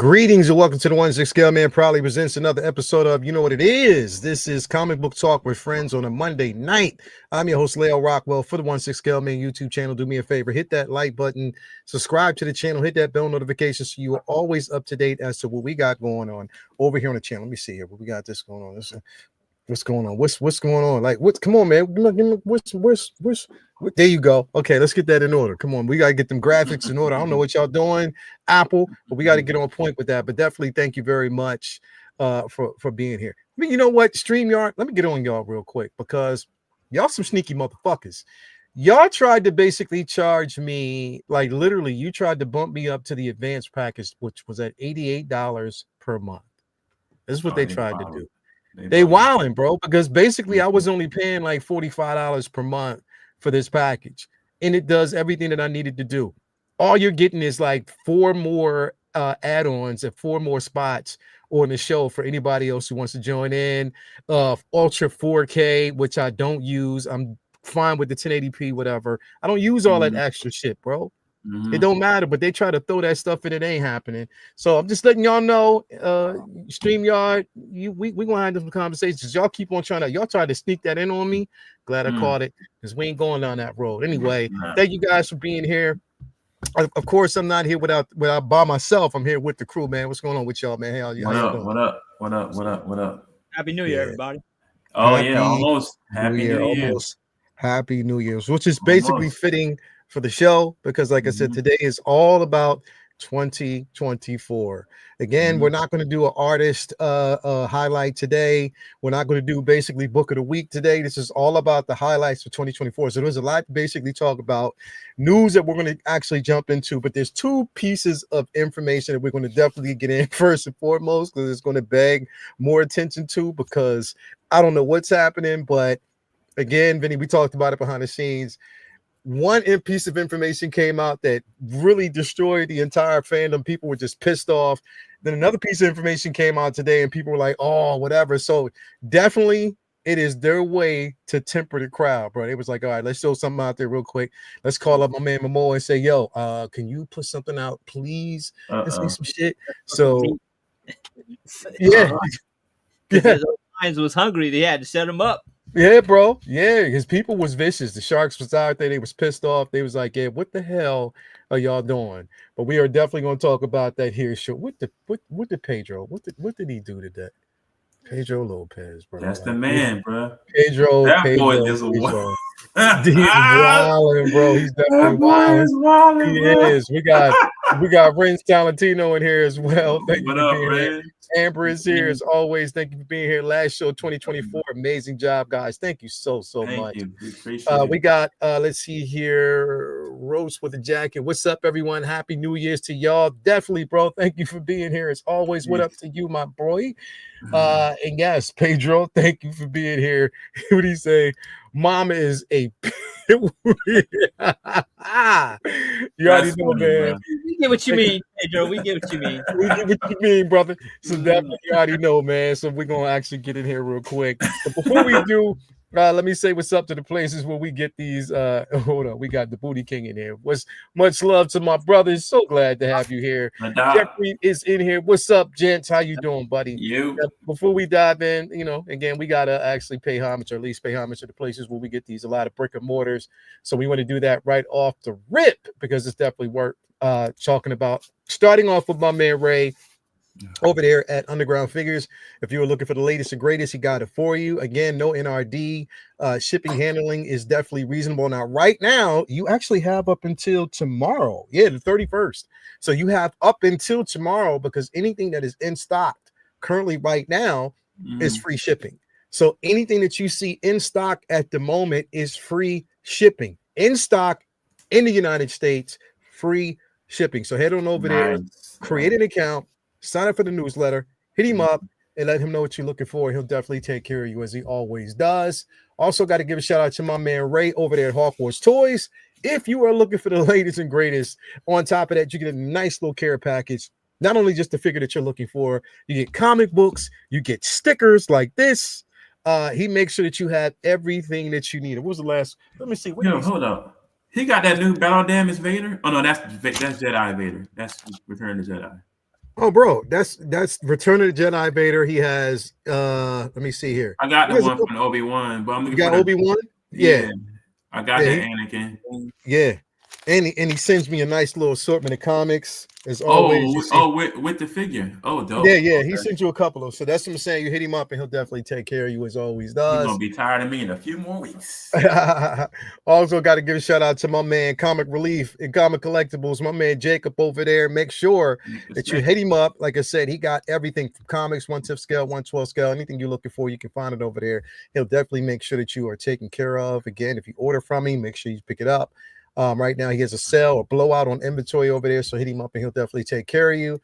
Greetings and welcome to the 1-6 Scale Man proudly presents another episode of You Know What It Is. This is Comic Book Talk with Friends on a Monday night. I'm your host, Leo Rockwell, for the 1-6 Scale Man YouTube channel. Do me a favor, hit that like button, subscribe to the channel, hit that bell notification so you are always up to date as to what we got going on over here on the channel. Let me see here what we got this going on. What's going on? What's going on? Like, what's come on, man? There you go. Okay, let's get that in order. Come on, we gotta get them graphics in order. I don't know what y'all doing, Apple, but we got to get on point with that. But definitely thank you very much for being here. I mean, you know what? StreamYard, let me get on y'all real quick because y'all some sneaky motherfuckers. Y'all tried to basically charge me, like literally, you tried to bump me up to the advanced package, which was at $88 per month. This is what they tried to do. They wilding, bro, because basically I was only paying like $45 per month for this package, and it does everything that I needed to do. All you're getting is like 4 more add-ons and 4 more spots on the show for anybody else who wants to join in. Ultra 4K, which I don't use. I'm fine with the 1080p, whatever. I don't use all that extra shit, bro. It don't matter, but they try to throw that stuff in. It ain't happening. So I'm just letting y'all know, StreamYard, we gonna have some conversations. Y'all keep on y'all try to sneak that in on me. Glad I caught it because we ain't going down that road. Anyway, thank you guys for being here. Of course, I'm not here without by myself. I'm here with the crew, man. What's going on with y'all, man? How y'all doing? What up? Happy New Year, everybody. Oh, yeah, almost. Happy New Year. Almost. Happy New Year's, which is basically fitting for the show because, like I said, today is all about 2024. Again, we're not going to do an artist highlight today. We're not going to do basically book of the week today. This is all about the highlights for 2024. So there's a lot to basically talk about, news that we're going to actually jump into, but there's 2 pieces of information that we're going to definitely get in first and foremost because it's going to beg more attention to, because I don't know what's happening, but again, Vinny, we talked about it behind the scenes. One piece of information came out that really destroyed the entire fandom. People were just pissed off. Then another piece of information came out today and people were like, oh, whatever. So definitely it is their way to temper the crowd, bro. It was like, all right, let's throw something out there real quick. Let's call up my man Momo and say, yo, can you put something out, please? Let's see some shit. So yeah. Because those Lions was hungry. They had to set them up. Yeah, bro. Yeah, his people was vicious. The Sharks was out there. They was pissed off. They was like, yeah, what the hell are y'all doing? But we are definitely going to talk about that here. Sure. What did Pedro? What did he do today? Pedro Lopez, bro. That's the man, bro. Pedro. That boy is he's wilding, bro. He's definitely wilding. He is. We got Renz Talentino in here as well. Thank you for being here. Amber is here as always. Thank you for being here. Last show 2024. Amazing job, guys. Thank you so much. We got let's see here, Rose with a jacket. What's up, everyone? Happy New Year's to y'all. Definitely, bro. Thank you for being here as always. What up to you, my boy? And yes, Pedro, thank you for being here. What do you say? Mama is a you already know, man. We get what you mean, Pedro. We get what you mean. We get what you mean, brother. So definitely you already know, man. So we're gonna actually get in here real quick. But before we do, let me say what's up to the places where we get these. Hold on, we got the Booty King in here. What's much love to my brothers. So glad to have you here. Jeffrey is in here. What's up, gents? How you doing, buddy? Before we dive in, again, we gotta actually pay homage, or at least pay homage to the places where we get these, a lot of brick and mortars. So we want to do that right off the rip because it's definitely worth talking about. Starting off with my man Ray over there at Underground Figures. If you were looking for the latest and greatest, he got it for you. Again, no NRD. Shipping handling is definitely reasonable. Now, right now, you actually have up until tomorrow. Yeah, the 31st. So you have up until tomorrow because anything that is in stock currently right now is free shipping. So anything that you see in stock at the moment is free shipping. In stock in the United States, free shipping. So head on over there, create an account, sign up for the newsletter, hit him up, and let him know what you're looking for. He'll definitely take care of you as he always does. Also got to give a shout out to my man Ray over there at Hawkwarts Toys. If you are looking for the latest and greatest, on top of that, you get a nice little care package. Not only just the figure that you're looking for, you get comic books, you get stickers like this. He makes sure that you have everything that you need. What was the last? Let me see. Hold up. He got that new Battle Damage Vader. Oh no, that's Jedi Vader. That's Return of the Jedi. Oh, bro, that's Return of the Jedi Vader. He has let me see here. I got He the has a one couple. from Obi-Wan, but I'm You looking for got the Obi-Wan? Yeah. yeah. I got Yeah, that Anakin. yeah. And he sends me a nice little assortment of comics. As always, you Oh, see. oh, with the figure. Oh, Yeah, dope. yeah. He Okay. sent you a couple of. So that's what I'm saying. You hit him up and he'll definitely take care of you as always He's gonna does. be tired of me in a few more weeks. Also, got to give a shout out to my man Comic Relief and Comic Collectibles, my man Jacob over there. Make sure that you hit him up. Like I said, he got everything from comics, 1/10 scale, 1/12 scale, anything you're looking for, you can find it over there. He'll definitely make sure that you are taken care of. Again, if you order from him, make sure you pick it up. Right now, he has a sale or blowout on inventory over there, so hit him up and he'll definitely take care of you.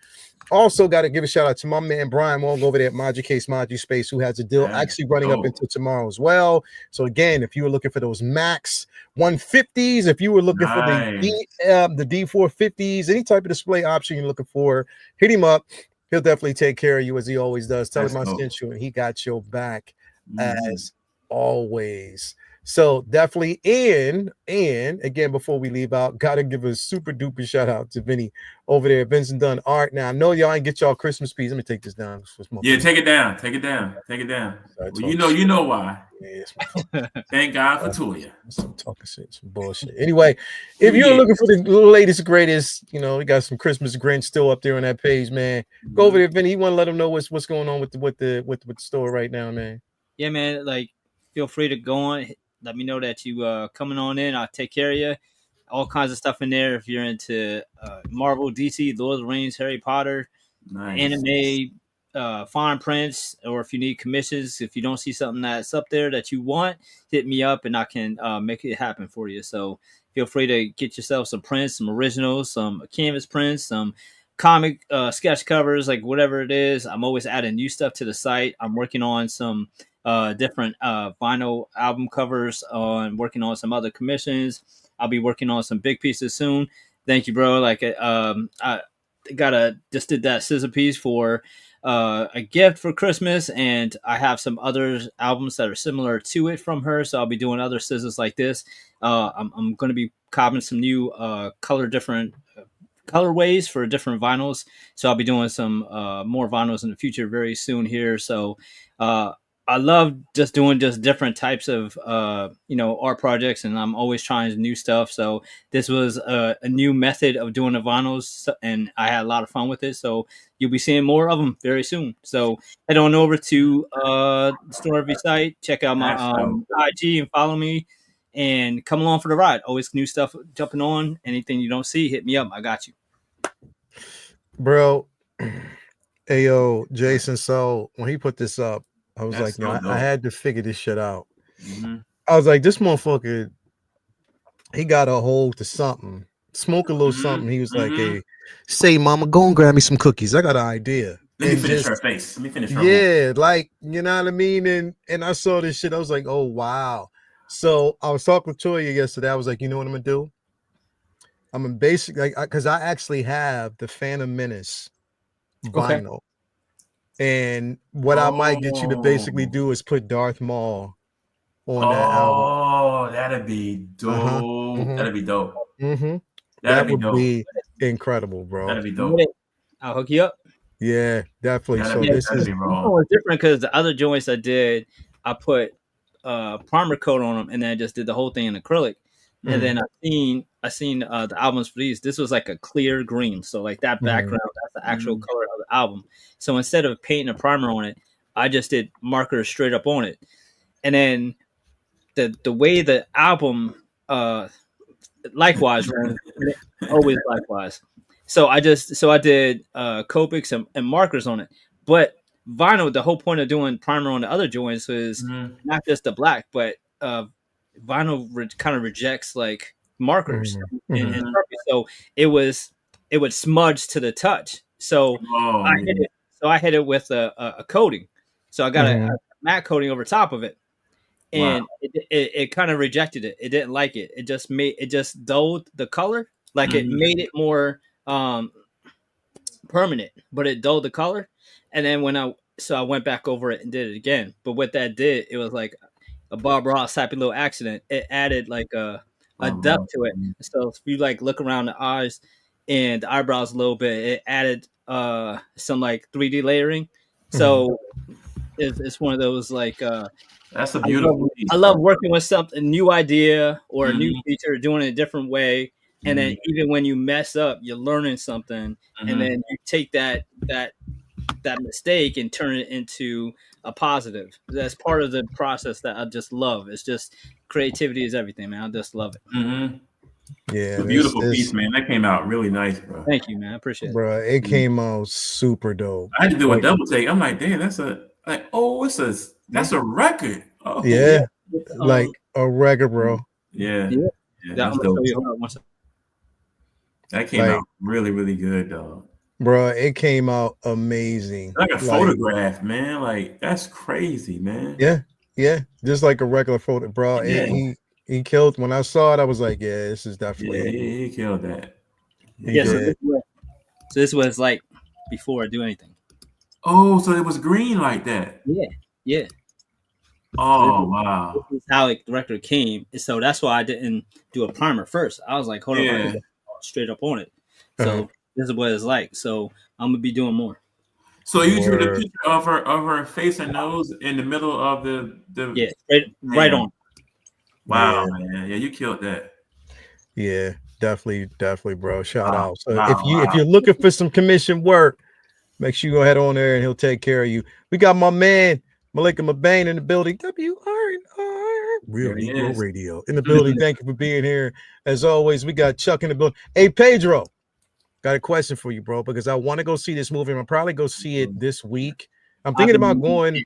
Also, got to give a shout out to my man Brian Wong over there at Maji Case Maji Space, who has a deal actually running up into tomorrow as well. So again, if you were looking for those Max 150s, if you were looking for the D450s, any type of display option you're looking for, hit him up. He'll definitely take care of you as he always does. Tell him I sent you, and he got your back as always. So definitely and again, before we leave out, gotta give a super duper shout out to Vinny over there, Vincent Dunn Art. Now I know y'all ain't get y'all Christmas piece. Let me take this down. Yeah, take it down. Take it down. Take it down. Sorry, Well, you know why. Yeah, thank God for Toya. Some talking shit, some bullshit. Anyway, if you're looking for the latest, greatest, we got some Christmas Grinch still up there on that page, man. Go over there, Vinny. You want to let them know what's going on with the store right now, man? Yeah, man. Like, feel free to go on. Let me know that you coming on in. I'll take care of you. All kinds of stuff in there. If you're into Marvel, DC, Lord of the Rings, Harry Potter, anime, foreign prints, or if you need commissions, if you don't see something that's up there that you want, hit me up and I can make it happen for you. So feel free to get yourself some prints, some originals, some canvas prints, some comic sketch covers, like whatever it is. I'm always adding new stuff to the site. I'm working on some different vinyl album covers, and working on some other commissions. I'll be working on some big pieces soon. Thank you, bro. Like, I just did that scissor piece for a gift for Christmas, and I have some other albums that are similar to it from her. So I'll be doing other scissors like this. I'm going to be copping some new different colorways for different vinyls. So I'll be doing some more vinyls in the future very soon here. So I love just doing just different types of art projects, and I'm always trying new stuff. So this was a new method of doing the vinyls, and I had a lot of fun with it. So you'll be seeing more of them very soon. So head on over to the Store Every site, check out my IG, and follow me, and come along for the ride. Always new stuff jumping on. Anything you don't see, hit me up. I got you, bro. Ayo, Jason. So when he put this up, I was like, I had to figure this shit out. Mm-hmm. I was like, this motherfucker, he got a hold to something, smoke a little something. He was like, hey, say, mama, go and grab me some cookies. I got an idea. Let me finish her face. Let me finish her. Yeah, like, you know what I mean? And I saw this shit. I was like, oh, wow. So I was talking to Toya yesterday. I was like, you know what I'm going to do? I'm going to basically, because I actually have the Phantom Menace vinyl. Okay. And what I might get you to basically do is put Darth Maul on that album. Oh, that'd be dope. Mm-hmm. That'd be dope. Mm-hmm. That would be incredible, bro. That'd be dope. I'll hook you up. Yeah, definitely. So this is different because the other joints I did, I put primer coat on them, and then I just did the whole thing in acrylic. And then I seen the albums for these. This was like a clear green, so like that background, that's the actual color of the album. So instead of painting a primer on it, I just did markers straight up on it. And then the way the album likewise ran, always likewise. So I did Copics and markers on it, but vinyl. The whole point of doing primer on the other joints is not just the black, but vinyl kind of rejects like markers, and so it would smudge to the touch. So I hit it with a coating. So I got a matte coating over top of it, and it kind of rejected it. It didn't like it. It just dulled the color, like it made it more permanent, but it dulled the color. And then I went back over it and did it again. But what that did, it was like a Bob Ross type of little accident. It added like a depth to it. So if you like look around the eyes, and the eyebrows a little bit. It added some like 3D layering. So it's one of those like That's a beautiful piece. I love working with something, a new idea or a new feature, doing it a different way. And then even when you mess up, you're learning something, and then you take that mistake and turn it into a positive. That's part of the process that I just love. It's just creativity is everything, man. I just love it. Yeah, it's a beautiful piece, man. That came out really nice, bro. Thank you, man. I appreciate it. Bro, it came out super dope. I had to do a double take. I'm like, damn, that's a record. Oh, yeah, like a record, bro. Yeah. That's dope. That came out really, really good, dog. Bro, it came out amazing. Like a photograph, man. Like, that's crazy, man. Yeah. Just like a regular photo, bro. Yeah. He killed. When I saw it, I was like, yeah, this is definitely. Yeah, he killed that. So this was like before I do anything. Oh, so it was green like that. Yeah. Oh, wow. This is how the record came. So that's why I didn't do a primer first. I was like, hold on, straight up on it. So this is what it's like. So I'm gonna be doing more. So you drew the picture of her face and nose in the middle of the right on. Wow, man. Yeah, you killed that. Yeah, definitely, bro. Shout out. So if you're looking for some commission work, make sure you go head on there and he'll take care of you. We got my man Malika Mabane in the building. WRNR Real Negro Radio in the building. Thank you for being here. As always, we got Chuck in the building. Hey, Pedro, got a question for you, bro, because I want to go see this movie. I'll probably go see it this week. I'm thinking about going.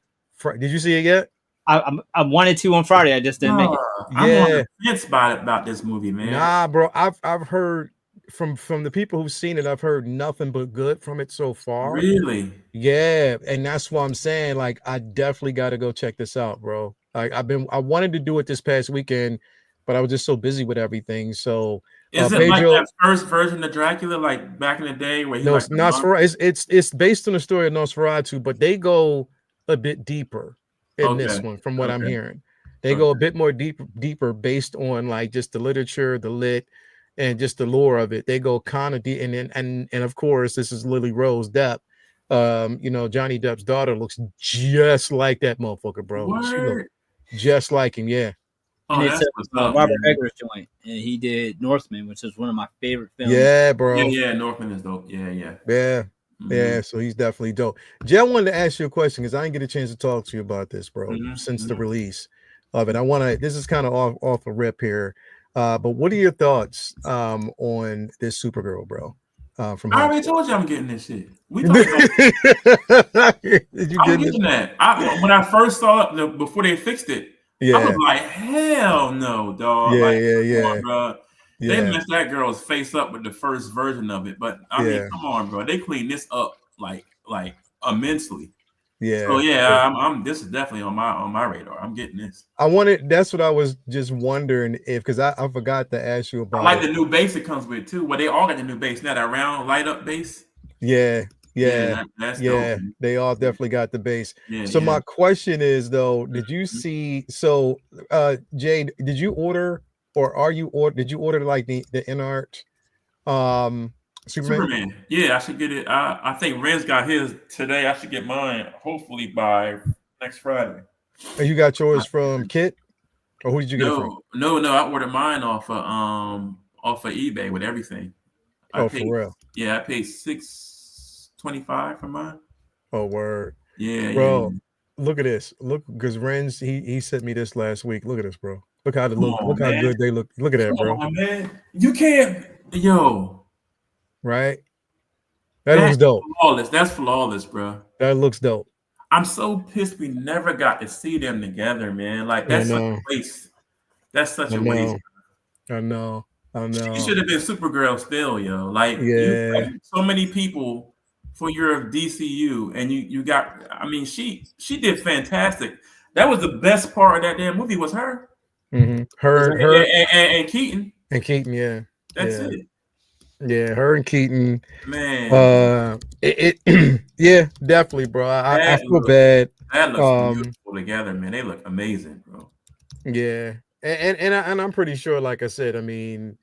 Did you see it yet? I wanted to on Friday. I just didn't make it. I'm on the fence about this movie, man. Nah, bro. I've heard from the people who've seen it. I've heard nothing but good from it so far. Really? Yeah, and that's why I'm saying, like, I definitely got to go check this out, bro. Like, I wanted to do it this past weekend, but I was just so busy with everything. So is it Pedro, like that first version of Dracula, like back in the day, where it's Nosferatu. It's based on the story of Nosferatu, but they go a bit deeper in this one, from what I'm hearing. They go a bit more deeper based on like just the literature, the lit, and just the lore of it. They go kind of deep, and of course, this is Lily Rose Depp. Johnny Depp's daughter looks just like that motherfucker, bro. What? She looked just like him, yeah. And it's Robert Eggers joint, and he did Northman, which is one of my favorite films. Yeah, bro. Yeah, Northman is dope. Yeah. Yeah, so he's definitely dope. Jay, I wanted to ask you a question because I didn't get a chance to talk to you about this, bro, since the release of it. This is kind of off a rip here, but what are your thoughts on this Supergirl, bro? I already told you I'm getting this shit. Did you I'm getting that. When I first saw it before they fixed it, I was like, hell no, dog. Yeah. Bro. They messed that girl's face up with the first version of it, but I mean, come on, bro. They cleaned this up like immensely. Yeah. So I'm this is definitely on my radar. I'm getting this. That's what I was just wondering because I forgot to ask you about. I like the new bass it comes with too. Well, they all got the new bass now. That round light up bass. Yeah. That's dope. They all definitely got the bass. So my question is though, did you see? So, Jay, did you order? Or did you order like the InArt Superman? Yeah, I should get it. I think Ren's got his today. I should get mine hopefully by next Friday. And you got yours from Kit? Or who did you get it from? No, I ordered mine off of eBay with everything. For real? Yeah, I paid $625 for mine. Oh, word. Yeah, bro. Yeah. Look at this. Look, because Ren's he sent me this last week. Look at this, bro. Look how they look. Look how good they look. Look at that, bro. Come on, man. You can't, right? That looks dope. Flawless. That's flawless, bro. That looks dope. I'm so pissed we never got to see them together, man. Like that's such a waste. That's such a waste. I know. She should have been Supergirl still, yo. Like, so many people for your DCU, and you got. I mean, she did fantastic. That was the best part of that damn movie was her. Mm-hmm. Her and Keaton. And Keaton, yeah. That's it. Yeah, her and Keaton. Man. Yeah, definitely, bro. I feel bad. That looks beautiful together, man. They look amazing, bro. Yeah. And I'm pretty sure, like I said, I mean,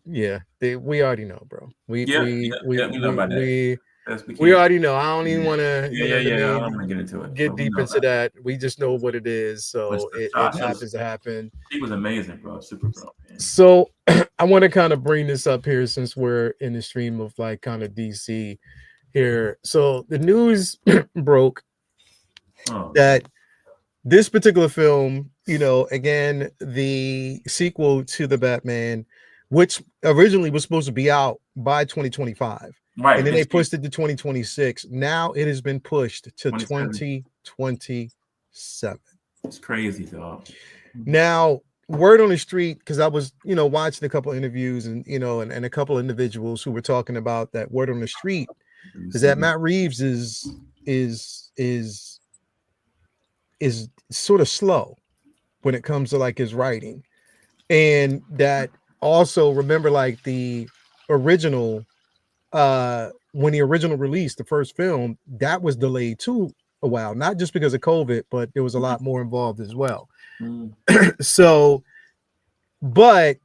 Yeah, we already know, bro. We Yeah, we yeah, we yeah, we know we about that. we Yes, we we can. already know. I don't even want to, Yeah, you know yeah, what I yeah. I mean, don't want to get into it, get but we deep know into about it. that. We just know what it is, But so it Sasha, happens to happen. she was amazing, bro. Supergirl, man. So I want to kind of bring this up here since we're in the stream of like kind of DC here. So the news broke Oh, that this particular film, you know, again, the sequel to the Batman, which originally was supposed to be out by 2025, right. and then they pushed it to 2026. Now it has been pushed to 27. 2027. It's crazy, dog. Now, word on the street, because I was, you know, watching a couple of interviews and, you know, and a couple of individuals who were talking about that word on the street is that Matt Reeves is sort of slow when it comes to like his writing. And that also remember like the original when the original release, the first film, that was delayed too a while, not just because of COVID, but there was a lot more involved as well. So, but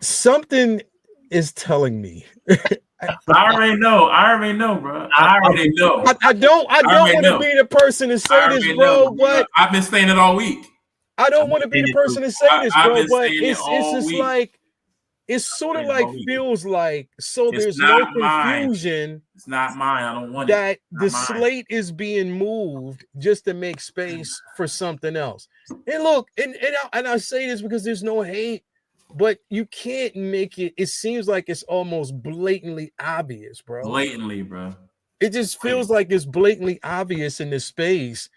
something is telling me. I already know. I already know, bro. I already know. I don't want to be the person to say this, bro, but I've been saying it all week. I don't want to be the person to say this, bro, but it's just week. like it's sort of like feels like so it's there's no mine. confusion. It's not mine. I don't want that the mine. slate is being moved just to make space for something else. And look, and I say this because there's no hate, but you can't make it. It seems like it's almost blatantly obvious, bro. Blatantly, bro. It just feels like it's blatantly obvious in this space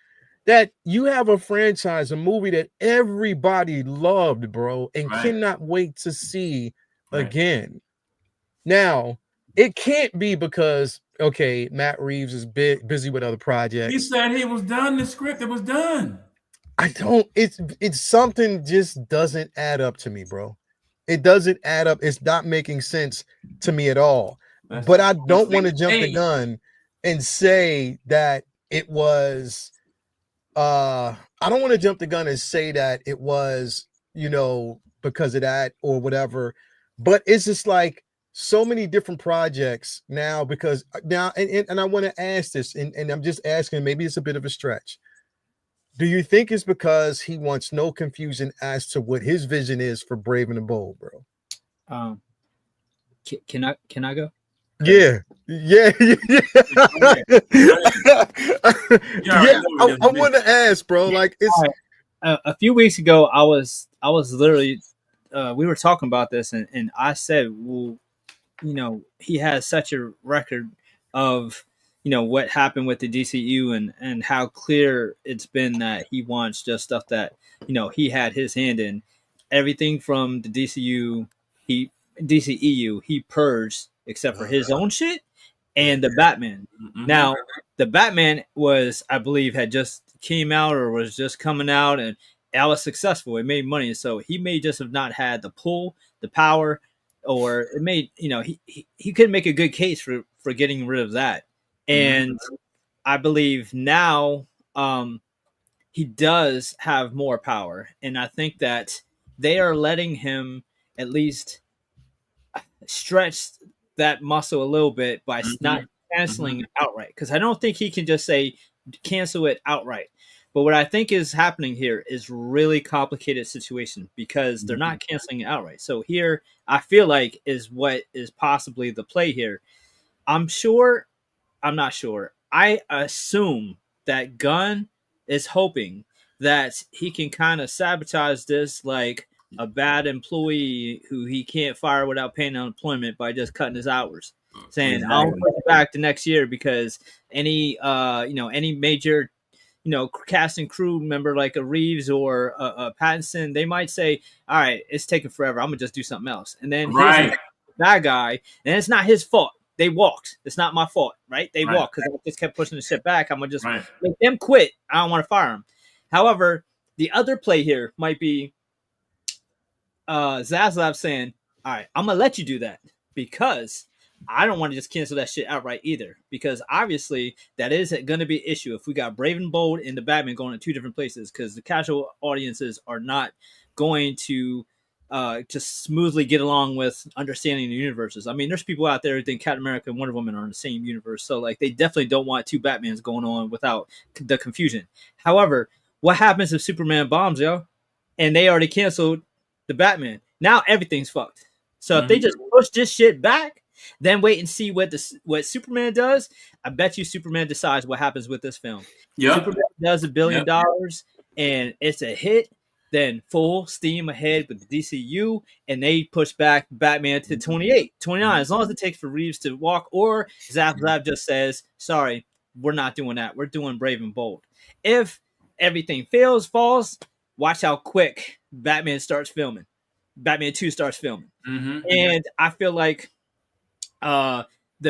that you have a franchise, a movie that everybody loved, bro, and cannot wait to see again. Now, it can't be because, okay, Matt Reeves is busy with other projects. He said he was done. The script, it was done. I don't, it's something just doesn't add up to me, bro. It doesn't add up. It's not making sense to me at all. But I don't want to jump the gun and say that it was I don't want to jump the gun and say that it was, you know, because of that or whatever. But it's just like so many different projects now, because now and I want to ask this, and I'm just asking, maybe it's a bit of a stretch. Do you think it's because he wants no confusion as to what his vision is for Brave and the Bold, bro? Can I go? Yeah. I want to ask, bro. Like, it's a few weeks ago, I was literally we were talking about this, and I said, well, you know, he has such a record of, you know, what happened with the DCU and how clear it's been that he wants just stuff that, you know, he had his hand in. Everything from the DCEU, he purged except for his own shit and the Batman. Now, the Batman was, I believe, had just came out or was just coming out, and that was successful. It made money. So he may just have not had the pull, the power, or it made, you know, he couldn't make a good case for getting rid of that. And I believe now he does have more power. And I think that they are letting him at least stretch that muscle a little bit by not canceling it outright. Because I don't think he can just say cancel it outright. But what I think is happening here is really complicated situation because they're not canceling it outright. So here, I feel like is what is possibly the play here. I'm not sure. I assume that Gunn is hoping that he can kind of sabotage this like a bad employee who he can't fire without paying unemployment by just cutting his hours. Saying, I'll put it back to next year because any major, you know, cast and crew member like a Reeves or a Pattinson, they might say, all right, it's taking forever. I'm going to just do something else. And then that guy, and it's not his fault. They walked. It's not my fault, right? They walked because I just kept pushing the shit back. I'm going to just make them quit. I don't want to fire them. However, the other play here might be Zaslav saying, all right, I'm going to let you do that because I don't want to just cancel that shit outright either, because obviously that is going to be an issue if we got Brave and Bold and the Batman going in two different places, because the casual audiences are not going to just smoothly get along with understanding the universes. I mean, there's people out there who think Captain America and Wonder Woman are in the same universe, so like they definitely don't want two Batmans going on without the confusion. However, what happens if Superman bombs, yo, and they already canceled the Batman? Now everything's fucked. So if they just push this shit back, then wait and see what Superman does. I bet you Superman decides what happens with this film. Yeah, Superman does $1 billion and it's a hit. Then full steam ahead with the DCU, and they push back Batman to 28, 29, as long as it takes for Reeves to walk, or Zapp just says, sorry, we're not doing that. We're doing Brave and Bold. If everything falls, watch how quick Batman starts filming. Batman 2 starts filming. And I feel like the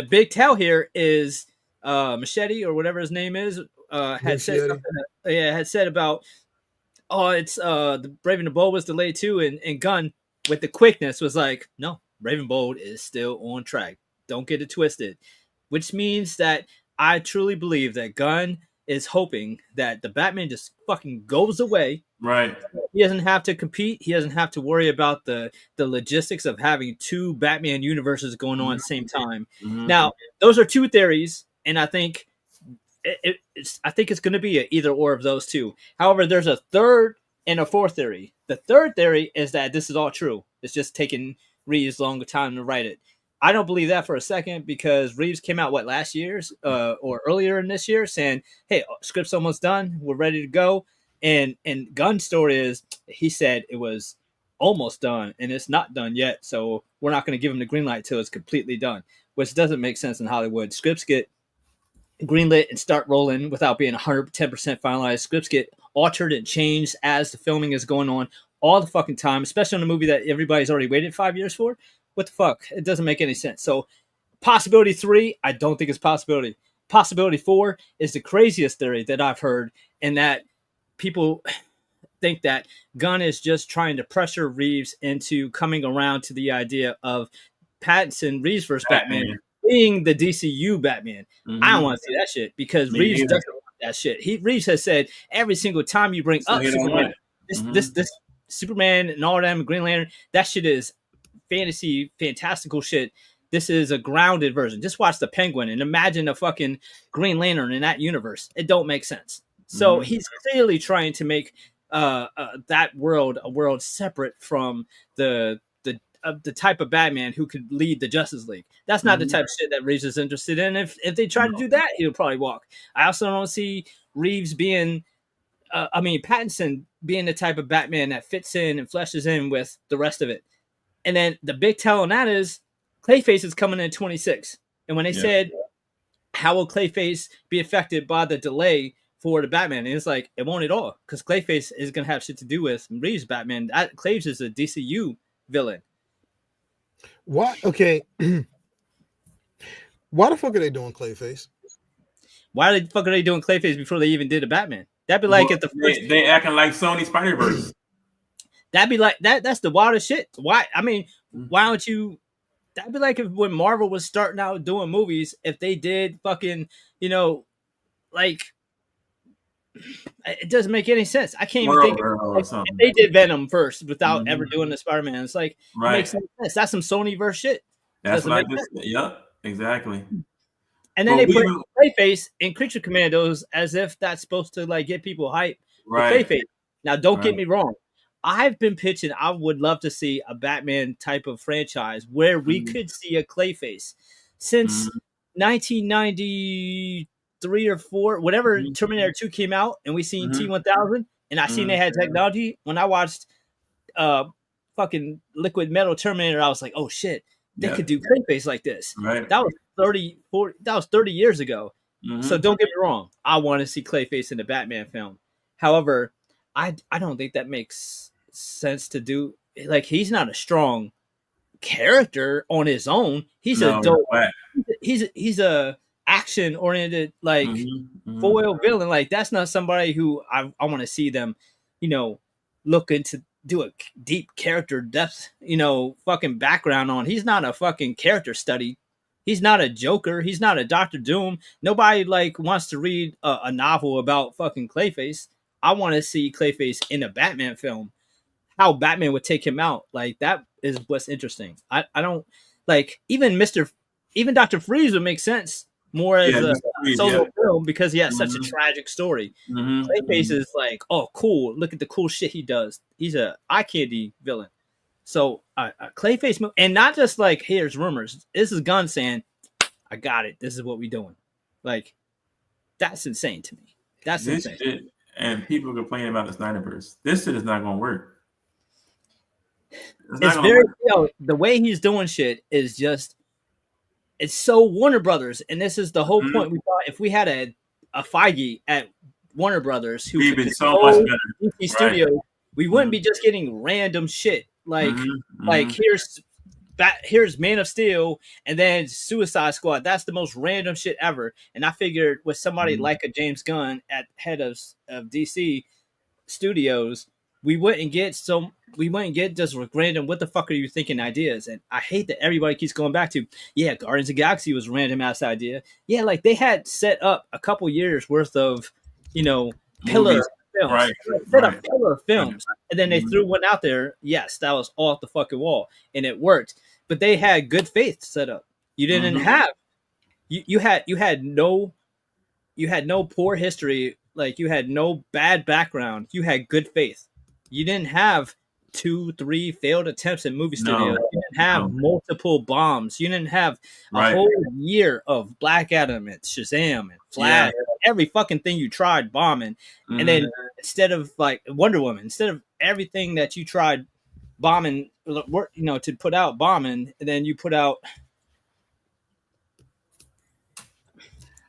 big tell here is Machete, or whatever his name is, had said about, it's the Brave and the Bold was delayed too, and Gunn with the quickness was like, no, Brave and Bold is still on track. Don't get it twisted. Which means that I truly believe that Gunn is hoping that the Batman just fucking goes away. Right. He doesn't have to compete. He doesn't have to worry about the logistics of having two Batman universes going on at the same time. Now, those are two theories, and I think it's going to be an either or of those two. However, there's a third and a fourth theory. The third theory is that this is all true. It's just taking Reeves longer time to write it. I don't believe that for a second, because Reeves came out last year's or earlier in this year saying, "Hey, script's almost done. We're ready to go." And Gunn's story is he said it was almost done and it's not done yet, so we're not going to give him the green light till it's completely done, which doesn't make sense in Hollywood. Scripts get greenlit and start rolling without being 110% finalized. Scripts get altered and changed as the filming is going on all the fucking time, especially on a movie that everybody's already waited 5 years for. What the fuck? It doesn't make any sense. So possibility 3, I don't think it's possibility. Possibility 4 is the craziest theory that I've heard, and that people think that Gunn is just trying to pressure Reeves into coming around to the idea of Pattinson Reeves versus Batman being the DCU Batman. I don't want to see that shit, because Reeves doesn't want that shit. Reeves has said every single time you bring up Superman, this Superman and all that, Green Lantern, that shit is fantasy, fantastical shit. This is a grounded version. Just watch the Penguin and imagine a fucking Green Lantern in that universe. It don't make sense. So he's clearly trying to make that world a world separate from the type of Batman who could lead the Justice League. That's not the type of shit that Reeves is interested in. If they try to do that, he'll probably walk. I also don't see Reeves being, Pattinson being the type of Batman that fits in and fleshes in with the rest of it. And then the big tell on that is Clayface is coming in 26. And when they said, how will Clayface be affected by the delay for the Batman? And it's like, it won't at all, because Clayface is going to have shit to do with Reeves' Batman. Clayface is a DCU villain. Why? Okay. Why the fuck are they doing Clayface? Why the fuck are they doing Clayface before they even did a Batman? That'd be like they acting like Sony Spider-Verse. That'd be like that's the wildest shit. Why? I mean, why don't you? That'd be like if when Marvel was starting out doing movies, if they did fucking, like, it doesn't make any sense. I can't even think of if they did Venom first without ever doing the Spider-Man. It's like, it makes no sense. That's some Sony verse shit. That's what I just said. Yep, exactly. And then they put Clayface in Creature Commandos as if that's supposed to like get people hype. Right. Clayface. Now, don't get me wrong. I've been pitching, I would love to see a Batman type of franchise where we could see a Clayface. Since 1993 or 4, whatever Terminator 2 came out, and we seen T-1000, and I seen they had technology. When I watched fucking Liquid Metal Terminator, I was like, oh shit, they could do Clayface like this. Right. That was 30 years ago. So don't get me wrong. I want to see Clayface in the Batman film. However, I don't think that makes sense to do. Like, he's not a strong character on his own. He's a dope. He's a action oriented like foil villain. Like, that's not somebody who I want to see them, look into do a deep character depth, fucking background on. He's not a fucking character study. He's not a Joker. He's not a Dr. Doom. Nobody like wants to read a novel about fucking Clayface. I want to see Clayface in a Batman film. how Batman would take him out. Like that is what's interesting. I don't like even Dr. Freeze would make sense more as a solo film because he has such a tragic story. Clayface is like, oh, cool. Look at the cool shit he does. He's a eye candy villain. So Clayface, and not just like here's rumors. This is Gunn saying, I got it. This is what we doing. Like that's insane to me. That's insane. Shit, and people complain about the Snyderverse. This shit is not going to work. It's very the way he's doing shit is just. It's so Warner Brothers, and this is the whole point. We thought if we had a Feige at Warner Brothers who could so much better. DC Studios, we wouldn't be just getting random shit like here's Man of Steel and then Suicide Squad. That's the most random shit ever. And I figured with somebody like a James Gunn at head of DC Studios, we wouldn't get just random what the fuck are you thinking ideas. And I hate that everybody keeps going back to Guardians of the Galaxy was a random ass idea. Like they had set up a couple years worth of pillar films, pillar films, and then they threw one out there. Yes, that was off the fucking wall and it worked, but they had good faith set up. You didn't have you had no poor history, like you had no bad background. You had good faith. You didn't have 2-3 failed attempts at movie studios. You didn't have multiple bombs. You didn't have a whole year of Black Adam and Shazam and Flash. Every fucking thing you tried bombing. And then instead of like Wonder Woman, instead of everything that you tried bombing, to put out bombing, and then you put out.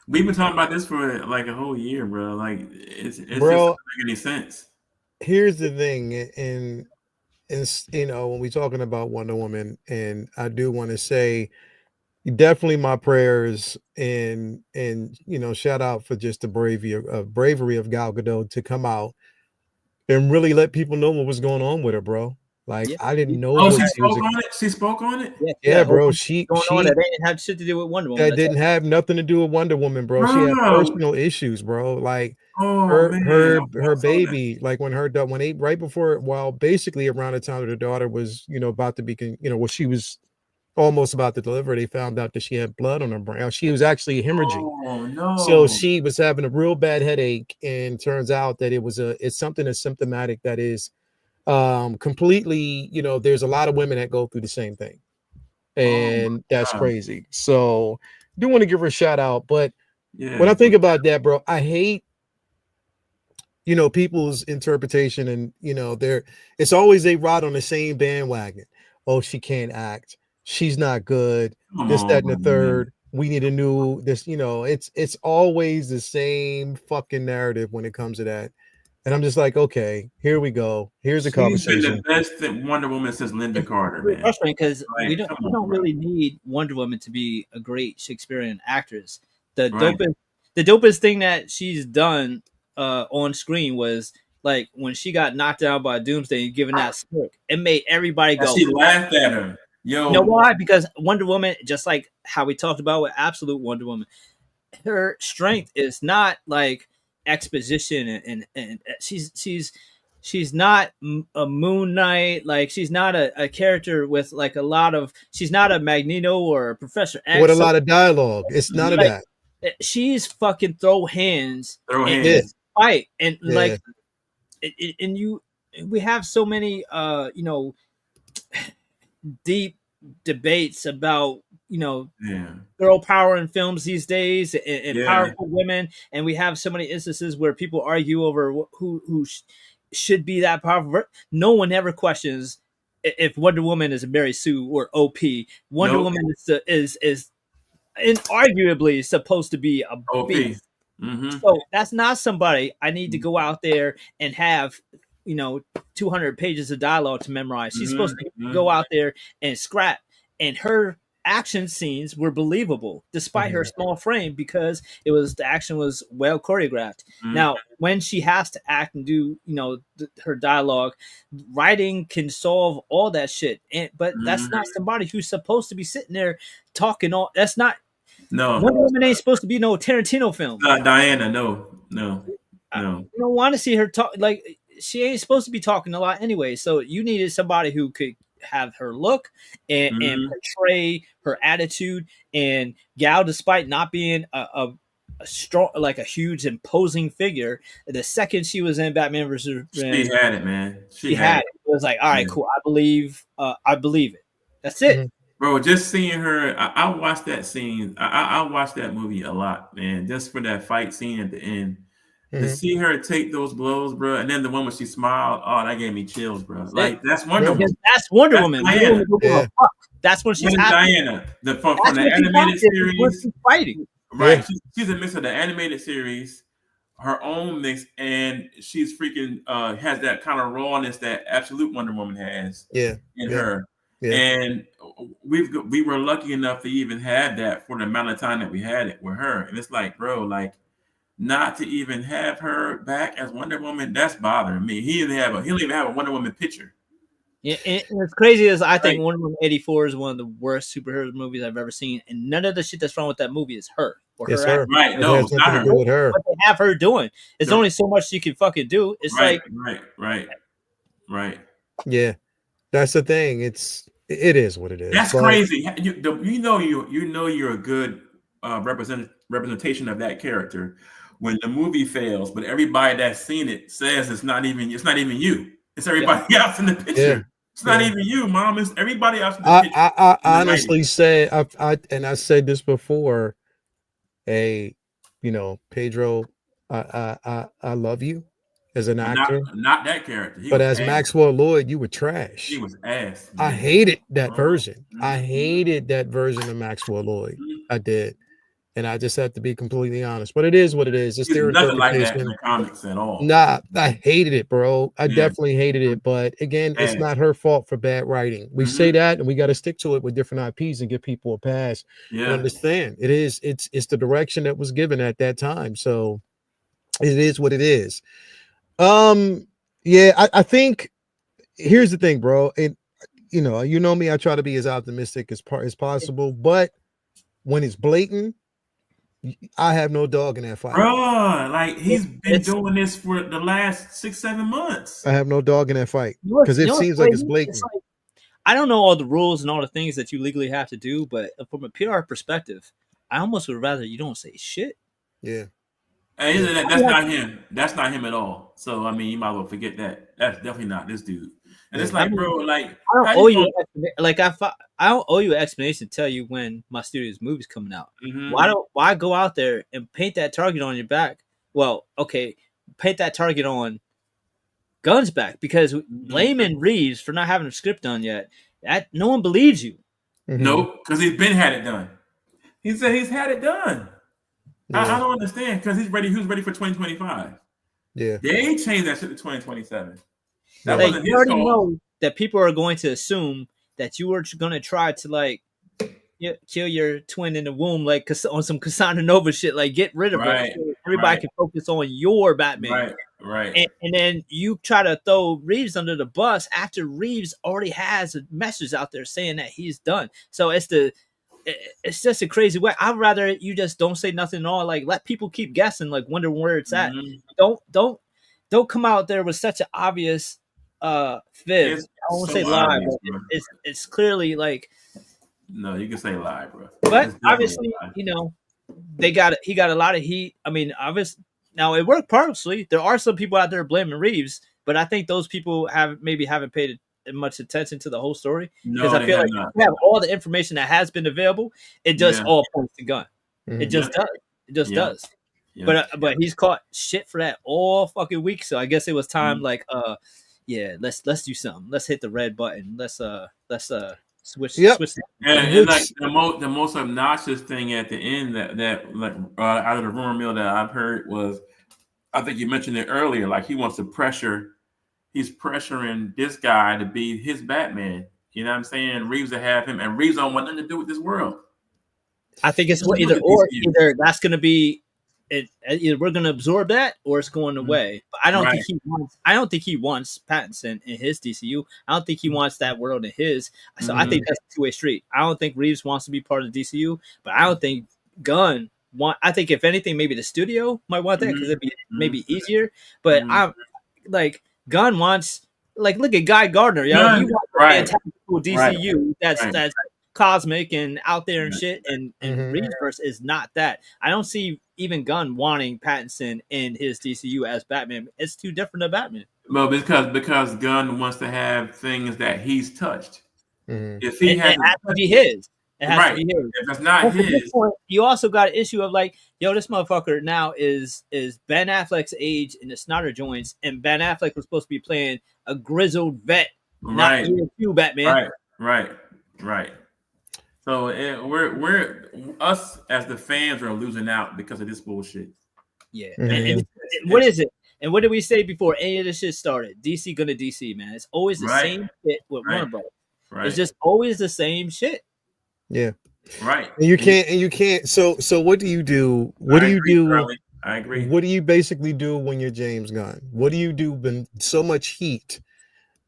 We've been talking about this for like a whole year, bro. Like it's just Bro, doesn't make any sense. Here's the thing, and when we're talking about Wonder Woman, and I do want to say, definitely my prayers and shout out for just the bravery of Gal Gadot to come out and really let people know what was going on with her, bro. Like I didn't know. Oh, she spoke on it. Yeah, bro. She that didn't have shit to do with Wonder Woman. That didn't have nothing to do with Wonder Woman, bro. She had personal issues, bro. Like her baby, like basically around the time that her daughter was, about to be, she was almost about to deliver, they found out that she had blood on her brain. She was actually hemorrhaging. Oh no! So she was having a real bad headache, and turns out that it's something that's symptomatic that is completely, there's a lot of women that go through the same thing, and that's crazy. So do want to give her a shout out, but when I think about that, bro, I hate people's interpretation, and it's always they ride on the same bandwagon. Oh, she can't act, she's not good, this, that, and the third. We need a new this, it's always the same fucking narrative when it comes to that. And I'm just like, okay, here we go. Here's a conversation. She's been the best Wonder Woman since Linda Carter, man. Frustrating because we don't really need Wonder Woman to be a great Shakespearean actress. The dopest thing that she's done on screen was like when she got knocked down by Doomsday and given that smirk. It made everybody go. She laughed at her. Yo, you know why? Because Wonder Woman, just like how we talked about with Absolute Wonder Woman, her strength is not like exposition, and she's not a Moon Knight. Like she's not a character with like a lot of. She's not a Magneto or a Professor X with a lot of dialogue. It's none of that. She's fucking throw hands, fight, and like, and we have so many deep debates about girl power in films these days and powerful women, and we have so many instances where people argue over who should be that powerful. No one ever questions if Wonder Woman is Mary Sue or OP. Wonder Woman is inarguably supposed to be a beast. So that's not somebody I need to go out there and have 200 pages of dialogue to memorize. She's supposed to go out there and scrap, and her action scenes were believable despite her small frame because the action was well choreographed. Now, when she has to act and do her dialogue, writing can solve all that shit. But that's not somebody who's supposed to be sitting there talking all. That's not. No, Wonder Woman ain't supposed to be no Tarantino film. Diana, no. I don't want to see her talk like. she ain't supposed to be talking a lot anyway. So you needed somebody who could have her look and portray her attitude. And Gal, despite not being a strong, like a huge imposing figure, the second she was in Batman versus she had it, man. She had it. It was like, all right, cool. I believe it. That's it. Bro, just seeing her, I watched that scene. I watched that movie a lot, man. Just for that fight scene at the end. To see her take those blows, bro, and then the one when she smiled, oh, that gave me chills, bro. Like, that's Wonder Woman. That's Wonder Woman. Diana. That's when she's Diana. From the animated series. She's fighting. Right. She's a mix of the animated series, her own mix, and she's freaking has that kind of rawness that Absolute Wonder Woman has in her. Yeah. And we were lucky enough to even have that for the amount of time that we had it with her. And it's like, bro, like, not to even have her back as Wonder Woman, that's bothering me. He don't even have a Wonder Woman picture. Yeah, and it's crazy as I think Wonder Woman 84 is one of the worst superhero movies I've ever seen, and none of the shit that's wrong with that movie is her. Or it's her. Right? No, it's not her. With her. What they have her doing? There's only so much she can fucking do. It's right. Yeah, that's the thing. It is what it is. That's crazy. You know you're a good representation of that character when the movie fails, but everybody that's seen it says it's not even you. It's everybody else in the picture. Yeah. It's not even you, Mom. It's everybody else in the picture. I honestly said, I said this before. Hey, Pedro, I love you as an actor. Not that character. But as Maxwell Lloyd, you were trash. He was ass. Man. I hated that version. I hated that version of Maxwell Lloyd. I did. And I just have to be completely honest. But it is what it is. It's their nothing like that in the comics at all. Nah, I hated it, bro. I definitely hated it. But again, it's not her fault for bad writing. We say that, and we got to stick to it with different IPs and give people a pass. Yeah. Understand? It's the direction that was given at that time. So it is what it is. Yeah, I think here's the thing, bro. And you know me, I try to be as optimistic as possible, but when it's blatant, I have no dog in that fight. Bro, like he's been doing this for the last 6-7 months. I have no dog in that fight because it seems like it's blatant. I don't know all the rules and all the things that you legally have to do, but from a PR perspective, I almost would rather you don't say shit. Yeah. Hey, that's not him. That's not him at all. So I mean, you might as well forget that. That's definitely not this dude. And it's like, bro, like I don't owe you I don't owe you an explanation to tell you when my studio's movie's coming out. Mm-hmm. Why go out there and paint that target on your back? Well, okay, paint that target on Gunn's back because blaming Reeves for not having a script done yet, that no one believes you. Mm-hmm. Nope, because he's been had it done. He said he's had it done. Yeah. I don't understand because he's ready. He was ready for 2025. Yeah, they changed that shit to 2027. That wasn't his fault. Know that people are going to assume that you were going to try to kill your twin in the womb, like on some Cassandra Nova shit, like get rid of her. So everybody can focus on your Batman. Right. And then you try to throw Reeves under the bus after Reeves already has a message out there saying that he's done. So it's just a crazy way. I'd rather you just don't say nothing at all. Like let people keep guessing, like wonder where it's at. Don't come out there with such an obvious fib. I won't say lie, but it's clearly like. No, you can say lie, bro. But obviously, he got a lot of heat. I mean, obviously, now it worked partially. There are some people out there blaming Reeves, but I think those people haven't paid much attention to the whole story because I feel like you have all the information that has been available. It just all points to Gunn. Mm-hmm. It just does. It just does. Yeah. But he's caught shit for that all fucking week. So I guess it was time. Let's do something. Let's hit the red button. Let's switch. Yep. Switch. And like the most obnoxious thing at the end that out of the rumor mill that I've heard was, I think you mentioned it earlier. Like he wants to pressure. He's pressuring this guy to be his Batman. You know what I'm saying? Reeves to have him, and Reeves don't want nothing to do with this world. I think it's either that's going to be it. Either we're going to absorb that, or it's going away. But I don't think he wants. I don't think he wants Pattinson in his DCU. I don't think he wants that world in his. So I think that's a two-way street. I don't think Reeves wants to be part of the DCU, but I don't think Gunn want. I think if anything, maybe the studio might want that because it'd be maybe easier. But I'm like. Gunn wants, like, look at Guy Gardner, yo. Gunn, He wants a right. fantastical DCU that's Right. that's cosmic and out there and Right. shit. And Mhm. Reedsverse is not that. I don't see even Gunn wanting Pattinson in his DCU as Batman. It's too different than Batman. Well, because Gunn wants to have things that he's touched. Mhm. If he It hasn't has to touched be his. It has right. to be his. If it's not But at this his, point, you also got an issue of like, yo, this motherfucker now is Ben Affleck's age in the Snyder joints, and Ben Affleck was supposed to be playing a grizzled vet, right, not year two Batman. right. So we're us as the fans are losing out because of this bullshit. Yeah. Mhm. And what is it? And what did we say before any of this shit started? DC gonna DC, man. It's always the Right. same shit with Right. Warner Brothers. Right. It's just always the same shit. Yeah. right. And you can't. So what do you do? What do you do? Charlie. I agree. What do you basically do when you're James Gunn? What do you do when so much heat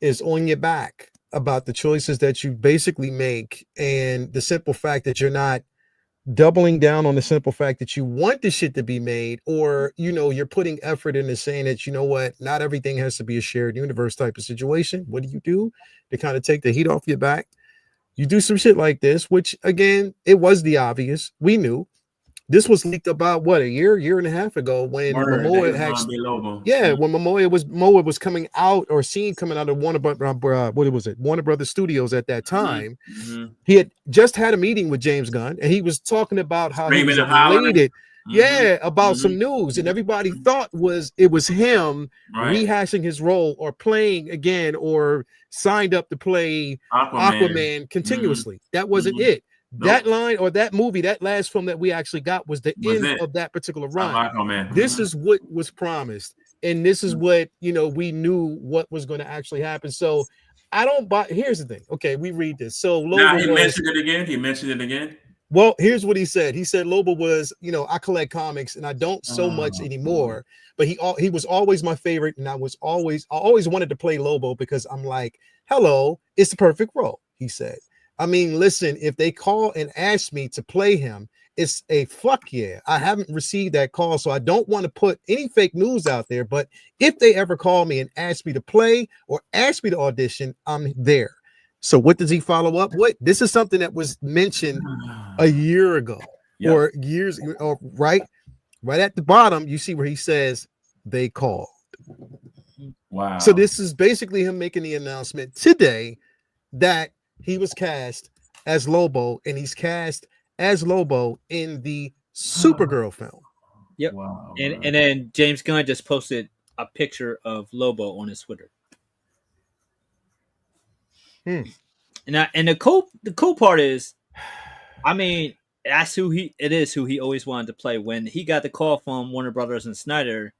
is on your back about the choices that you basically make, and the simple fact that you're not doubling down on the simple fact that you want the shit to be made, or you're putting effort into saying that, you know what, not everything has to be a shared universe type of situation. What do to kind of take the heat off your back? You do some shit like this, which again, it was the obvious. We knew this was leaked about a year and a half ago when Momoa when Momoa was coming out, or seen coming out of Warner Brothers Studios at that time. Mm-hmm. He had just had a meeting with James Gunn, and he was talking about how he was elated, about some news, and everybody thought it was him rehashing his role or playing again, or signed up to play Aquaman continuously. That wasn't it. That line or that movie, that last film that we actually got was the end of that particular run. This is what was promised, and this is what we knew what was going to actually happen. So I don't buy. Here's the thing. Okay, we read this. So Lobo mentioned it again. Well, here's what he said. He said Lobo was, I collect comics and I don't so much anymore. But he was always my favorite, and I always wanted to play Lobo because I'm like, hello, it's the perfect role. He said. I mean, listen, if they call and ask me to play him, it's a fuck yeah. I haven't received that call, so I don't want to put any fake news out there. But if they ever call me and ask me to play or ask me to audition, I'm there. So what does he follow up with? This is something that was mentioned a year ago or years, or right at the bottom, you see where he says they called. Wow. So this is basically him making the announcement today that he was cast as Lobo, and he's cast as Lobo in the Supergirl film. Yep. Wow, and then James Gunn just posted a picture of Lobo on his Twitter. And the cool part is, I mean, that's who he always wanted to play. When he got the call from Warner Brothers and Snyder,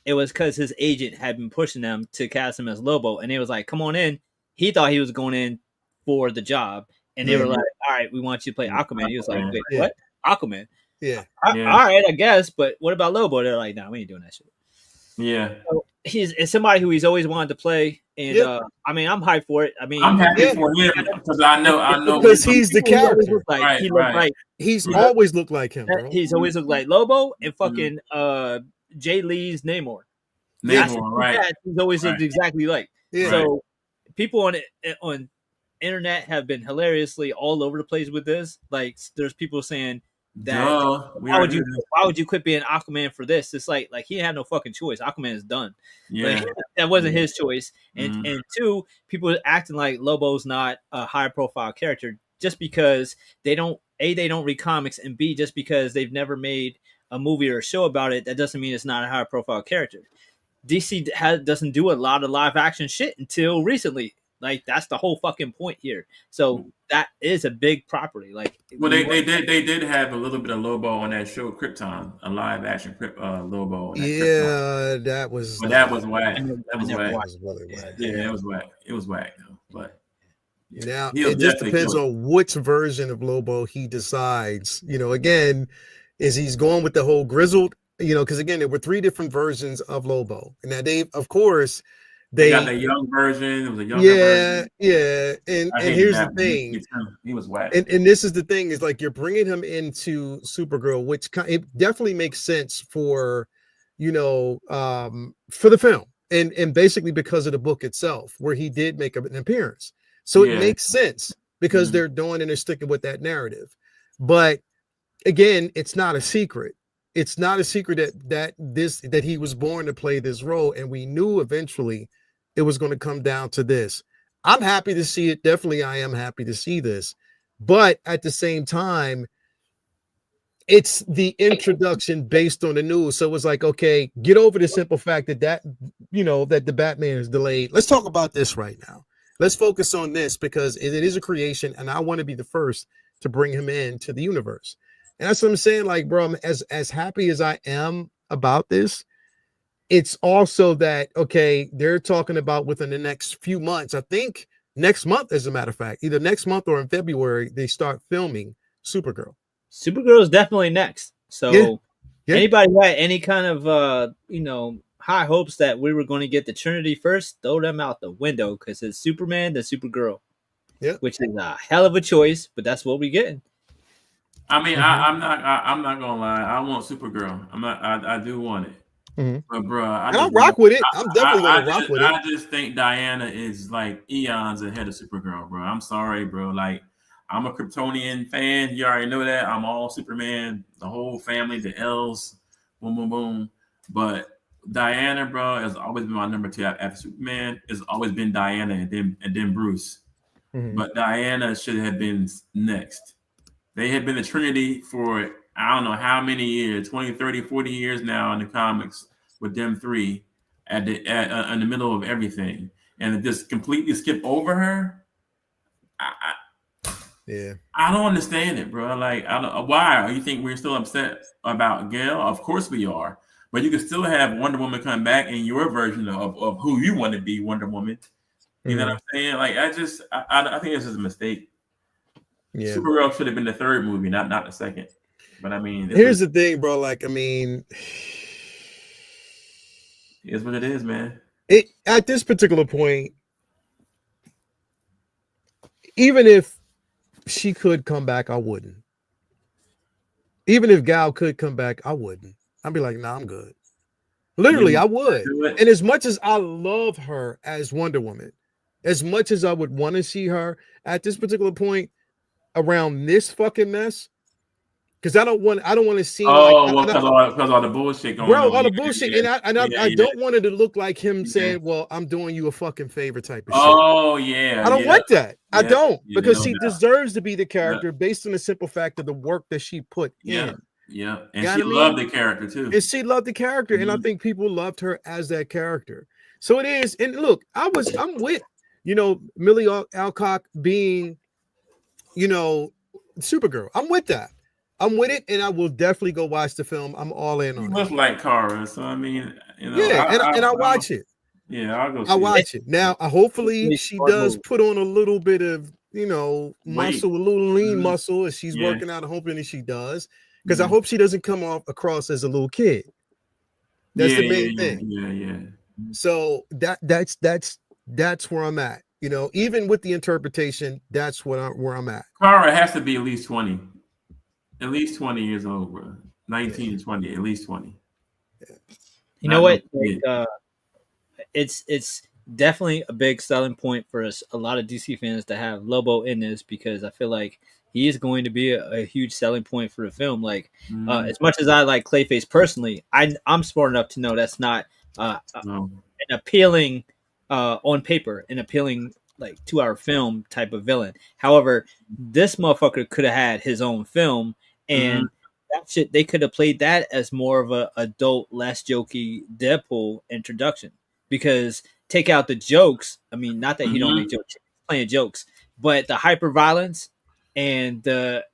it was because his agent had been pushing them to cast him as Lobo, and they was like, "Come on in." He thought he was going in for the job, and they were like, "All right, we want you to play Aquaman." He was like, "Wait, what? Aquaman?" All right, I guess, but what about Lobo? They're like, "No, we ain't doing that shit." Yeah, so it's somebody who he's always wanted to play, and I mean, I'm hyped for it. I mean, I'm happy for him because I know because he's the character. He looked like he's always looked like him, bro. He's always looked like Lobo and fucking Jay Lee's Namor. He's always looked exactly like. So people on internet have been hilariously all over the place with this. Like, there's people saying that why would you quit being Aquaman for this? It's like he had no fucking choice. Aquaman is done. That wasn't his choice. And two, people acting like Lobo's not a high profile character just because they don't read comics, and B, just because they've never made a movie or a show about it, that doesn't mean it's not a high profile character. DC doesn't do a lot of live action shit until recently. Like, that's the whole fucking point here. So that is a big property. Like, well, they did have a little bit of Lobo on that show, Krypton, a live action Lobo. That was whack. That was whack. Really whack. Yeah, it was whack. It was whack though. But now it just depends on which version of Lobo he decides. Again, is he's going with the whole grizzled? Because again, there were 3 different versions of Lobo, and now they got the young version. It was a younger version. And here's the thing. He was whack. And this is the thing, is like, you're bringing him into Supergirl, which it definitely makes sense for, for the film. and basically because of the book itself, where he did make an appearance. So it makes sense because they're doing and they're sticking with that narrative. But again, it's not a secret. It's not a secret that he was born to play this role, and we knew eventually it was going to come down to this. I'm happy to see it. Definitely, I am happy to see this. But at the same time, it's the introduction based on the news. So it's like, okay, get over the simple fact that that the Batman is delayed. Let's talk about this right now. Let's focus on this because it is a creation, and I want to be the first to bring him into the universe. And that's what I'm saying. Like, bro, I'm as happy as I am about this, it's also that, okay, they're talking about within the next few months, I think next month, as a matter of fact, either next month or in February, they start filming Supergirl. Supergirl is definitely next. So anybody who had any kind of high hopes that we were going to get the Trinity first, throw them out the window because it's Superman, then Supergirl. Yeah, which is a hell of a choice, but that's what we're getting. I mean, I'm not gonna lie. I want Supergirl. I do want it. But bro, I'll rock with it. I'm definitely gonna rock with it. I just think Diana is like eons ahead of Supergirl, bro. I'm sorry, bro. Like, I'm a Kryptonian fan. You already know that. I'm all Superman, the whole family, the L's, boom, boom, boom. But Diana, bro, has always been my number 2 after Superman. It's always been Diana and then Bruce. But Diana should have been next. They had been the Trinity for I don't know how many years, 20, 30, 40 years now in the comics with them three in the middle of everything. And just completely skip over her. I don't understand it, bro. Like, I don't. Why? You think we're still upset about Gal? Of course we are. But you can still have Wonder Woman come back in your version of who you want to be Wonder Woman. You know what I'm saying? Like, I think it's just a mistake. Yeah. Supergirl should have been the third movie, not the second. But I mean, here's the thing, bro. Like, I mean, it's what it is, man. It at this particular point, even if she could come back, I wouldn't. Even if Gal could come back, I wouldn't. I'd be like, nah, I'm good. Literally, I would. And as much as I love her as Wonder Woman, as much as I would want to see her at this particular point around this fucking mess, because I don't want to see. Because all the bullshit going on. All the bullshit, I don't want it to look like him saying, "Well, I'm doing you a fucking favor" type of shit. I don't like that. I don't, because she deserves to be the character based on the simple fact of the work that she put in. Yeah, and she loved the character too. And she loved the character, and I think people loved her as that character. So it is. And look, I'm with Millie Alcock being, Supergirl. I'm with that. I'm with it, and I will definitely go watch the film. I'm all in on it. You must like Kara, so I mean, I watch it. Yeah, I'll go. I watch it now. Hopefully, she does put on a little bit of muscle, a little lean muscle, as she's working out. Hoping that she does, because I hope she doesn't come across as a little kid. That's the main thing. Yeah. So that's where I'm at. Even with the interpretation, that's where I'm at. Kara has to be at least 20. At least 20 years old, bro. 19 to 20, at least 20. You know what? It's definitely a big selling point for us, a lot of DC fans, to have Lobo in this, because I feel like he is going to be a huge selling point for the film. Like, as much as I like Clayface personally, I'm smart enough to know that's not an appealing on paper, an appealing like 2-hour film type of villain. However, this motherfucker could have had his own film, and that shit, they could have played that as more of a adult, less jokey Deadpool introduction. Because take out the jokes. I mean, not that he don't make jokes, playing jokes, but the hyper violence and the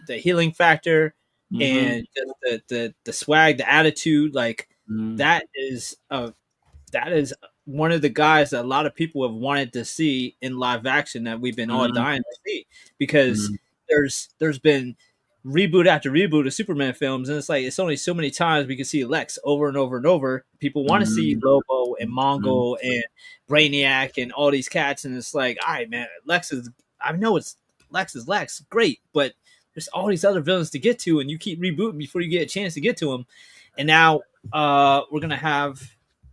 healing factor and the swag, the attitude, like that is one of the guys that a lot of people have wanted to see in live action that we've been all dying to see, because there's been reboot after reboot of Superman films, and it's only so many times we can see Lex over and over and over. People want to see Lobo and Mongol and Brainiac and all these cats, and it's like, all right, man, Lex is Lex, great, but there's all these other villains to get to, and you keep rebooting before you get a chance to get to them. And now we're gonna have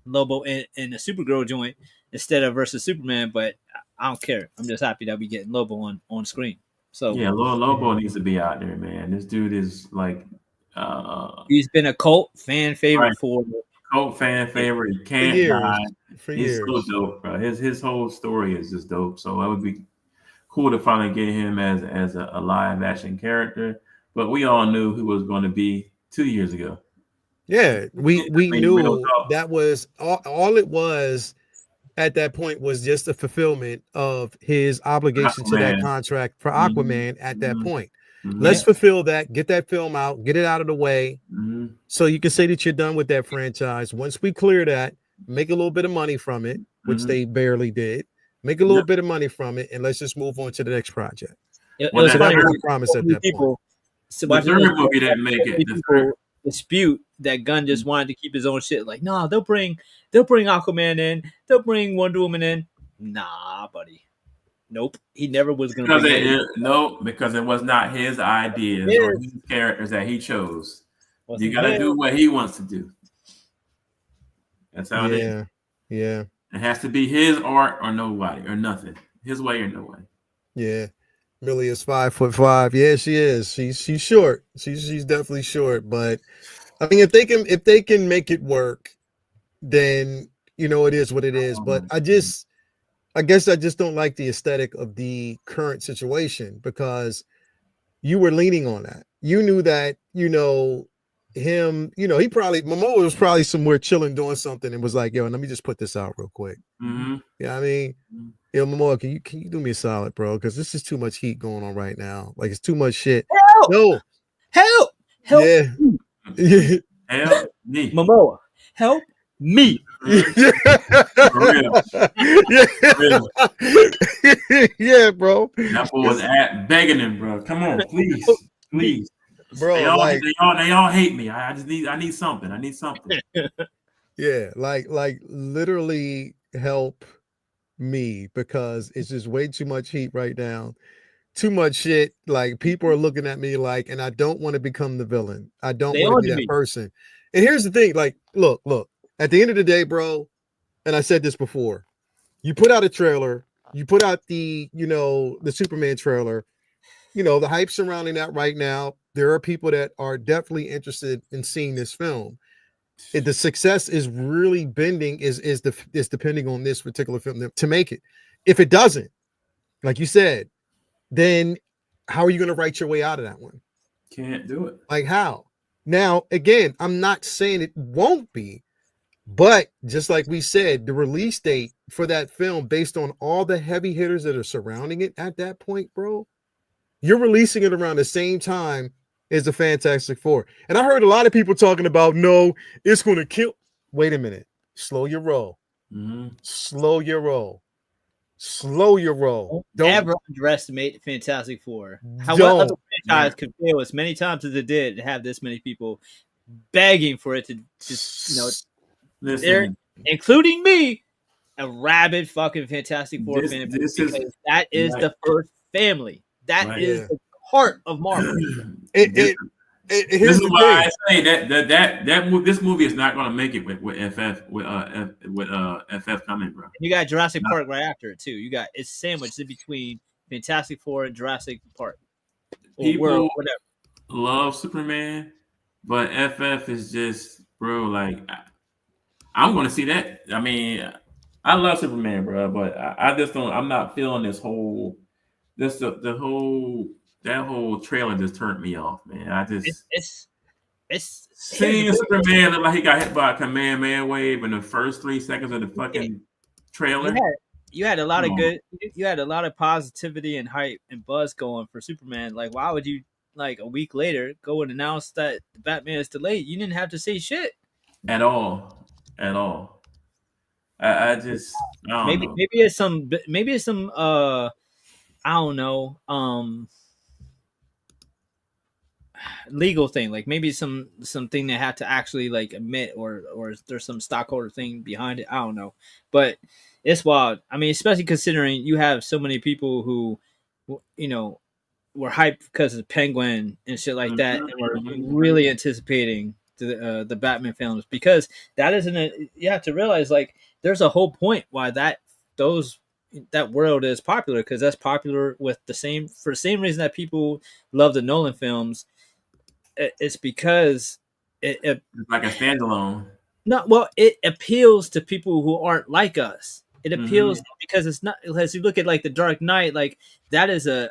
Lobo in the Supergirl joint instead of versus Superman. But I don't care. I'm just happy that we getting Lobo on screen. So Yeah, Lobo needs to be out there, man. This dude is like he's been a cult fan favorite right. for cult fan favorite. He For can't years. die. For He's years. so dope, bro. His whole story is just dope. So it would be cool to finally get him as a live action character. But we all knew who was going to be 2 years ago. Yeah, we real knew talk. that was all it was at that point was just a fulfillment of his obligation to that Aquaman. contract for Mhm. Aquaman at that Mhm. point. Mhm. Let's fulfill that, get that film out, get it out of the way, Mhm. so you can say that you're done with that franchise. Once we clear that, make a little bit of money from it, which Mhm. they barely did. Make a little Yep. bit of money from it, and let's just move on to the next project. It Well, was that funny. That's third- what we promised at that point. People, so The watching third this, movie didn't make so many it. The people third- dispute that Gunn just wanted to keep his own shit. Like, nah, they'll bring Aquaman in, they'll bring Wonder Woman in. Nah, buddy. Nope. He never was gonna Because bring because it was not his ideas It or is. his characters that he chose. Wasn't You got to him. do what he wants to do. That's how it is. Yeah, yeah, It has to be his art or nobody or nothing. His way or no way. yeah. Millie is 5'5". Yeah, she is. She's short. She's definitely short. But I mean, if they can make it work, then you know it is what it is. But I guess I just don't like the aesthetic of the current situation because you were leaning on that. You knew that, him, he probably Momoa was probably somewhere chilling doing something and was like, yo, let me just put this out real quick. Mm-hmm. Yeah, I mean, Mhm. yo, Momoa, can you do me a solid, bro? Because this is too much heat going on right now. Like it's too much shit. Help! No, Help! yeah. Help me. Momoa, help me. For real. Yeah, bro. That boy was begging him, bro. Come on, please, please. Bro, They all, like, they all hate me. I need something. I need something. yeah, like literally help me because it's just way too much heat right now. Too much shit. Like people are looking at me like, and I don't want to become the villain. I don't They want on to be to that me. person. And here's the thing, like, look, at the end of the day, bro, and I said this before, you put out a trailer, you put out the Superman trailer, the hype surrounding that right now. There are people that are definitely interested in seeing this film. The success is really bending is depending on this particular film to make it. If it doesn't, like you said, then how are you going to write your way out of that one? Can't do it. Like how? Now, again, I'm not saying it won't be, but just like we said, the release date for that film, based on all the heavy hitters that are surrounding it at that point, bro, you're releasing it around the same time as the Fantastic Four. And I heard a lot of people talking about, no, it's going to kill. Wait a minute. Slow your roll. Mm-hmm. Slow your roll. Slow your roll. Don't ever underestimate the Fantastic Four. However, other franchise could fail as many times as it did to have this many people begging for it to just, listen, including me, a rabid fucking Fantastic Four fan. That is the first family. That is the heart of Marvel. This is why I say that this movie is not going to make it with FF coming, bro. You got Jurassic Park right after it too. You got it's sandwiched in between Fantastic Four and Jurassic Park. People love Superman, but FF is just, bro. Like I'm going to see that. I mean, I love Superman, bro, but I just don't. I'm not feeling this whole. That whole trailer just turned me off, man. I just it's seeing Superman look like he got hit by a Kamehameha wave in the first 3 seconds of the fucking trailer. You had a lot of you had a lot of positivity and hype and buzz going for Superman. Like, why would you like a week later go and announce that Batman is delayed? You didn't have to say shit at all. I just maybe it's some I don't know legal thing, like maybe something they have to actually like admit or there's some stockholder thing behind it. I don't know, but it's wild. I mean, especially considering you have so many people who were hyped because of Penguin and shit like that, and were really anticipating the Batman films, because that isn't a, you have to realize like there's a whole point why that world is popular, because that's popular with the same reason that people love the Nolan films. It's because it's like a standalone. No, well, it appeals to people who aren't like us. It appeals because it's not, as you look at like The Dark Knight, like that is a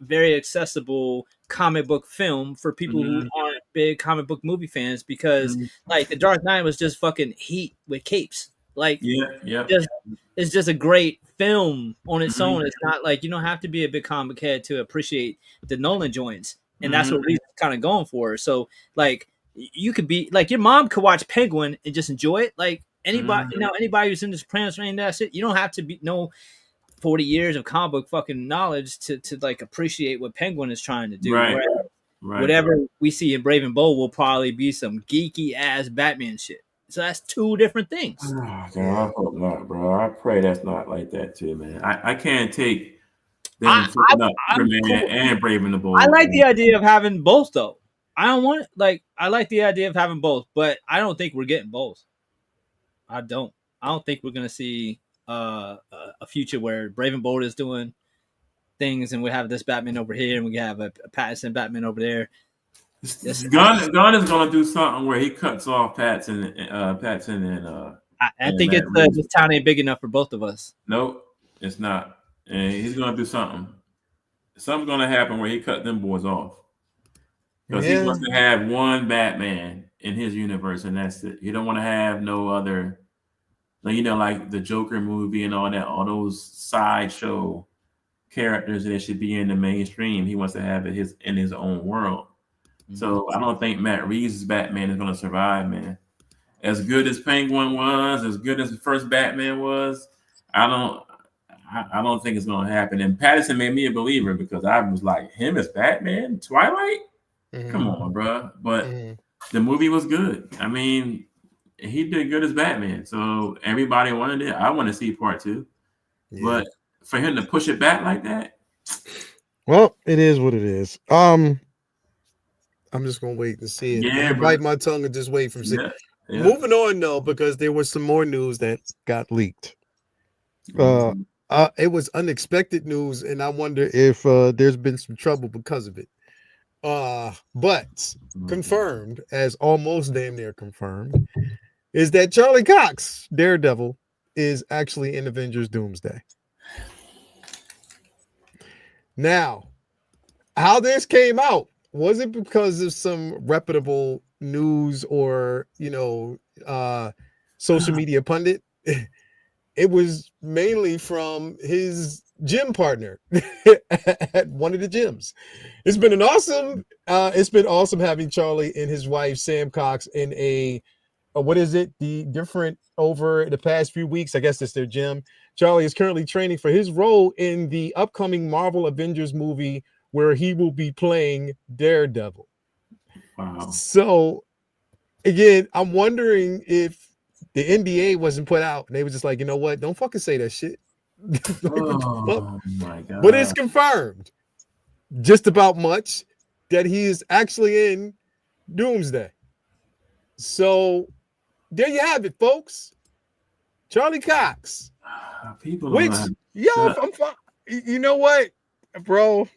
very accessible comic book film for people who aren't big comic book movie fans, because like The Dark Knight was just fucking heat with capes. Like, it's just a great film on its own. It's not like you don't have to be a big comic head to appreciate the Nolan joints, and that's what Reeves is kind of going for. So, like, you could be like your mom could watch Penguin and just enjoy it. Like anybody, anybody who's in the Sopranos or any of that shit, you don't have to know 40 years of comic book fucking knowledge to like appreciate what Penguin is trying to do. Right. Whatever we see in Brave and Bold will probably be some geeky ass Batman shit. So that's two different things. Oh, God, I hope not, bro. I pray that's not like that too, man. I can't take them Superman and Brave and the Bold. I like the idea of having both, though. I like the idea of having both, but I don't think we're getting both. I don't think we're gonna see a future where Brave and Bold is doing things, and we have this Batman over here, and we have a Pattinson Batman over there. Gunn is gonna do something where he cuts off Pattinson and. I think this town ain't big enough for both of us. Nope, it's not, and he's gonna do something. Something's gonna happen where he cut them boys off. Because he wants to have one Batman in his universe, and that's it. He don't want to have no other, like the Joker movie and all that, all those sideshow characters that should be in the mainstream. He wants to have it in his own world. So I don't think Matt Reeves' Batman is going to survive, man. As good as Penguin was, as good as the first Batman was, I don't think it's going to happen. And Pattinson made me a believer, because I was like, him as Batman, Twilight? Come on, bro. But the movie was good. I mean, he did good as Batman. So everybody wanted it. I want to see part 2. Yeah. But for him to push it back like that. Well, it is what it is. I'm just gonna wait and see it. Yeah, bite my tongue and just wait for seeing. Yeah. Moving on though, because there was some more news that got leaked. It was unexpected news, and I wonder if there's been some trouble because of it. But confirmed, as almost damn near confirmed, is that Charlie Cox, Daredevil, is actually in Avengers Doomsday. Now, how this came out, was it because of some reputable news or social media pundit? It was mainly from his gym partner at one of the gyms. It's been awesome having Charlie and his wife Sam Cox in the different over the past few weeks. I guess it's their gym. Charlie is currently training for his role in the upcoming Marvel Avengers movie, where he will be playing Daredevil. Wow. So again, I'm wondering if the NDA wasn't put out and they were just like, you know what? Don't fucking say that shit. Oh my God. But it's confirmed just about much that he is actually in Doomsday. So there you have it, folks. Charlie Cox. People I'm fine. You know what, bro?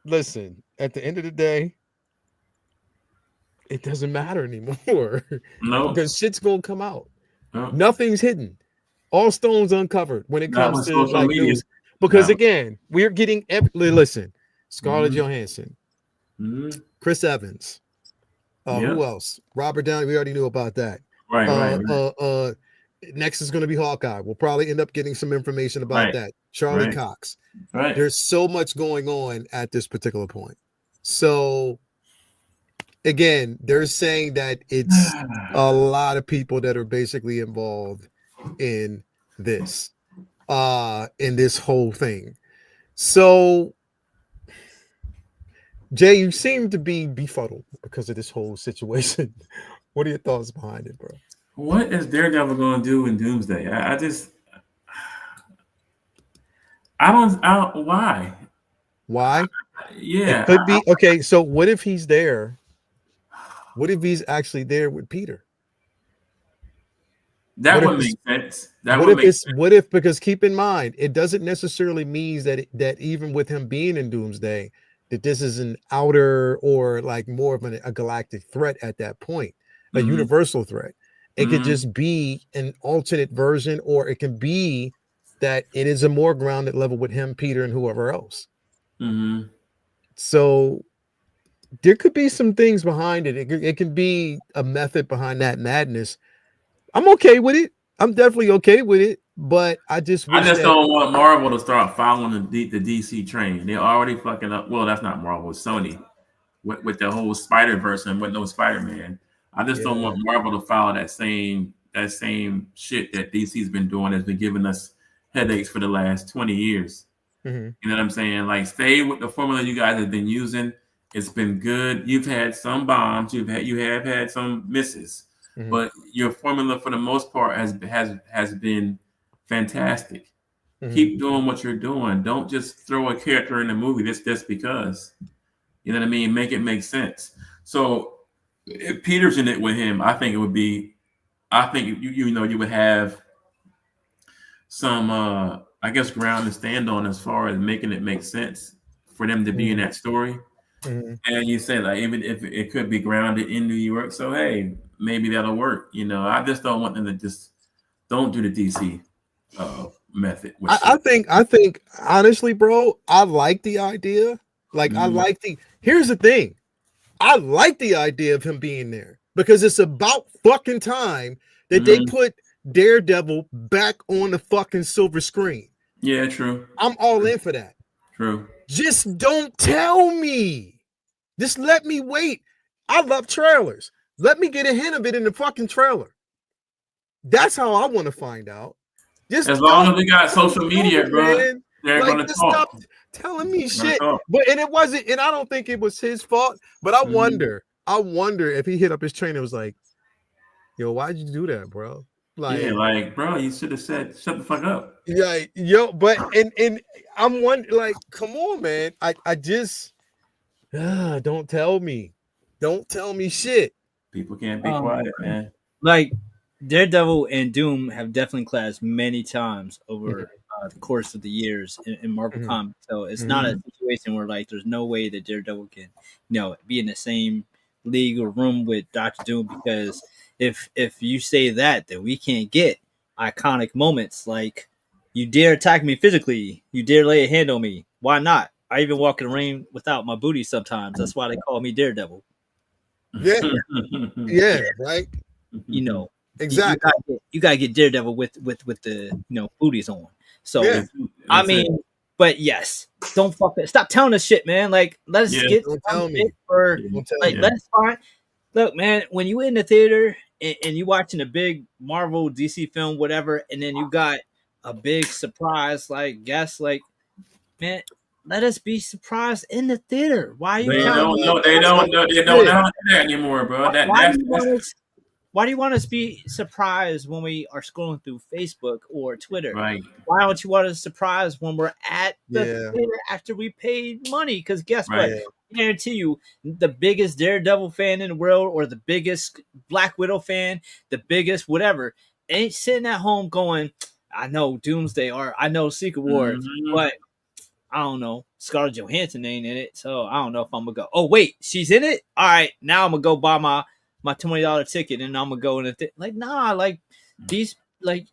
Listen, at the end of the day, it doesn't matter anymore. No, because shit's gonna come out. No. Nothing's hidden. All stones uncovered when it comes to like news. Because again, we're getting listen, Scarlett Johansson, Chris Evans, who else? Robert Downey. We already knew about that. Right. Next is going to be Hawkeye. We'll probably end up getting some information about that. Charlie Cox. Right. There's so much going on at this particular point. So again, they're saying that it's a lot of people that are basically involved in this whole thing. So Jay, you seem to be befuddled because of this whole situation. What are your thoughts behind it, bro? What is Daredevil going to do in Doomsday? I don't. Why? Why? Yeah, it could be okay. So what if he's there What if he's actually there with Peter? That would make sense. That would make sense. What if, because keep in mind, it doesn't necessarily mean that even with him being in Doomsday, that this is an outer or like more of a galactic threat at that point, a universal threat. It could just be an alternate version, or it can be that it is a more grounded level with him, Peter, and whoever else. So there could be some things behind it. It can be a method behind that madness. I'm okay with it. I'm definitely okay with it, but I just don't want Marvel to start following the DC train. They're already fucking up. Well, that's not Marvel, it's Sony with the whole Spider-Verse and with no Spider-Man. I just don't want Marvel to follow that same shit that DC's been doing, has been giving us headaches for the last 20 years. You know what I'm saying? Like, stay with the formula you guys have been using. It's been good. You've had some bombs. You have had some misses. But your formula, for the most part, has been fantastic. Keep doing what you're doing. Don't just throw a character in a movie just because. You know what I mean? Make it make sense. So if Peter's in it with him, I think it would be. I think you would have some I guess ground to stand on as far as making it make sense for them to be in that story. And you say, like, even if it could be grounded in New York, so hey, maybe that'll work. I just don't want them to just don't do the DC method. I think honestly, bro, I like the idea. Like, here's the thing. I like the idea of him being there because it's about fucking time that they put Daredevil back on the fucking silver screen. Yeah, true. I'm all in for that. True. Just don't tell me. Just let me wait. I love trailers. Let me get a hint of it in the fucking trailer. That's how I want to find out. Just as long as we got social media, bro, they're like, gonna talk. Stop telling me shit. And it wasn't, and I don't think it was his fault. But I wonder if he hit up his trainer and was like, "Yo, why'd you do that, bro?" Like, yeah, like, bro, you should have said, "Shut the fuck up." Yeah, yo, but and I'm wondering, like, come on, man. I just don't tell me shit. People can't be quiet, man. Like, Daredevil and Doom have definitely clashed many times over the course of the years in Marvel Comics. So it's not a situation where, like, there's no way that Daredevil can, be in the same league or room with Dr. Doom, because if you say that, then we can't get iconic moments like, you dare attack me physically, you dare lay a hand on me. Why not? I even walk in the rain without my booty sometimes. That's why they call me Daredevil. Yeah. Yeah, right. Exactly. You gotta get Daredevil with the booties on. So I mean, but yes, don't fuck it. Stop telling us shit, man. Like, let's get don't tell me. Let's find. Look, man, when you in the theater and you watching a big Marvel, DC film, whatever, and then you got a big surprise, like, guess, like, man, let us be surprised in the theater. Why are you? They don't know how to do that anymore, bro. Why do you want us to be surprised when we are scrolling through Facebook or Twitter? Right. Why don't you want us surprised when we're at the theater after we paid money? Because guess what? I guarantee you, the biggest Daredevil fan in the world, or the biggest Black Widow fan, the biggest whatever, ain't sitting at home going, I know Doomsday or I know Secret Wars, but I don't know, Scarlett Johansson ain't in it, so I don't know if I'm gonna go. Oh wait, she's in it. All right, now I'm gonna go buy my $20 ticket and I'm gonna go in these, like,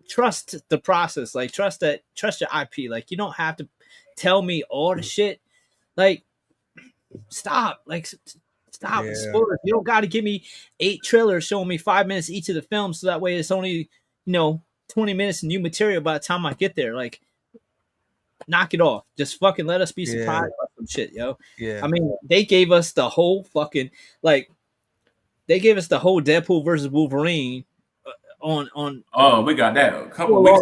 trust the process, like, trust your IP. Like, you don't have to tell me all the shit. Like, stop spoilers. You don't got to give me 8 trailers showing me 5 minutes each of the films, so that way it's only 20 minutes of new material by the time I get there. Like, knock it off. Just fucking let us be surprised by some shit, yo. Yeah. I mean, they gave us the whole fucking, like, they gave us the whole Deadpool versus Wolverine on. Oh, we got that a couple weeks.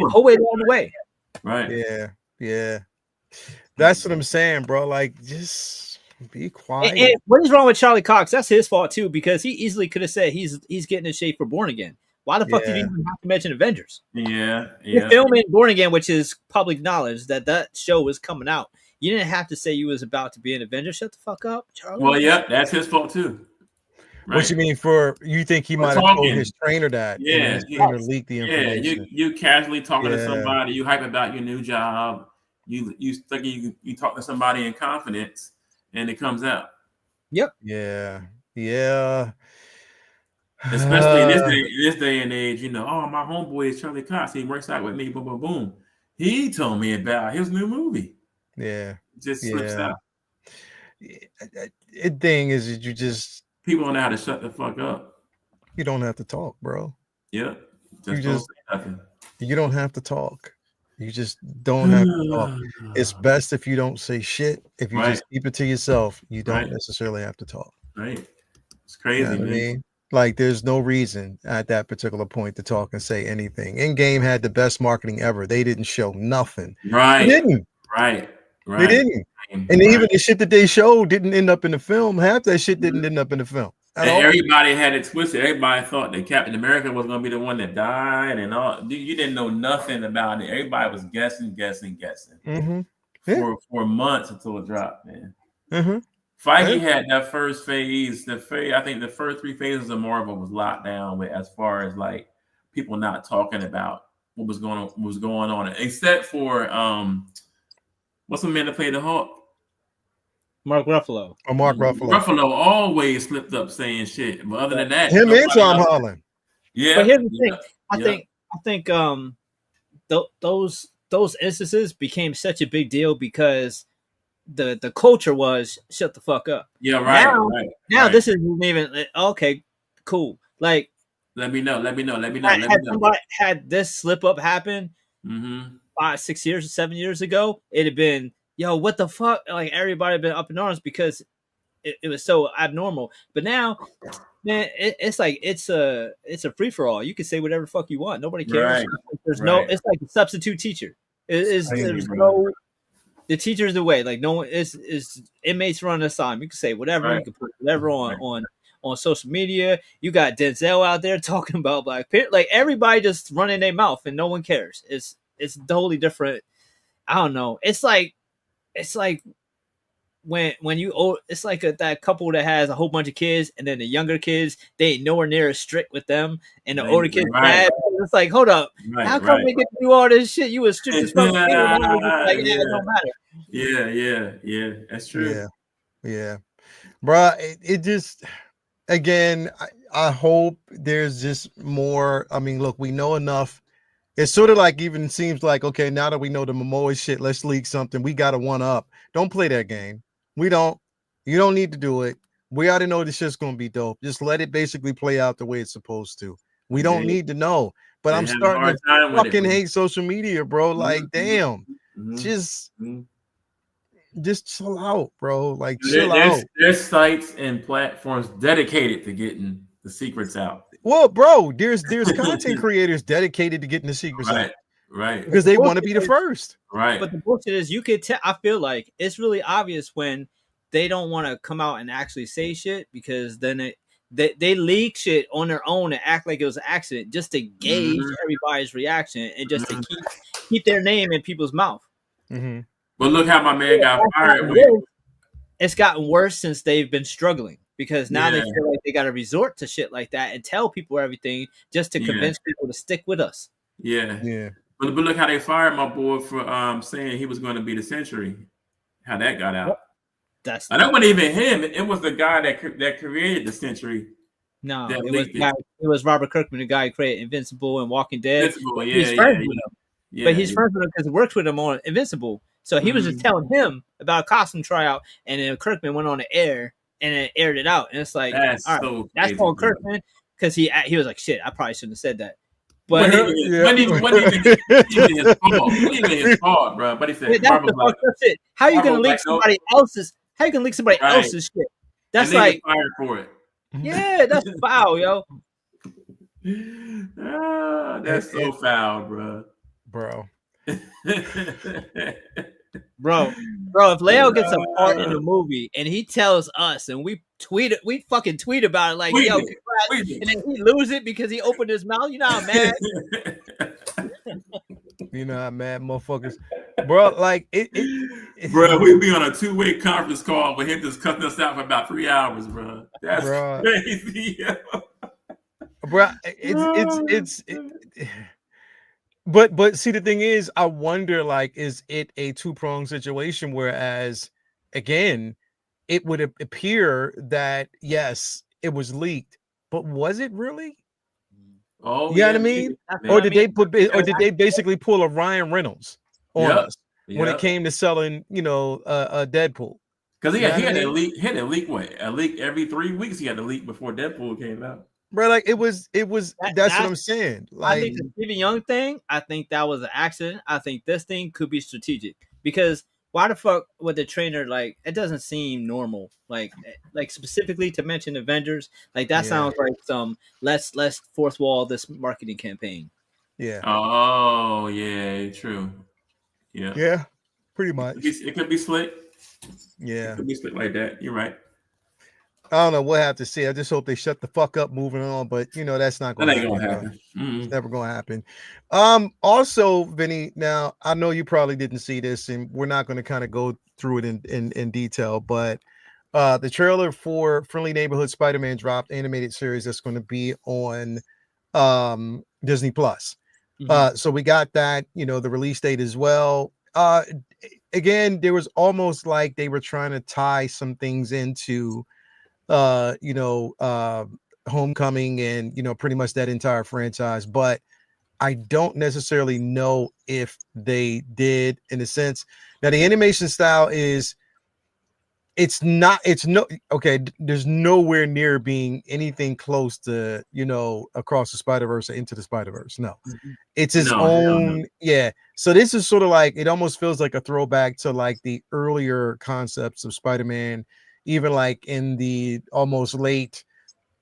Whole way along the way. Right. Yeah. That's what I'm saying, bro. Like, just be quiet. And what is wrong with Charlie Cox? That's his fault too, because he easily could have said he's getting in shape for Born Again. Why the fuck did you even have to mention Avengers? Yeah. You're filming Born Again, which is public knowledge that show was coming out. You didn't have to say you was about to be an Avenger. Shut the fuck up, Charlie. Well, yeah, that's his fault too. What you mean you think he might have told his trainer that? Yeah, and his trainer leaked the information. You casually talking to somebody, you hype about your new job, you talk to somebody in confidence, and it comes out. Yep. Yeah. Especially in this day and age, oh, my homeboy is Charlie Cox. He works out with me. Boom, boom, boom. He told me about his new movie. Yeah. Just slips out. The thing is that you just people don't know how to shut the fuck up. You don't have to talk, bro. Yeah. Just don't say nothing. You don't have to talk. You just don't have to talk. It's best if you don't say shit. If you just keep it to yourself, you don't necessarily have to talk. Right. It's crazy, man. I mean? Like, there's no reason at that particular point to talk and say anything. In-game had the best marketing ever. They didn't show nothing. Right. They didn't. Right. They didn't. And even the shit that they showed didn't end up in the film. Half that shit didn't end up in the film. And everybody had it twisted. Everybody thought that Captain America was going to be the one that died and all. You didn't know nothing about it. Everybody was guessing. For months until it dropped, man. Feige had that first phase. I think the first 3 phases of Marvel was locked down with, as far as like people not talking about what was going on, except for what's the man that played the Hulk? Mark Ruffalo. Mark Ruffalo. Ruffalo always slipped up saying shit, but other than that, him and Tom Holland. Yeah, but here's the thing. I think those instances became such a big deal because the culture was shut the fuck up. Yeah, right. Now this isn't even okay. Cool. Like, let me know. Had this slip up happen 5, 6 years, 7 years ago, it'd have been, yo, what the fuck? Like, everybody had been up in arms because it was so abnormal. But now, man, it's like it's a free for all. You can say whatever the fuck you want. Nobody cares. There's no. It's like a substitute teacher. There's no. The teacher's the way. Like, no one is inmates run assignment. You can say whatever. You can put whatever on social media. You got Denzel out there talking about Black Panther. Like, everybody just running their mouth and no one cares. It's totally different. I don't know. It's like when you it's like that couple that has a whole bunch of kids, and then the younger kids, they ain't nowhere near as strict with them, and the older kids bad. It's like, hold up, how come they get to do all this shit? You was strict as fuck. Like, it don't matter. Yeah, that's true. Yeah, bro. It just, again, I hope there's just more. I mean, look, we know enough. It's sort of like, even seems like, okay, now that we know the Momoa shit, let's leak something. We got to one up. Don't play that game. You don't need to do it. We already know this shit's going to be dope. Just let it basically play out the way it's supposed to. We don't need to know. But I'm starting to fucking hate social media, bro. Like, damn. Just chill out, bro. Like, chill out. There's sites and platforms dedicated to getting the secrets out. Well, bro, there's content creators dedicated to getting the secrets out. Right. Because they want to be the first. Right. But the bullshit is, you could tell. I feel like it's really obvious when they don't want to come out and actually say shit, because then they leak shit on their own and act like it was an accident just to gauge everybody's reaction and just to keep their name in people's mouth. But look how my man got fired. It's gotten worse since they've been struggling, because now they feel like they got to resort to shit like that and tell people everything just to convince people to stick with us. Yeah. But look how they fired my boy for saying he was going to be the Century. How that got out. That wasn't even him. It was the guy that created the Century. No, it was Robert Kirkman, the guy who created Invincible and Walking Dead. Invincible, he's friends with him. But he's friends with him because he works with him on Invincible. So he was just telling him about a costume tryout, and then Kirkman went on the air and then aired it out. And it's like, that's that's called Kirkman, because he was like, shit, I probably shouldn't have said that. But what even his fault, bro? But he said, that's the fucked up shit. How are you gonna leak somebody else's? How you gonna leak somebody else's shit? That's like fired for it. Yeah, that's foul, yo. That's so foul, bro. Bro, if Leo gets a part in the movie and he tells us and we fucking tweet about it like, yo, and then he lose it because he opened his mouth, you know how mad? You know how mad motherfuckers, bro. Like Bro, we'd be on a 2-way conference call with him just cutting us out for about 3 hours, bro. That's crazy. Bro, it's but see, the thing is, I wonder, like, is it a two-pronged situation? Whereas, again, it would appear that yes, it was leaked, but was it really? Oh, you know what I mean? Or did they basically pull a Ryan Reynolds on us when it came to selling, a Deadpool? Because he had a leak what? A leak every 3 weeks. He had a leak before Deadpool came out. Bro, like it was. That's what I'm saying. Like, I think the Stephen Young thing, I think that was an accident. I think this thing could be strategic because why the fuck would the trainer, like, it doesn't seem normal. Like specifically to mention Avengers, like that sounds like some let's fourth wall this marketing campaign. Yeah. Oh yeah, true. Yeah. Yeah, pretty much. It could be slick. Yeah, it could be slick like that. You're right. I don't know what I have to say. I just hope they shut the fuck up moving on, but that's not going to happen. It's never going to happen. Also, Vinny, now I know you probably didn't see this, and we're not going to kind of go through it in detail, but the trailer for Friendly Neighborhood Spider-Man dropped, animated series that's going to be on Disney Plus. So we got that, the release date as well. Again, there was almost like they were trying to tie some things into Homecoming and pretty much that entire franchise, but I don't necessarily know if they did, in a sense. Now the animation style there's nowhere near being anything close to Across the Spider-Verse or Into the Spider-Verse. No, it's its own. Yeah, so this is sort of like, it almost feels like a throwback to like the earlier concepts of Spider-Man, even like in the almost late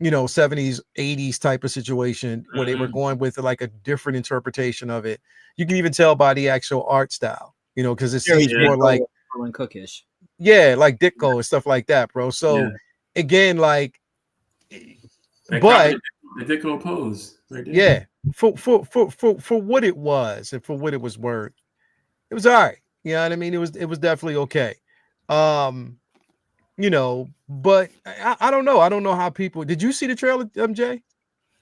70s 80s type of situation where they were going with like a different interpretation of it. You can even tell by the actual art style, because it seems more like Cookish. Yeah, like Ditko and stuff like that, bro. So again, like, but the Ditko pose right there. Yeah, for what it was and for what it was worth, it was all right. You know what I mean? It was definitely okay. But I don't know. I don't know how people. Did you see the trailer, MJ?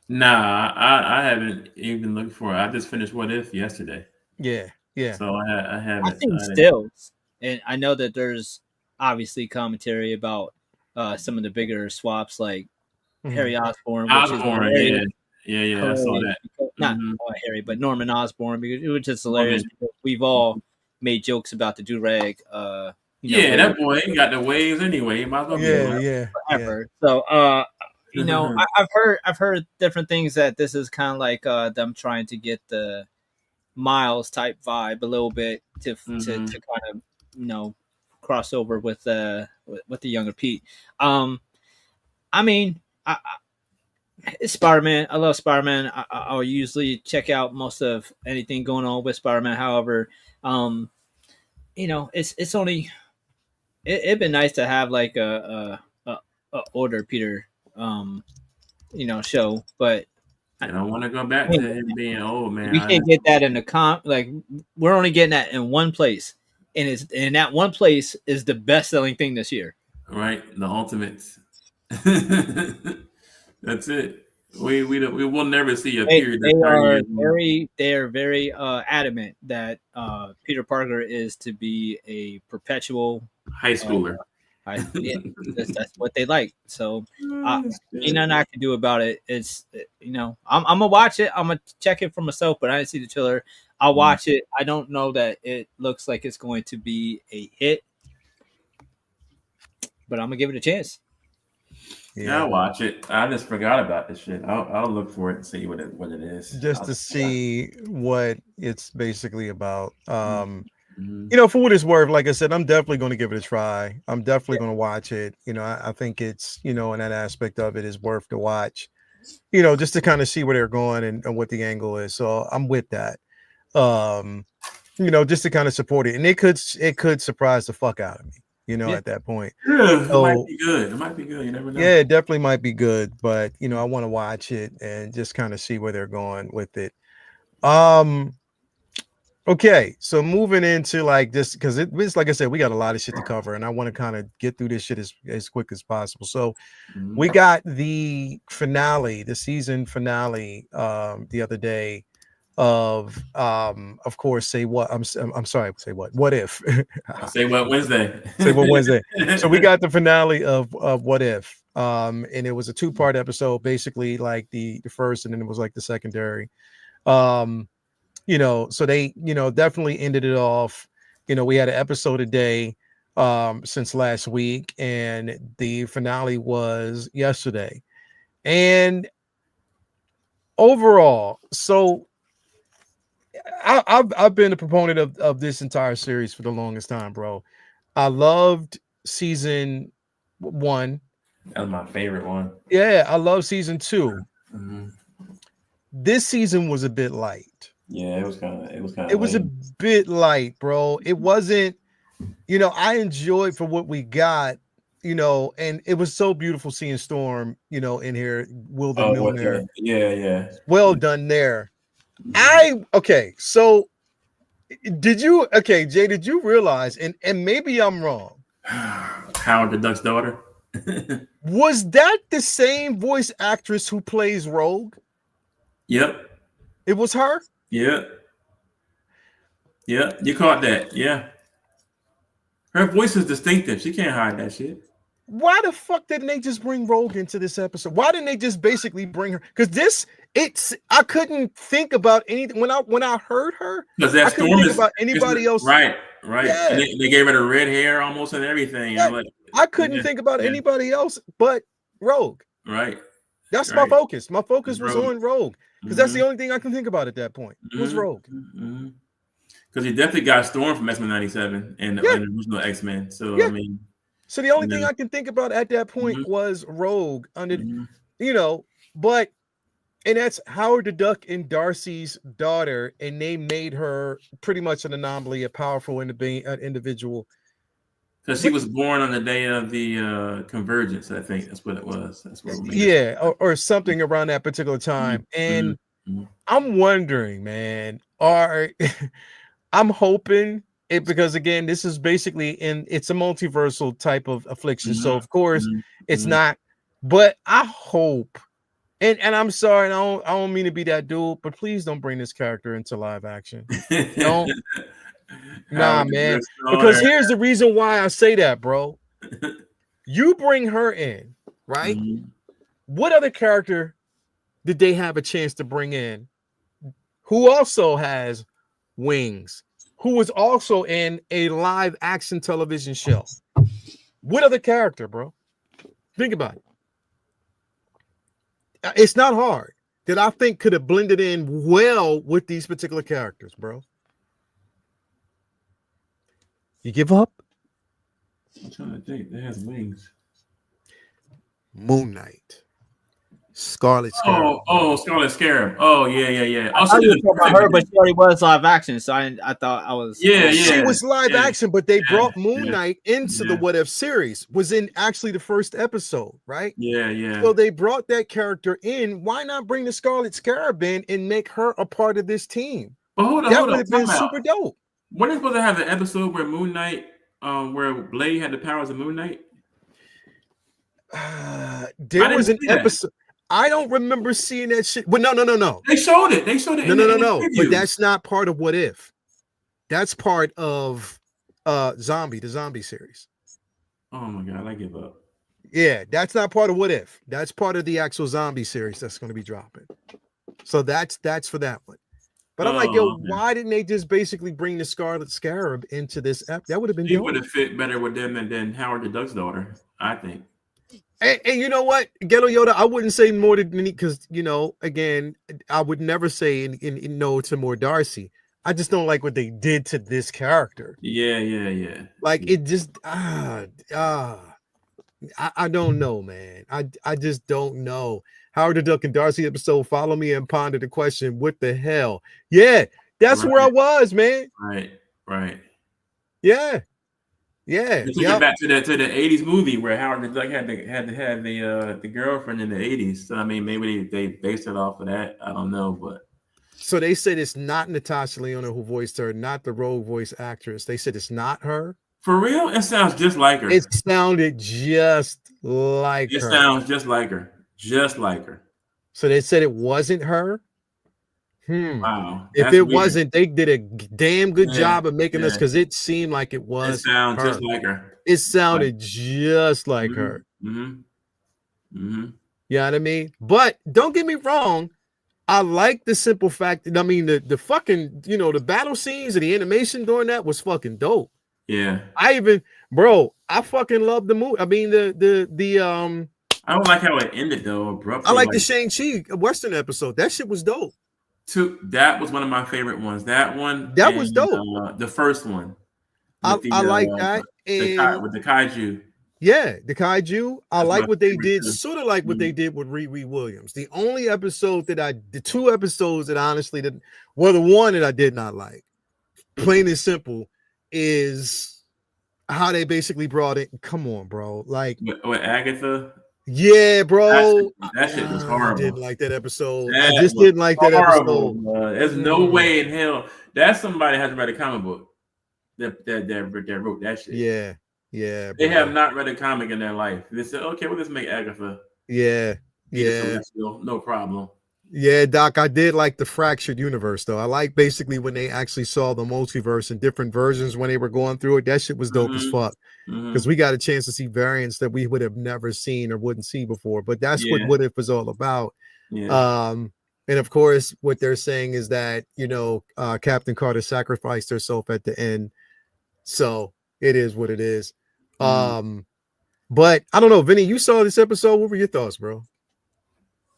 Nah, I haven't even looked for it. I just finished What If yesterday. Yeah. So I haven't. I think stills, and I know that there's obviously commentary about some of the bigger swaps, like Harry Osborn. Yeah, I saw that. Not Harry, but Norman Osborn, because it was just hilarious. Because we've all made jokes about the do-rag. That boy ain't got the waves anyway. He might as well be forever. So, I've heard different things that this is kind of like them trying to get the Miles type vibe a little bit to kind of cross over with the younger Pete. I mean, it's Spider-Man. I love Spider-Man. I'll usually check out most of anything going on with Spider-Man. However, it's only it'd been nice to have like a older Peter show, but I don't want to go back to him being old, man. We can't get that in the like we're only getting that in one place, and that one place is the best selling thing this year. Right, the Ultimates. That's it. We will never see a period. They are very adamant that Peter Parker is to be a perpetual high schooler. That's what they like. So nothing I can do about it. It's I'm gonna watch it. I'm gonna check it for myself, but I didn't see the trailer. I'll watch it. I don't know that it looks like it's going to be a hit, but I'm gonna give it a chance. Yeah, I'll watch it. I just forgot about this shit. I'll look for it and see what it is. Just to see what it's basically about. For what it's worth, like I said, I'm definitely going to give it a try. I'm definitely going to watch it. I think it's, in that aspect of it is worth to watch, just to kind of see where they're going and what the angle is. So I'm with that. Just to kind of support it. And it could surprise the fuck out of me. At that point. Yeah, it might be good. It might be good. You never know. Yeah, it definitely might be good. But, I want to watch it and just kind of see where they're going with it. Okay, so moving into like this, because it's like I said, we got a lot of shit to cover, and I want to kind of get through this shit as quick as possible. So we got the finale, the season finale, the other day of course, say what? I'm sorry, say what? What if? Say what Wednesday? Say what Wednesday? So we got the finale of What If, and it was a 2-part episode, basically like the first, and then it was like the secondary. You know, so they, you know, definitely ended it off. You know, we had an episode a day since last week, and the finale was yesterday. And overall, so I've been a proponent of this entire series for the longest time, bro. I loved season 1. That was my favorite one. Yeah, I love season 2. Mm-hmm. This season was a bit light. Yeah, it was a bit light, bro. It wasn't, you know, I enjoyed for what we got, you know, and it was so beautiful seeing Storm, you know, in here. Will the Millionaire. Yeah. Well done there. Okay, so Jay, did you realize, and maybe I'm wrong, Howard the Duck's daughter? was that the same voice actress who plays Rogue? Yep. It was her? Yeah, you caught that. Yeah, her voice is distinctive. She can't hide that shit. Why the fuck didn't they just bring Rogue into this episode? Why didn't they just basically bring her? Because I couldn't think about anything when I heard her. Because that Storm is about anybody else. Right. Yeah. And they gave her the red hair almost and everything. Yeah. I couldn't think about anybody else but Rogue. Right. That's my focus. My focus was on Rogue. Because that's the only thing I can think about at that point. Was Rogue. Because he definitely got Storm from X-Men 97 and the original X-Men. So I mean, so the only thing I can think about at that point was Rogue under, you know, and that's Howard the Duck and Darcy's daughter, and they made her pretty much an anomaly, a powerful individual. Because she was born on the day of the convergence, I think that's what it was. That's what or something around that particular time. And I'm wondering, man, I'm hoping it, because again, this is basically it's a multiversal type of affliction. So of course it's not, but I hope, and I'm sorry, I don't mean to be that dude, but please don't bring this character into live action. Don't. Nah, man. Because here's the reason why I say that, bro. You bring her in, right? What other character did they have a chance to bring in who also has wings, who was also in a live action television show? What other character, bro? Think about it. It's not hard that I think could have blended in well with these particular characters, bro. You give up? I'm trying to think. They has wings. Moon Knight. Scarlet Scarab. Oh, Scarlet Scarab. Oh, yeah. I was talking about her, but she already was live action, so I thought I was. Yeah. She was live action, but they brought Moon Knight into the What If series. Was in actually the first episode, right? Yeah. So they brought that character in. Why not bring the Scarlet Scarab in and make her a part of this team? But hold on, that would have been super dope. When is supposed to have the episode where Moon Knight, where Blade had the powers of Moon Knight? There was an episode. I don't remember seeing that shit. But no. They showed it. No. But that's not part of What If. That's part of the zombie series. Oh my god, I give up. Yeah, that's not part of What If. That's part of the actual zombie series that's going to be dropping. So that's for that one. But I'm like, why didn't they just basically bring the Scarlet Scarab into this app? That would have been. He would have fit better with them than Howard the Duck's daughter, I think. And you know what, Ghetto Yoda, I wouldn't say more than because, you know, again, I would never say no to more Darcy. I just don't like what they did to this character. Yeah. Like it just I don't know, man. I just don't know. Howard the Duck and Darcy episode, follow me and ponder the question, what the hell? Yeah, that's where I was, man. Right. Yeah. Back to the 80s movie where Howard the Duck had to have the girlfriend in the 80s. So I mean, maybe they based it off of that. I don't know, but So they said it's not Natasha Lyonne who voiced her, not the Rogue voice actress. They said it's not her. For real? It sounds just like her. It sounded just like her. It sounds just like her. Just like her. So they said it wasn't her. Wow. If it wasn't, they did a damn good job of making us, because it seemed like it was. It sounds just like her. It sounded just like her. Mm-hmm. Mm-hmm. You know what I mean? But don't get me wrong. I like the simple fact that, I mean, the fucking, you know, the battle scenes and the animation during that was fucking dope. Yeah. I fucking love the movie. I mean, I don't like how it ended though, abruptly. I like the Shang-Chi Western episode. That shit was dope. That was one of my favorite ones. That was dope. The first one. I like that. With the kaiju. Yeah, the kaiju. I like what they did, sort of like what they did with Riri Williams. The two episodes that honestly the one that I did not like, plain and simple, is how they basically brought it. Come on, bro. Like with Agatha. Yeah, bro. That shit was horrible. I didn't like that episode. I just didn't like that episode. There's no way in hell that somebody has read a comic book that wrote that shit. Yeah. Yeah, they have not read a comic in their life. They said, "Okay, we'll just make Agatha." Yeah. No problem. Yeah, Doc, I did like the fractured universe though. I like basically when they actually saw the multiverse in different versions when they were going through it. That shit was dope as fuck. Because we got a chance to see variants that we would have never seen or wouldn't see before. But that's what If was all about. Yeah. And of course, what they're saying is that, you know, Captain Carter sacrificed herself at the end. So it is what it is. But I don't know, Vinny, you saw this episode. What were your thoughts, bro?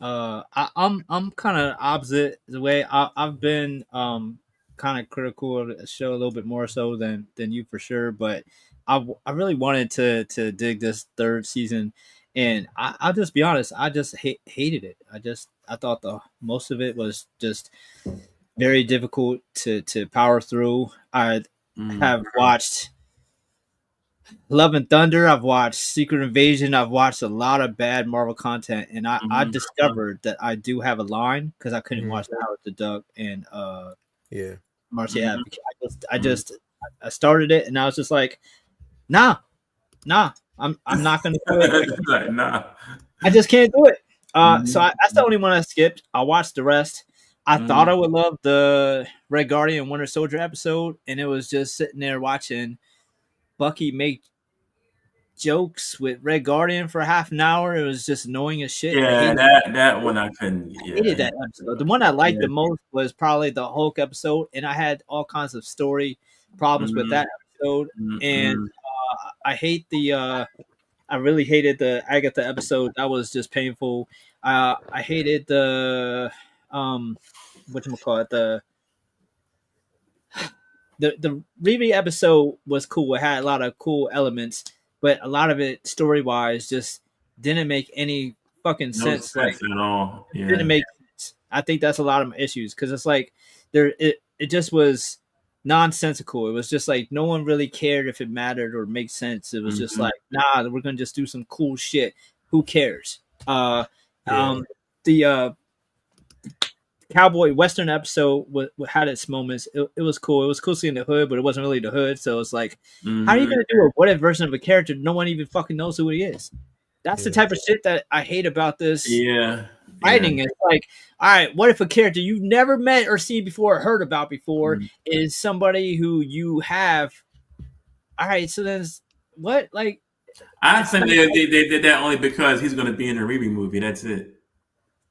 I'm kind of opposite the way I've been kind of critical of the show a little bit more so than you for sure, but I really wanted to dig this third season, and I'll just be honest, I just hated it. I thought most of it was just very difficult to power through. I have watched Love and Thunder, I've watched Secret Invasion, I've watched a lot of bad Marvel content, and I discovered that I do have a line because I couldn't watch Howard the Duck and Marcy Advocate. I started it and I was just like, nah, I'm not gonna do it. Nah. I just can't do it. So that's the only one I skipped. I watched the rest. I thought I would love the Red Guardian Winter Soldier episode, and it was just sitting there watching Bucky make jokes with Red Guardian for half an hour. It was just annoying as shit. Yeah, that one I couldn't. I hated that episode. The one I liked the most was probably the Hulk episode, and I had all kinds of story problems with that episode. And I hate I really hated the Agatha episode. That was just painful. I hated the whatchamacallit, the Riri episode was cool. It had a lot of cool elements, but a lot of it story wise just didn't make any fucking sense. At all. Yeah. It didn't make sense. I think that's a lot of my issues because it's like it just was nonsensical. It was just like no one really cared if it mattered or made sense. It was just like, nah, we're gonna just do some cool shit. Who cares? The Cowboy Western episode had its moments. It was cool. It was cool seeing the hood, but it wasn't really the hood. So it's like, how are you going to do a what if version of a character no one even fucking knows who he is? That's the type of shit that I hate about this writing. It's like, all right, what if a character you've never met or seen before or heard about before is somebody who you have? All right, so then what? Like, I think they did that only because he's going to be in a Riri movie. That's it.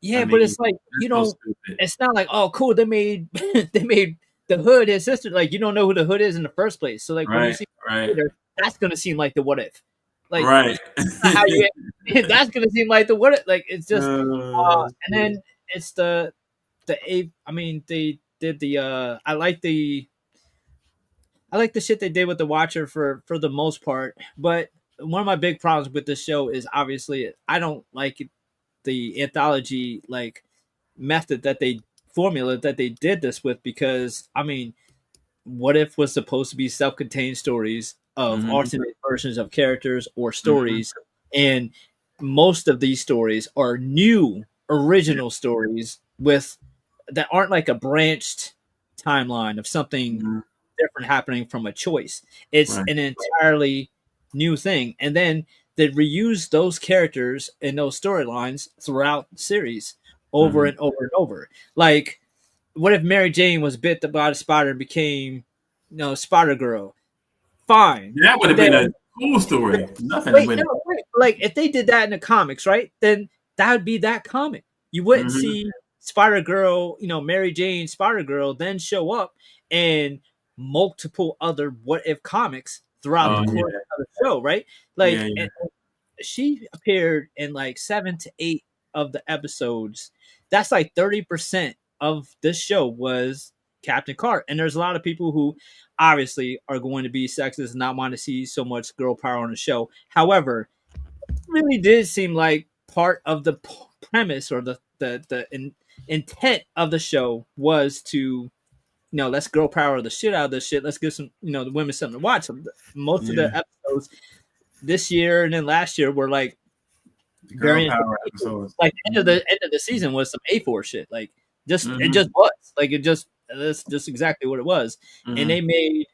Yeah, but it's like, you know, it's not like, oh, cool, they made the hood his sister. Like, you don't know who the hood is in the first place. So, like, when you see later, that's going to seem like the what if. Like, that's going to seem like the what if. Like, it's just, and then it's they did the, I like the shit they did with the Watcher for the most part. But one of my big problems with this show is obviously I don't like it. The anthology like method that they did this with, because I mean, What If was supposed to be self-contained stories of alternate versions of characters or stories, and most of these stories are new original stories with that aren't like a branched timeline of something Mhm. different happening from a choice. It's Right. an entirely new thing, and then they reuse those characters and those storylines throughout the series over Mhm. and over and over. Like, what if Mary Jane was bit by a spider and became, Spider Girl? Fine. That would have Then, been a cool story. Nothing wait, with no, it. wait. Like, if they did that in the comics, right? Then that would be that comic. You wouldn't Mhm. see Spider Girl, Mary Jane, Spider Girl, then show up in multiple other what if comics throughout the Oh course yeah, of the show, right? yeah, Like, yeah. and she appeared in like 7 to 8 of the episodes. That's like 30% of this show was Captain Carter. And there's a lot of people who obviously are going to be sexist and not want to see so much girl power on the show. However, it really did seem like part of the premise or the intent of the show was to, let's girl power the shit out of this shit. Let's give some, the women something to watch. Most of the Yeah. episodes this year and then last year were like The girl very power episodes. like end of the season was some A4 shit. Like, it Mhm. just was like that's just exactly what it was. And Mhm. they made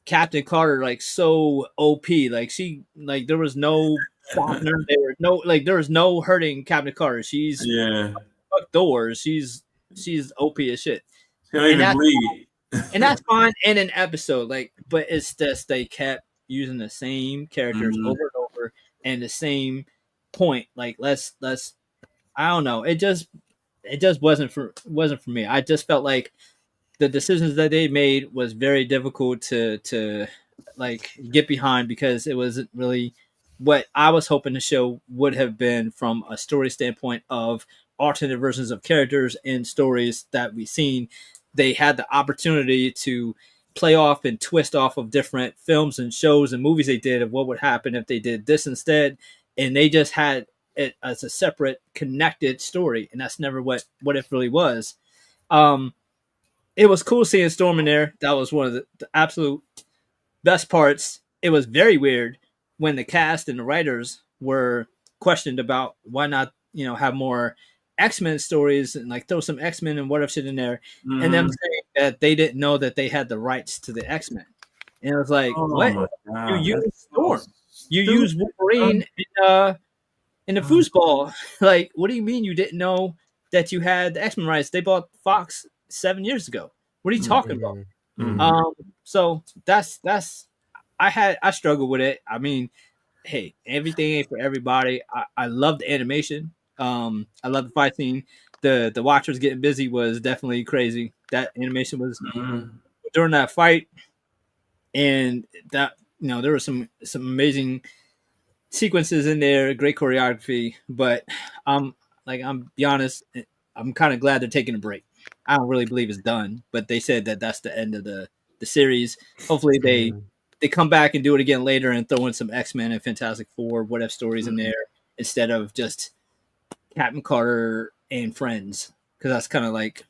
Captain Carter like so OP. Like, there was no stopping her. There was no hurting Captain Carter. She's Yeah. fuck doors. She's OP as shit. She don't And even that's bleed. fine in an episode. Like, but it's just they kept using the same characters Mhm. over and over and the same point. Like, let's I don't know. It just wasn't for me. I just felt like the decisions that they made was very difficult to like get behind because it wasn't really what I was hoping the show would have been from a story standpoint of alternate versions of characters and stories that we've seen. They had the opportunity to play off and twist off of different films and shows and movies they did of what would happen if they did this instead, and they just had it as a separate connected story, and that's never what it really was. um it was cool seeing Storm in there. That was one of the absolute best parts. It was very weird when the cast and the writers were questioned about why not, have more X-Men stories and like throw some X-Men and what if shit in there, and them Mhm. saying that they didn't know that they had the rights to the X-Men. And it was like, Oh what? my You god, use that's Storm. so You stupid. use Wolverine in the foosball. Like, what do you mean you didn't know that you had the X-Men rights? They bought Fox 7 years ago. What are you talking about? Mhm. So that's I struggle with it. I mean, hey, everything ain't for everybody. I love the animation. I love the fight scene. The Watchers getting busy was definitely crazy. That animation was Mhm. during that fight, and that, there were some amazing sequences in there, great choreography. But I'm be honest, I'm kind of glad they're taking a break. I don't really believe it's done, but they said that that's the end of the series. Hopefully they come back and do it again later and throw in some X-Men and Fantastic Four, what if stories in there instead of just Captain Carter and friends, because that's kind of like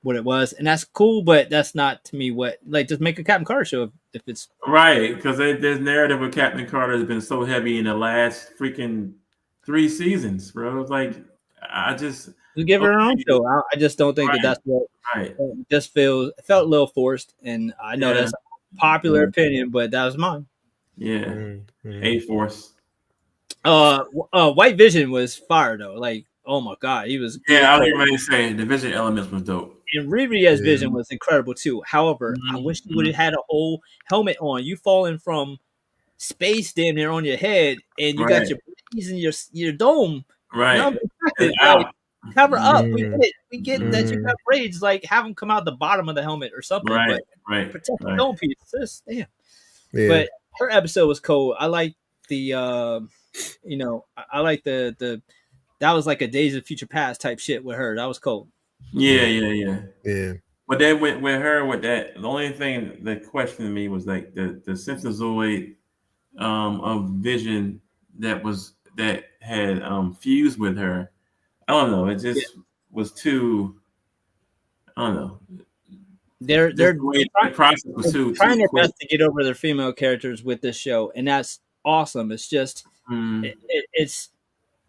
what it was, and that's cool. But that's not to me what, like, just make a Captain Carter show if it's Right, because this narrative of Captain Carter has been so heavy in the last freaking 3 seasons, bro. It's like I just just give her her own okay, show. I just don't think that right, that's what right, it just it felt a little forced, and I know yeah, that's a popular opinion, but that was mine. yeah. A Force. White Vision was fire though. Like, oh my god, he was Yeah, I was cold. getting ready to say the Vision Elements was dope. And Riri as Yeah. Vision was incredible too. However, I wish you would have had a whole helmet on. You falling from space damn near on your head, and you got Right, your blades and your dome. right. It's Like, out. cover up. We Mhm. get it. We get that you Mhm. got braids. Like, have them come out the bottom of the helmet or something. Right, But right, protect the right. dome piece. Just, damn. Yeah. But her episode was cool. I like the I like the that was like a Days of Future Past type shit with her. That was cool. Yeah, yeah, yeah. Yeah. But then with her with that, the only thing that questioned me was like the synthezoid of Vision that had fused with her. I don't know. It just was too. I don't know. They're Just the way the process was too trying their quick. best to get over their female characters with this show, and that's awesome. It's just Mm, it's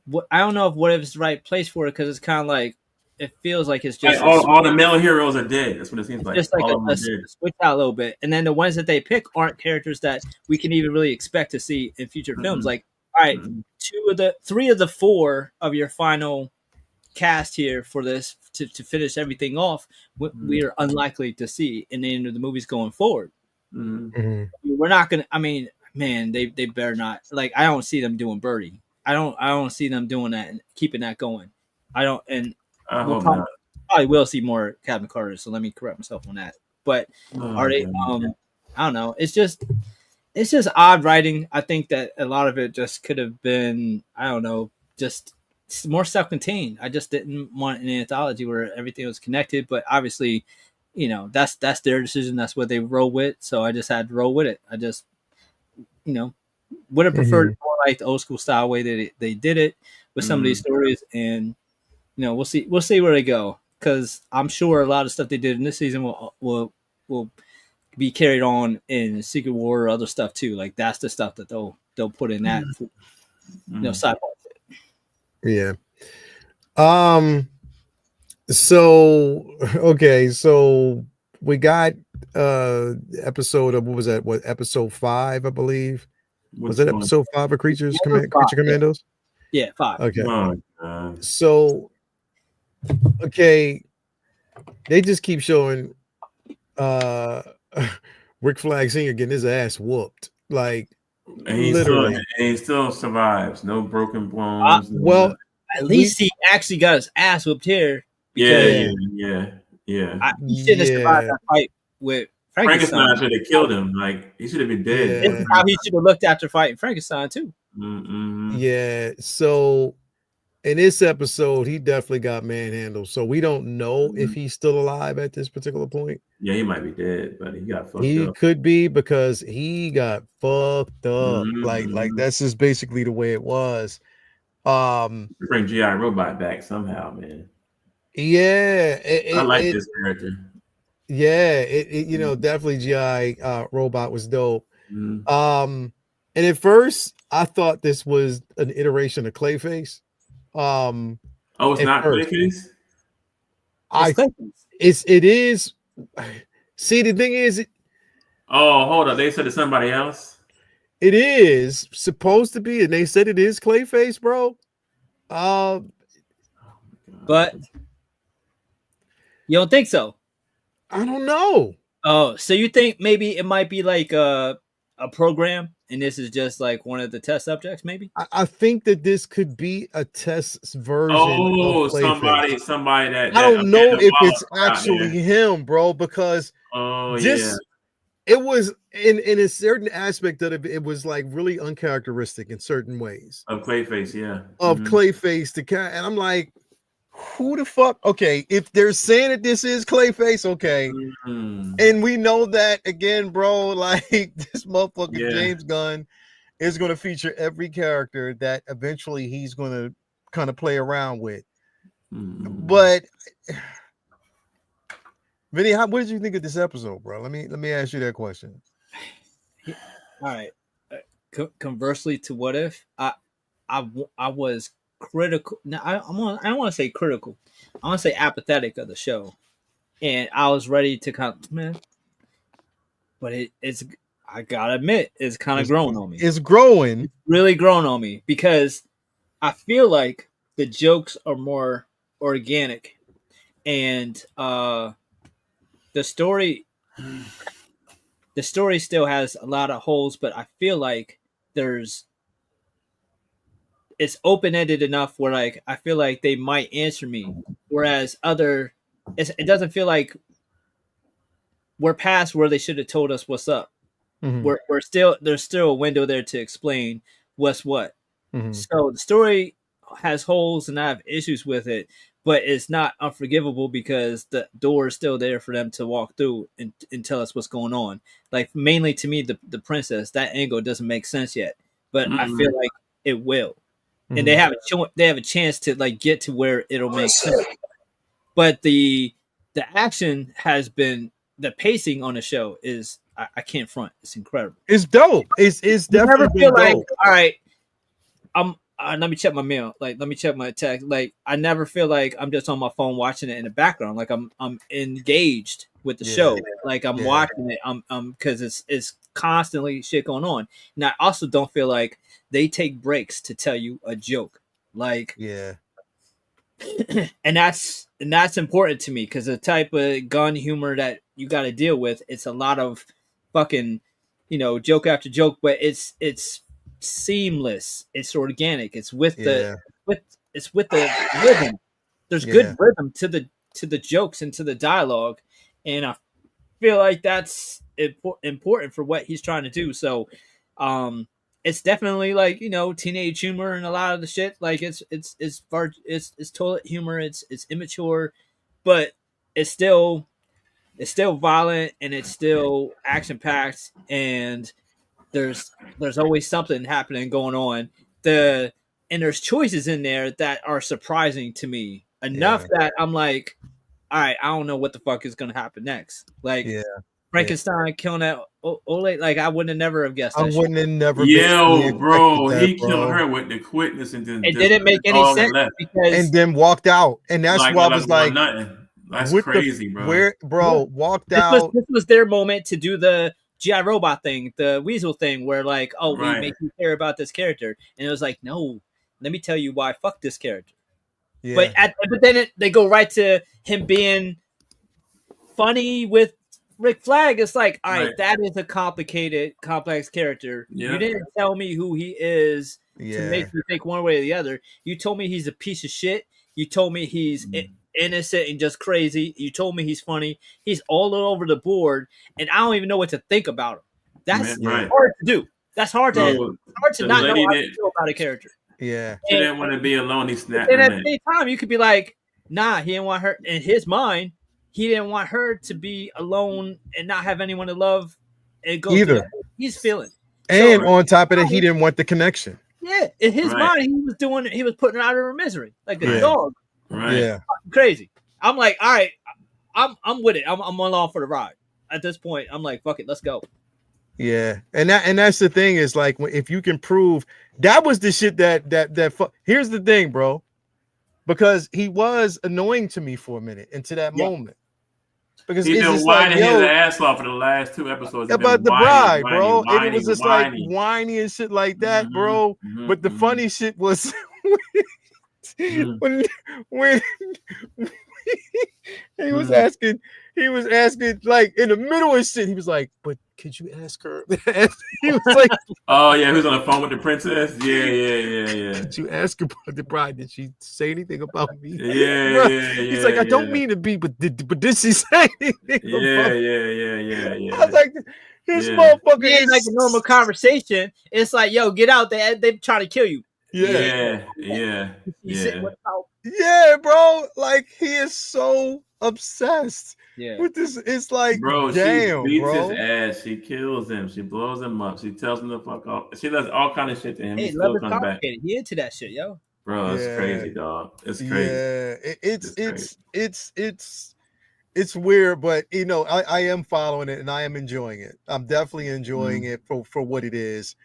what I don't know if what if it's the right place for it, because it's kind of like it feels like it's just Like all the male heroes are dead. That's what it seems like. just like all of them a are dead. switch out a little bit, and then the ones that they pick aren't characters that we can even really expect to see in future films. Like, all right, three of the four of your final cast here for this to finish everything off, we are unlikely to see in the end of the movies going forward. We're not gonna. I mean, man, they better not. Like, I don't see them doing Birdie. I don't see them doing that and keeping that going. I don't, and I we'll hope not. probably will see more Captain Carter. So let me correct myself on that. But are they? I don't know. It's just odd writing. I think that a lot of it just could have been, I don't know, just more self-contained. I just didn't want an anthology where everything was connected. But obviously, you know, that's their decision. That's what they roll with. So I just had to roll with it. I just, you know, would have preferred more like the old school style way that they did it with some of these stories. And, you know, we'll see where they go. Because I'm sure a lot of stuff they did in this season will be carried on in Secret War or other stuff too. Like, that's the stuff that they'll put in that, you know, sci-fi. Yeah. So okay, so we got episode of, what was that? What, episode 5, I believe. Was that episode 5 of Creature Commandos? Yeah, 5. Okay. Oh, so okay, they just keep showing Rick Flag Sr. getting his ass whooped. Like, and he still survives. No broken bones. Well, at least he actually got his ass whooped here. Yeah. He shouldn't have survived that fight with Frankenstein. Should have killed him. Like, he should have been dead. Yeah. This is how he should have looked after fighting Frankenstein too. Yeah. So in this episode, he definitely got manhandled. So we don't know if he's still alive at this particular point. Yeah, he might be dead, but he got fucked up. He could be, because he got fucked up. Like that's just basically the way it was. Bring G.I. Robot back somehow, man. Yeah, I like this character. Yeah, you know, definitely G.I. Robot was dope. And at first I thought this was an iteration of Clayface. It's not Clayface? It is. See, the thing is, hold up, they said it's somebody else. It is supposed to be, and they said it is Clayface, bro. But you don't think so? I don't know. Oh, so you think maybe it might be like a program, and this is just like one of the test subjects? Maybe. I think that this could be a test version. Of somebody that I don't know if it's actually him, bro, because it was in a certain aspect of it was like really uncharacteristic in certain ways of Clayface, Clayface to cat, and I'm like, who the fuck? Okay, if they're saying that this is Clayface, okay, and we know that again, bro, like this motherfucker James Gunn is going to feature every character that eventually he's going to kind of play around with. But Vinny, what did you think of this episode, bro? Let me ask you that question. All right. Conversely to What If, I was critical. Now I don't want to say critical. I want to say apathetic of the show, and I was ready to kind of, but it's. I gotta admit, it's kind of growing on me. It's growing, really growing on me, because I feel like the jokes are more organic, and the story still has a lot of holes, but I feel like it's open-ended enough where, like, I feel like they might answer me, whereas it doesn't feel like we're past where they should have told us what's up. There's still a window there to explain what's what. So the story has holes and I have issues with it, but it's not unforgivable because the door is still there for them to walk through and tell us what's going on. Like, mainly to me, the princess, that angle doesn't make sense yet, but I feel like it will. And they have a chance to, like, get to where it'll make sense. But the action has been, the pacing on the show is, I can't front. It's incredible. It's dope. It's definitely never feel dope. like, all right, let me check my mail. Like, let me check my text. Like, I never feel like I'm just on my phone watching it in the background. Like, I'm engaged with the show. Like, I'm watching it. I'm because it's constantly shit going on. And I also don't feel like they take breaks to tell you a joke. Like, and that's important to me because the type of gun humor that you got to deal with, it's a lot of fucking, joke after joke, but it's seamless, it's organic, it's with the rhythm. There's good rhythm to the jokes and to the dialogue, and I feel like that's important for what he's trying to do. So it's definitely like teenage humor and a lot of the shit. Like it's toilet humor. It's immature, but it's still violent and it's still action packed. And there's always something happening going on. And there's choices in there that are surprising to me enough that I'm like, all right, I don't know what the fuck is gonna happen next. Like Frankenstein killing that Ole, like I wouldn't have never have guessed. I wouldn't have never. Yo, bro, he killed her with the quickness and then it didn't make any sense because and then walked out, and that's why I was like, nothing. That's crazy, bro. Walked out. This was their moment to do the G.I. Robot thing, the Weasel thing, where like, we make you care about this character, and it was like, no, let me tell you why. Fuck this character. Yeah. But then they go right to him being funny with Rick Flag. It's like, all right, that is a complicated, complex character. Yeah. You didn't tell me who he is to make me think one way or the other. You told me he's a piece of shit. You told me he's innocent and just crazy. You told me he's funny. He's all over the board, and I don't even know what to think about him. That's hard to do. That's hard to not know how to feel about a character. Yeah, he didn't want to be alone. He snapped. And at the same time, you could be like, nah, he didn't want her. In his mind, he didn't want her to be alone and not have anyone to love. And go either. He's feeling. And on top of that, he didn't want the connection. Yeah, in his mind, he was putting her out of her misery, like a dog. Right. Yeah. Crazy. I'm like, all right, I'm with it. I'm along for the ride. At this point, I'm like, fuck it, let's go. Yeah, and that's the thing is like if you can prove that was the shit that here's the thing, bro, because he was annoying to me for a minute into that moment. Because he didn't whine his ass off for the last 2 episodes about the bride, bro, and it was just like whiny and shit like that, bro. But the funny shit was when he was asking like in the middle of shit, he was like, but could you ask her? He was like, oh yeah, who's on the phone with the princess? Yeah. Could you ask her about the bride? Did she say anything about me? Yeah. He's like, I don't mean to be, but did she say anything? Yeah. I was like, this motherfucker ain't like a normal conversation. It's like, yo, get out there. They trying to kill you. Yeah. Yeah, bro. Like he is so obsessed with this. It's like, bro, damn, she beats bro. his ass. She kills him. She blows him up. She tells him to fuck off. She does all kind of shit to him. Hey, love is complicated. He into that shit, yo. Bro, it's crazy, dog. It's crazy. Yeah, it's weird, but I am following it and I am enjoying it. I'm definitely enjoying it for what it is.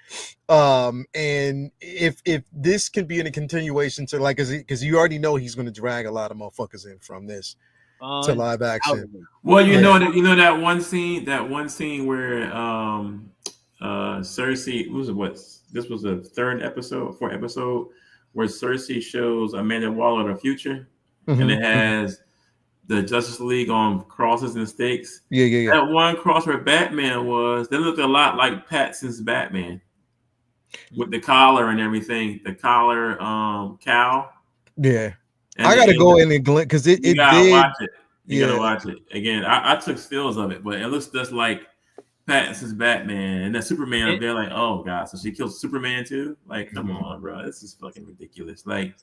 And if this can be in a continuation to like, because you already know he's going to drag a lot of motherfuckers in from this to live action. Well, you know that one scene where Cersei this was the 4th episode where Cersei shows Amanda Waller the future, and it has the Justice League on crosses and stakes. Yeah. That one cross where Batman was, they looked a lot like Pattinson's Batman with the collar and everything. The collar, cowl. Yeah. And I gotta go in and glint because it you gotta watch it. You gotta watch it again. I took stills of it, but it looks just like Pattinson's Batman and that Superman. They're like, oh god, so she kills Superman too? Like, come on, bro, this is fucking ridiculous. Like,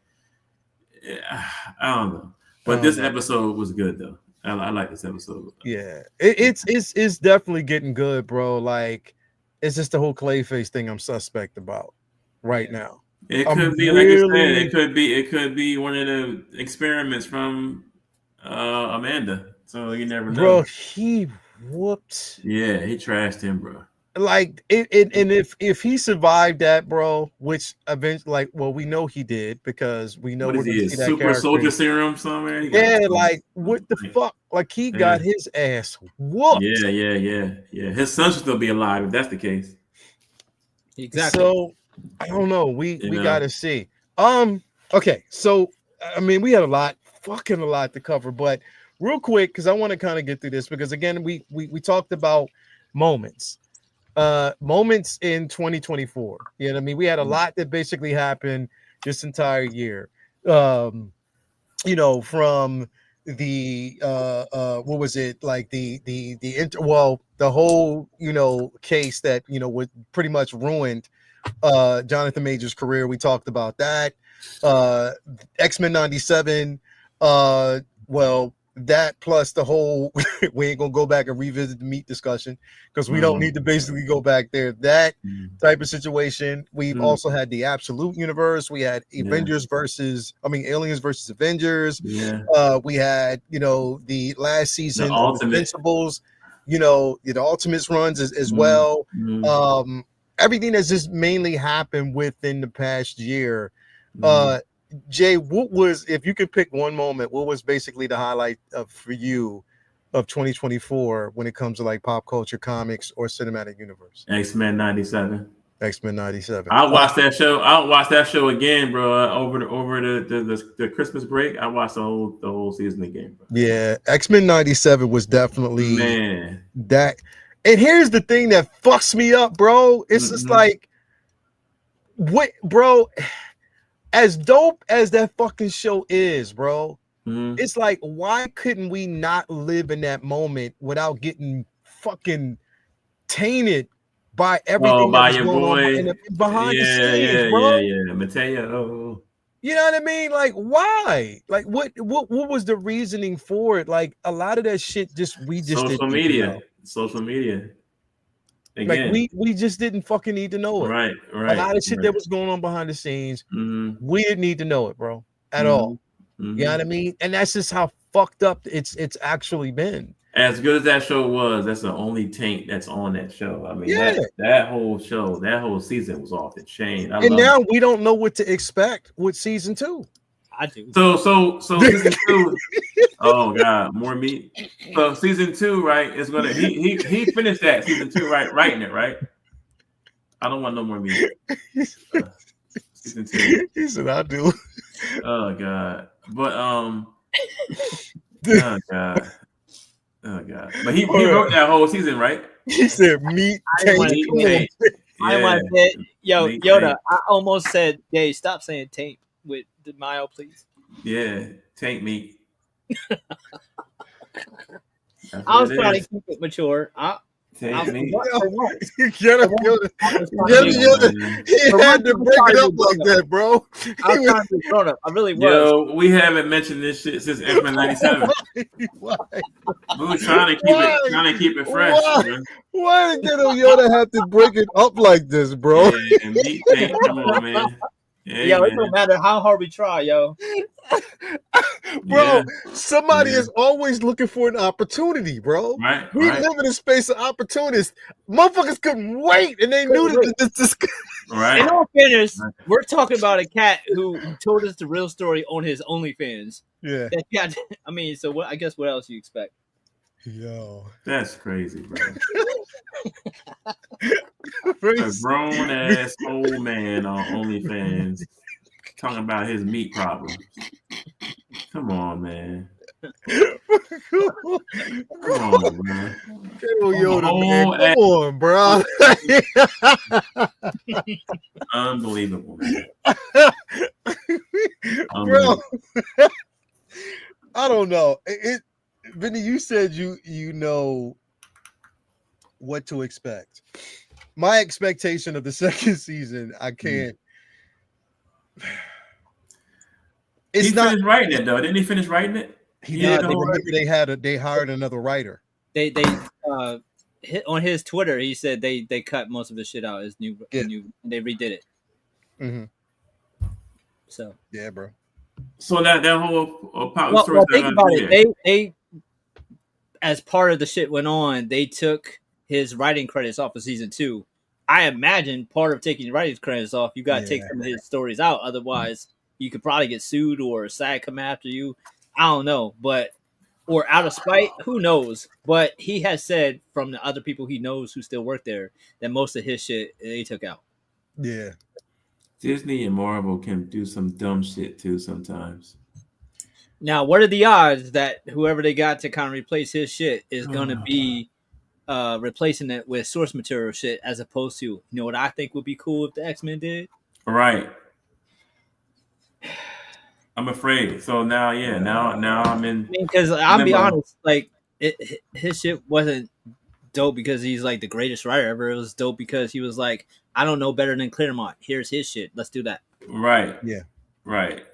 I don't know. But this episode was good though. I like this episode. Yeah, it's definitely getting good, bro. Like, it's just the whole Clayface thing I'm suspect about right now. It could be like you said. It could be one of the experiments from Amanda. So you never know. Bro, he whooped. Yeah, he trashed him, bro. like it, and if he survived that, bro, which eventually, like, well, we know he did because we know What we're is he? gonna see that Super character. soldier serum somewhere? Yeah, like what the fuck? Like he got his ass whooped. Yeah. His son should still be alive if that's the case. Exactly. So I don't know. We gotta see. Okay, so I mean, we had fucking a lot to cover, but real quick, because I want to kind of get through this because again, we talked about moments in 2024. You know what I mean? We had a lot that basically happened this entire year. You know, from the what was it, like the whole, you know, case that, you know, would pretty much ruined Jonathan Major's career. We talked about that. X-Men 97, well, that plus the whole we ain't gonna go back and revisit the meat discussion because we don't need to basically go back there. That type of situation. We've also had the Absolute Universe. We had Aliens versus Avengers. We had, you know, the last season of Invincibles, you know, the Ultimates runs as well. Everything that's just mainly happened within the past year. Jay, what was, if you could pick one moment, what was basically the highlight for you of 2024 when it comes to like pop culture, comics, or cinematic universe? X-Men 97. X-Men 97. I watched that show. I'll watch that show again, bro. Over the Christmas break, I watched the whole season again, bro. Yeah, X-Men 97 was definitely that. And here's the thing that fucks me up, bro. It's just like, what, bro? As dope as that fucking show is, bro, it's like, why couldn't we not live in that moment without getting fucking tainted by everything that was going on behind the scenes, bro? Yeah, Mateo. You know what I mean? Like, why? Like, what was the reasoning for it? Like, a lot of that shit social media. Like Again. we just didn't fucking need to know it. Right. A lot of shit that was going on behind the scenes, we didn't need to know it, bro, at all. You know what I mean? And that's just how fucked up it's actually been. As good as that show was, that's the only taint that's on that show. I mean, that whole show, that whole season was off the chain. And now we don't know what to expect with season 2. I do. So season 2. Oh God, more meat. So season 2, right? Is gonna he finished that season 2, right? Writing it, right? I don't want no more meat. Season 2. He said, "I do." Oh God, but oh God. But he wrote that whole season, right? He said, "Meat taint." I want to say, Yoda. I almost said, "Hey, stop saying taint with the mile, please." Yeah, taint meat. I was trying to keep it mature. He had to break it up like that, bro. I was trying to be grown up. I really was. Yo, we haven't mentioned this shit since X-Men 97. Why? We were trying to keep it fresh. Why did Yoda have to break it up like this, bro? Yeah, meat taint, come on, man. Yeah, it don't matter how hard we try, yo. Bro, somebody is always looking for an opportunity, bro. Right. We live in a space of opportunists. Motherfuckers couldn't wait, and they knew that this. Right. In all fairness, we're talking about a cat who told us the real story on his OnlyFans. Yeah. That cat, I mean, so what? I guess what else you expect? Yo, that's crazy, bro. A grown ass old man on OnlyFans talking about his meat problems. Come on, man. Come on, man. Come on, bro. Unbelievable, man. Bro. I don't know. Vinny, you said you know what to expect. My expectation of the second season, I can't. He finished writing it though. Didn't he finish writing it? They hired another writer. They hit on his Twitter. He said they cut most of the shit out as new. They redid it. Mm-hmm. So yeah, bro. So that whole power story. Well, think about it. They as part of the shit went on, they took his writing credits off of season 2. I imagine part of taking your writing credits off, you got to take some of his stories out. Otherwise, you could probably get sued or SAG come after you. I don't know, or out of spite, who knows? But he has said from the other people he knows who still work there that most of his shit they took out. Yeah. Disney and Marvel can do some dumb shit too sometimes. Now, what are the odds that whoever they got to kind of replace his shit is going to be replacing it with source material shit as opposed to, you know what I think would be cool if the X-Men did? Right. I'm afraid. So now I'm in. Because I'll be honest, like his shit wasn't dope because he's like the greatest writer ever. It was dope because he was like, I don't know better than Claremont. Here's his shit. Let's do that. Right. Yeah. Right.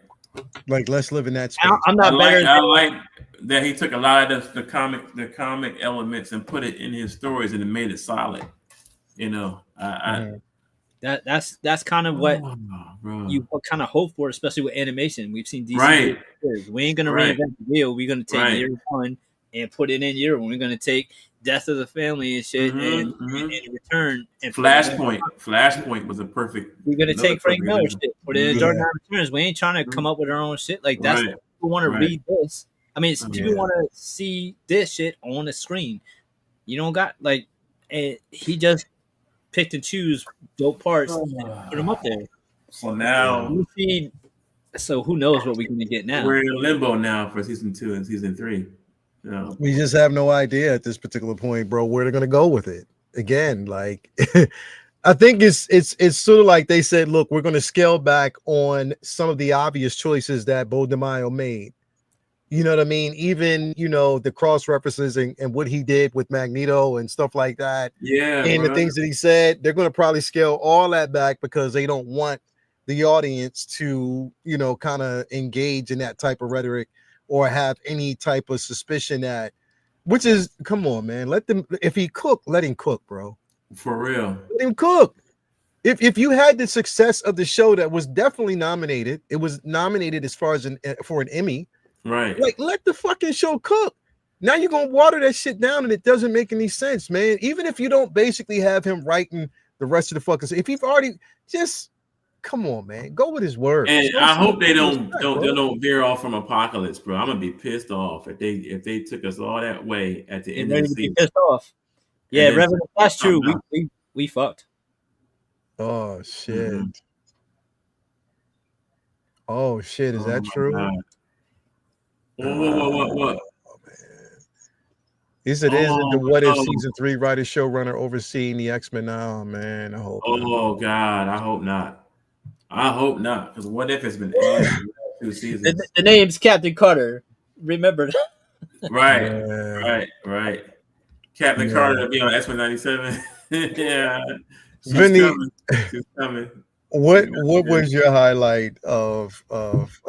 Like, let's live in that space. I'm not better. I like that he took a lot of the comic elements and put it in his stories and it made it solid. You know, that's kind of what you kind of hope for, especially with animation. We've seen DC. Right. We ain't gonna reinvent the wheel. We're gonna take year one and put it in year one. We're gonna take Death of the Family and shit and return. And Flashpoint was a perfect. We're gonna take Frank Miller shit, put it in Dark Knight Returns. We ain't trying to come up with our own shit. Like that's people want to read this. I mean, people want to see this shit on the screen. You don't got like, he just picked and choose dope parts and put them up there. So now, so who knows what we're gonna get now? We're in limbo now for season 2 and season 3. No. We just have no idea at this particular point, bro, where they're gonna go with it. Again, like I think it's sort of like they said, look, we're gonna scale back on some of the obvious choices that Bo DeMaio made. You know what I mean? Even, you know, the cross references and what he did with Magneto and stuff like that. Yeah. And the things that he said, they're gonna probably scale all that back because they don't want the audience to, you know, kind of engage in that type of rhetoric or have any type of suspicion that, which is, come on, man, let them, if he cook, let him cook, bro. For real. Let him cook. If you had the success of the show that was definitely nominated, it was nominated as far as for an Emmy, right? Like, let the fucking show cook. Now you're gonna water that shit down and it doesn't make any sense, man. Even if you don't basically have him writing the rest of the fucking, if you've already just, come on, man, go with his word. And I hope they don't veer off from Apocalypse, bro. I'm gonna be pissed off if they took us all that way at the end of the season. Pissed off. Yeah, Revenant, that's true. We fucked. Oh shit. Mm-hmm. Oh shit, is that true? What? Oh, man. He said, "Isn't the What If season 3 writer showrunner overseeing the X-Men now?" Man, I hope. God, I hope not. I hope not, because What If has been aired 2 seasons. The name's Captain Carter. Remember that? Right. Captain Carter to be on X-Men 97. Yeah, Vinny, she's coming. What was your highlight of?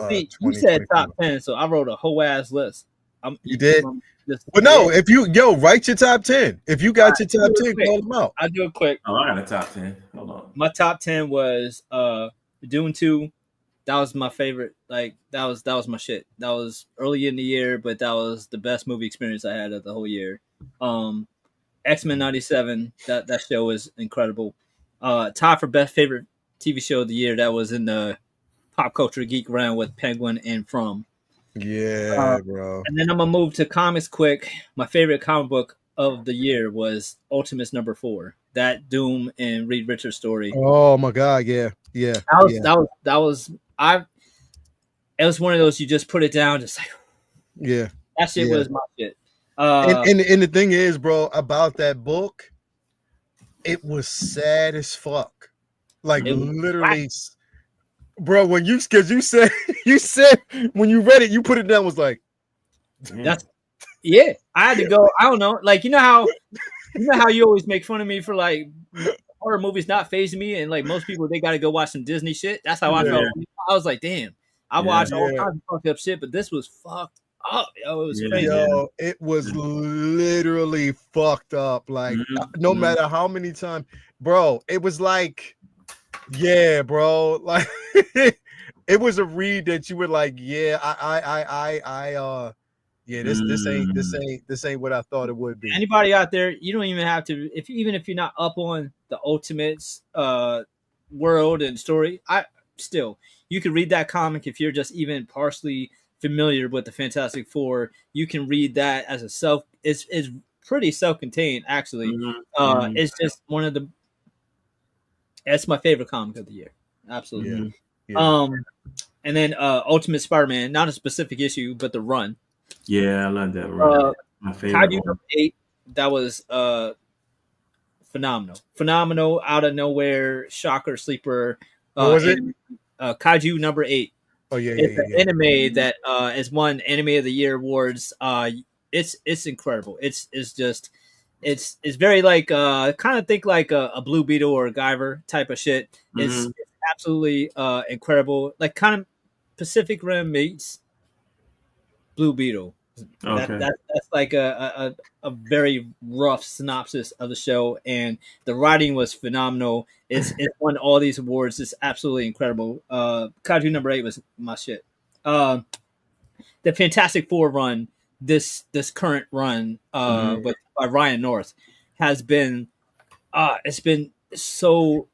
See, you said top 10, so I wrote a whole ass list. You did. But no, if you write your top 10. If you got your top 10, call them out. I'll do it quick. Oh, I got a top 10. Hold on. My top 10 was Dune 2. That was my favorite. Like that was my shit. That was early in the year, but that was the best movie experience I had of the whole year. X-Men 97. That show was incredible. Tied for best favorite TV show of the year. That was in the pop culture geek round with Penguin and From. Yeah, bro. And then I'm gonna move to comics quick. My favorite comic book of the year was Ultimates #4. That Doom and Reed Richards story. Oh my god, yeah. That was it was one of those you just put it down, just like that shit was my shit. And the thing is, bro, about that book, it was sad as fuck. Like literally. Bro, when you said when you read it, you put it down, was like, that's I had to go. I don't know, like you know how you always make fun of me for like horror movies not phasing me, and like most people they got to go watch some Disney shit. That's how I felt. I was like, damn, I watched all kinds of fucked up shit, but this was fucked up. Yo, it was crazy. Yo, it was literally fucked up. Like no matter how many times, bro, it was like. Yeah, bro. Like it was a read that you were like, yeah, Yeah, this ain't what I thought it would be. Anybody out there, you don't even have to even if you're not up on the Ultimates world and story, you can read that comic if you're just even partially familiar with the Fantastic Four. You can read that as a it's pretty self-contained actually. It's just it's my favorite comic of the year. Absolutely. Yeah. And then Ultimate Spider-Man, not a specific issue, but the run. Yeah, I love that run. My favorite. Kaiju number 8, that was phenomenal, out of nowhere, shocker, sleeper. What was it? Kaiju number 8. Oh yeah, it's an anime that has won Anime of the Year awards. It's incredible. It's very like kind of think like a Blue Beetle or a Guyver type of shit. It's absolutely incredible. Like kind of Pacific Rim meets Blue Beetle. Okay. That's like a very rough synopsis of the show, and the writing was phenomenal. It's won all these awards. It's absolutely incredible. Kaiju number 8 was my shit. The Fantastic Four run, this current run by Ryan North has been it's been so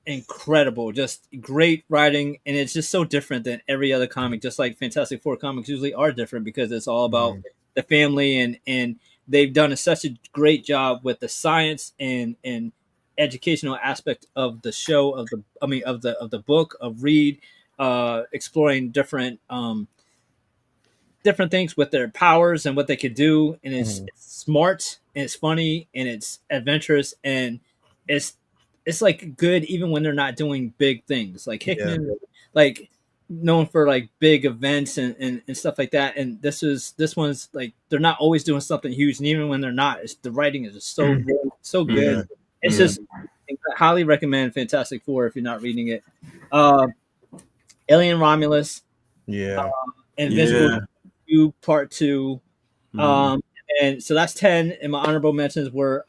incredible, just great writing, and it's just so different than every other comic, just like Fantastic Four comics usually are different because it's all about the family, and they've done such a great job with the science and educational aspect of the show, of the book of Reed, exploring different things with their powers and what they could do, and it's smart and it's funny and it's adventurous, and it's like good even when they're not doing big things. Like Hickman, like known for like big events and stuff like that. And this one's like they're not always doing something huge, and even when they're not, the writing is just so good. Yeah. It's just I highly recommend Fantastic Four if you're not reading it. Alien Romulus, Invisible Part 2, and so that's 10. And my honorable mentions were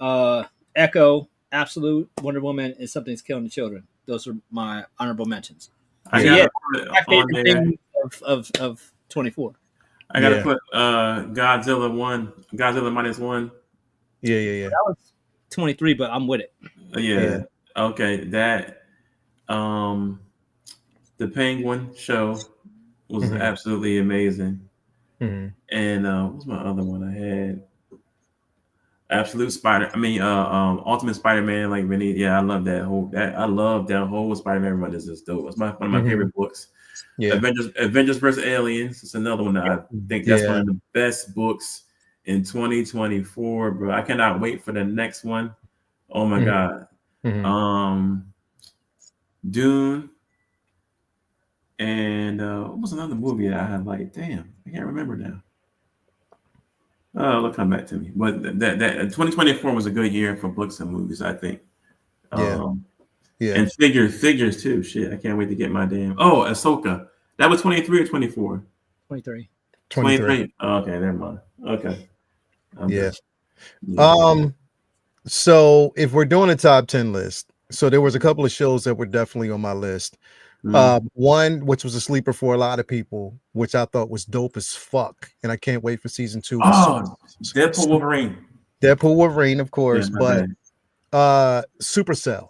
Echo, Absolute, Wonder Woman, and Something's Killing the Children. Those are my honorable mentions. My favorite thing of 24. I gotta put Godzilla -1. Yeah. That was 23, but I'm with it. Yeah. Okay. That the Penguin show was absolutely amazing. And what was my other one I had? Ultimate Spider-Man, like really, I love that whole Spider-Man run. Is just dope. It's one of my favorite books. Yeah, Avengers versus Aliens. It's another one that I think that's one of the best books in 2024, bro. I cannot wait for the next one. Oh my god. Dune. And what was another movie that I had like? Damn, I can't remember now. Oh, it'll come back to me. But that 2024 was a good year for books and movies, I think. And figures too. Shit, I can't wait to get my damn. Oh, Ahsoka. That was 23 or 24? 23. 23. Oh, okay, never mind. Okay. So if we're doing a top 10 list, so there was a couple of shows that were definitely on my list. One, which was a sleeper for a lot of people, which I thought was dope as fuck, and I can't wait for season 2. Deadpool Wolverine, of course, but Supercell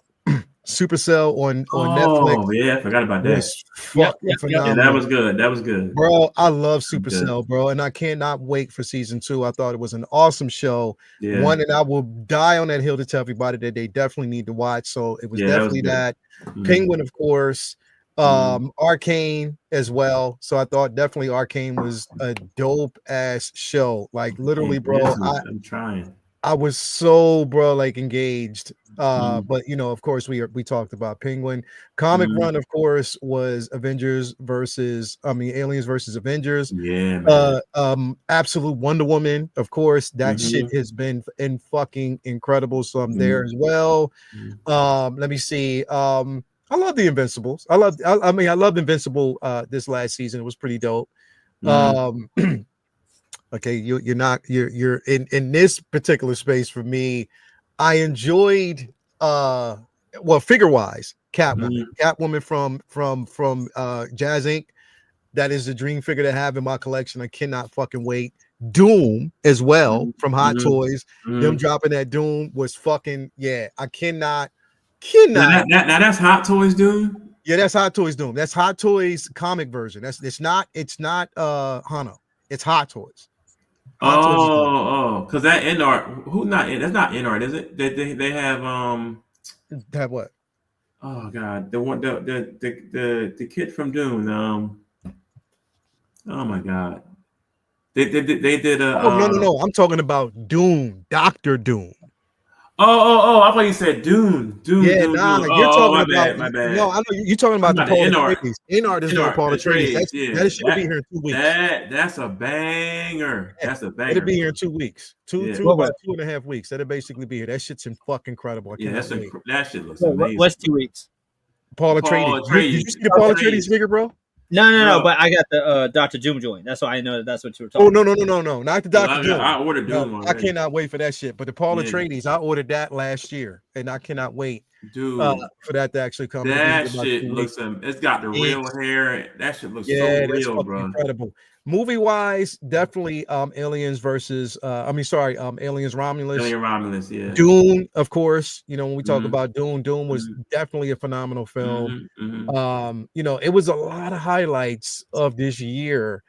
on Netflix. Oh yeah, I forgot about that. Phenomenal. That was good. Bro, I love Supercell, bro, and I cannot wait for season 2. I thought it was an awesome show. One, and I will die on that hill to tell everybody that they definitely need to watch. So it was definitely that. Penguin, of course. Arcane as well. So I thought definitely Arcane was a dope ass show. Like literally, bro. I'm trying. I was so like engaged. But of course we talked about Penguin. Comic run, of course, was Aliens versus Avengers. Absolute Wonder Woman, of course. That shit has been fucking incredible. So I'm there as well. Let me see. I love the Invincibles. I loved Invincible this last season. It was pretty dope. Okay, you're in this particular space for me. I enjoyed figure wise, Catwoman from Jazz Inc. That is a dream figure to have in my collection. I cannot fucking wait. Doom as well from Hot Mhm. Toys. Them Mhm. dropping that Doom was fucking I cannot. Now that's Hot Toys, dude. Yeah, that's Hot Toys Doom. That's Hot Toys comic version. It's not Hano. It's Hot Toys. Hot Toys is Doom. Because that Inart, who not in? That's not Inart, is it? They have Have what? Oh God, the one the kid from Dune. Oh my God, they did a. No. I'm talking about Doom, Doctor Doom. I thought you said Dune. Yeah, Dune. you're talking my about. bad. No, I know you're talking about the Paul Atreides. Inart is doing Paul the Atreides. Atreides, That should be here in 2 weeks. That's a banger. Yeah, That's a banger. It'll be here in 2 weeks. Yeah. About 2.5 weeks. That'll basically be here. That shit's fucking incredible. That shit looks amazing. What's 2 weeks? Paul Atreides. Did you see the Paul Atreides figure, bro? No. But I got the Dr. Doom joint. That's why I know that's what you were talking. Oh no, not the Dr. Doom. I ordered Doom. I cannot wait for that shit. But the Paul Atreides, I ordered that last year, and I cannot wait, dude, for that to actually come. That shit looks. It's got the real hair. That shit looks so real, bro. Incredible. Movie wise, definitely Aliens versus Aliens Romulus. Alien Romulus, yeah. Dune, of course. When we talk about Dune was definitely a phenomenal film. It was a lot of highlights of this year.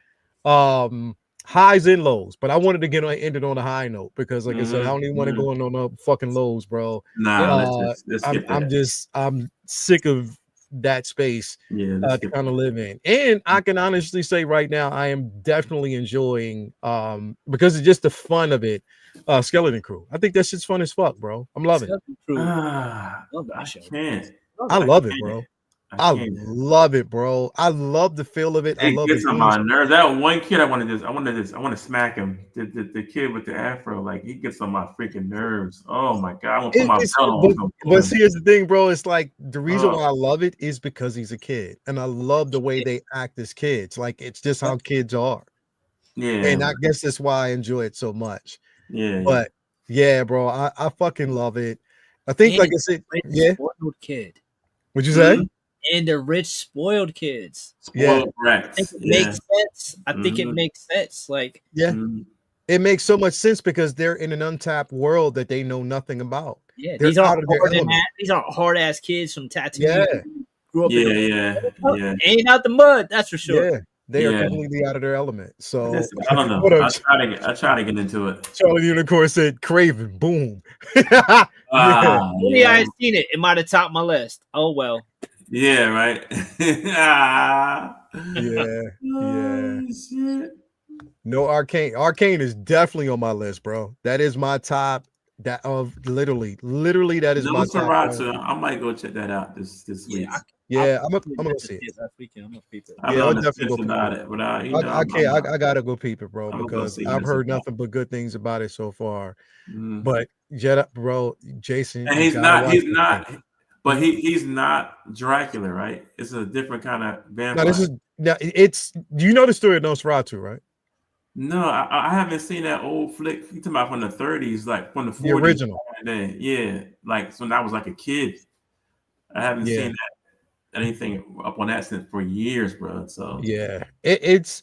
Highs and lows, but I wanted to get ended on a high note because, like I said, I don't even want to go on no fucking lows, bro. Let's I'm sick of that space to kind of live in. And I can honestly say right now I am definitely enjoying because it's just the fun of it. Skeleton Crew. I think that shit's fun as fuck, bro. I'm loving it. I love it, bro. I love it, bro. I love the feel of it. I love it. Gets on my nerves. That one kid, I want to smack him. The kid with the afro, like he gets on my freaking nerves. Oh my God, I want to put my belt on. But here's the thing, bro. It's like the reason why I love it is because he's a kid, and I love the way they act as kids. Like it's just how kids are. Yeah, and I guess that's why I enjoy it so much. Yeah, but yeah, bro, I fucking love it. I think, like I said, spoiled kid. What'd you say? And the rich, spoiled kids. Spoiled brats. I think it makes sense. I think it makes sense. Like, it makes so much sense because they're in an untapped world that they know nothing about. Yeah, these are hard ass kids from Tatooine. Yeah, grew up. Yeah. Ain't out the mud. That's for sure. Yeah. They are completely out of their element. So I don't know. I try to get into it. Charlie the Unicorn said Craven. Boom. Maybe I had seen it. It might have topped my list. Oh well. Yeah, right. Yeah. Shit. No, Arcane. Arcane is definitely on my list, bro. That is my top. That of literally that is my top. I might go check that out this week. I'm gonna see it. Last weekend, I'm gonna peep it. I'll definitely go about it. But I gotta go peep it, bro, because I've heard nothing but good things about it so far. But Jason, and he's not. But he's not Dracula, right? It's a different kind of vampire. Do you know the story of Nosferatu, right? No, I haven't seen that old flick. You talking about from the 30s, like from the 40s. The original. Yeah, like when I was like a kid. I haven't seen anything up on that since for years, bro. So it's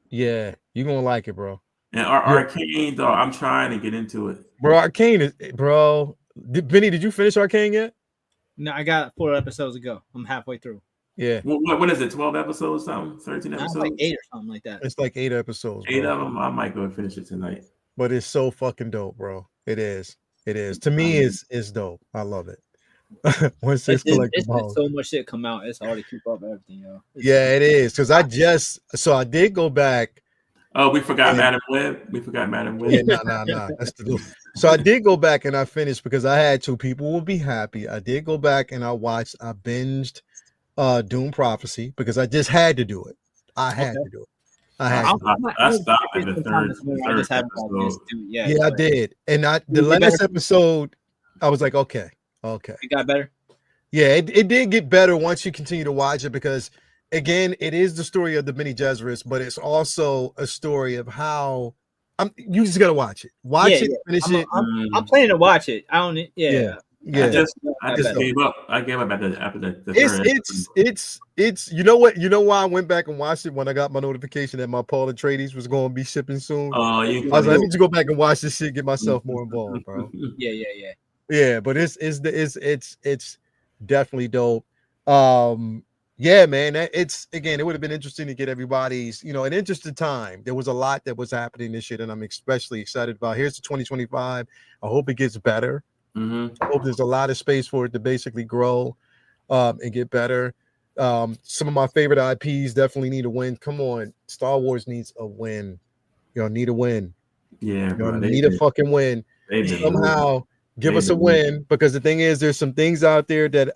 you're gonna like it, bro. And Arcane, though, I'm trying to get into it, bro. Arcane is, bro. Vinny, did you finish Arcane yet? No, I got 4 episodes to go. I'm halfway through. Yeah. What is it? 12 episodes, something? 13 episodes? Like 8 or something like that. It's like 8 episodes. 8 of them. I might go and finish it tonight. But it's so fucking dope, bro. It is. To me, it's dope. I love it. Once it's collectible, so much shit come out. It's hard to keep up everything, yo. It is because I did go back. Oh, we forgot Madam Web. Yeah, nah. So I did go back and I finished because I had to. People will be happy. I did go back and I binged Doom Prophecy because I just had to do it. I had to do it. I stopped at the third episode. I did. And the last episode, I was like, okay. It got better? Yeah, it did get better once you continue to watch it because, again, it is the story of the Bene Gesserits, but it's also a story of how you just gotta watch it. Watch it, finish it. I'm planning to watch it. I don't. Yeah. Yeah, I just gave up. I gave up after the It's you know what? You know why I went back and watched it when I got my notification that my Paul Atreides was going to be shipping soon. Oh, I was like, let me just go back and watch this shit, get myself more involved, bro. Yeah. But it's definitely dope. Yeah, man. It's again, it would have been interesting to get everybody's, an interesting time. There was a lot that was happening this shit, and I'm especially excited about. Here's the 2025. I hope it gets better. I hope there's a lot of space for it to basically grow and get better. Some of my favorite IPs definitely need a win. Come on, Star Wars needs a win. Need a win. Yeah, need a fucking win. Somehow give us a win, because the thing is, there's some things out there that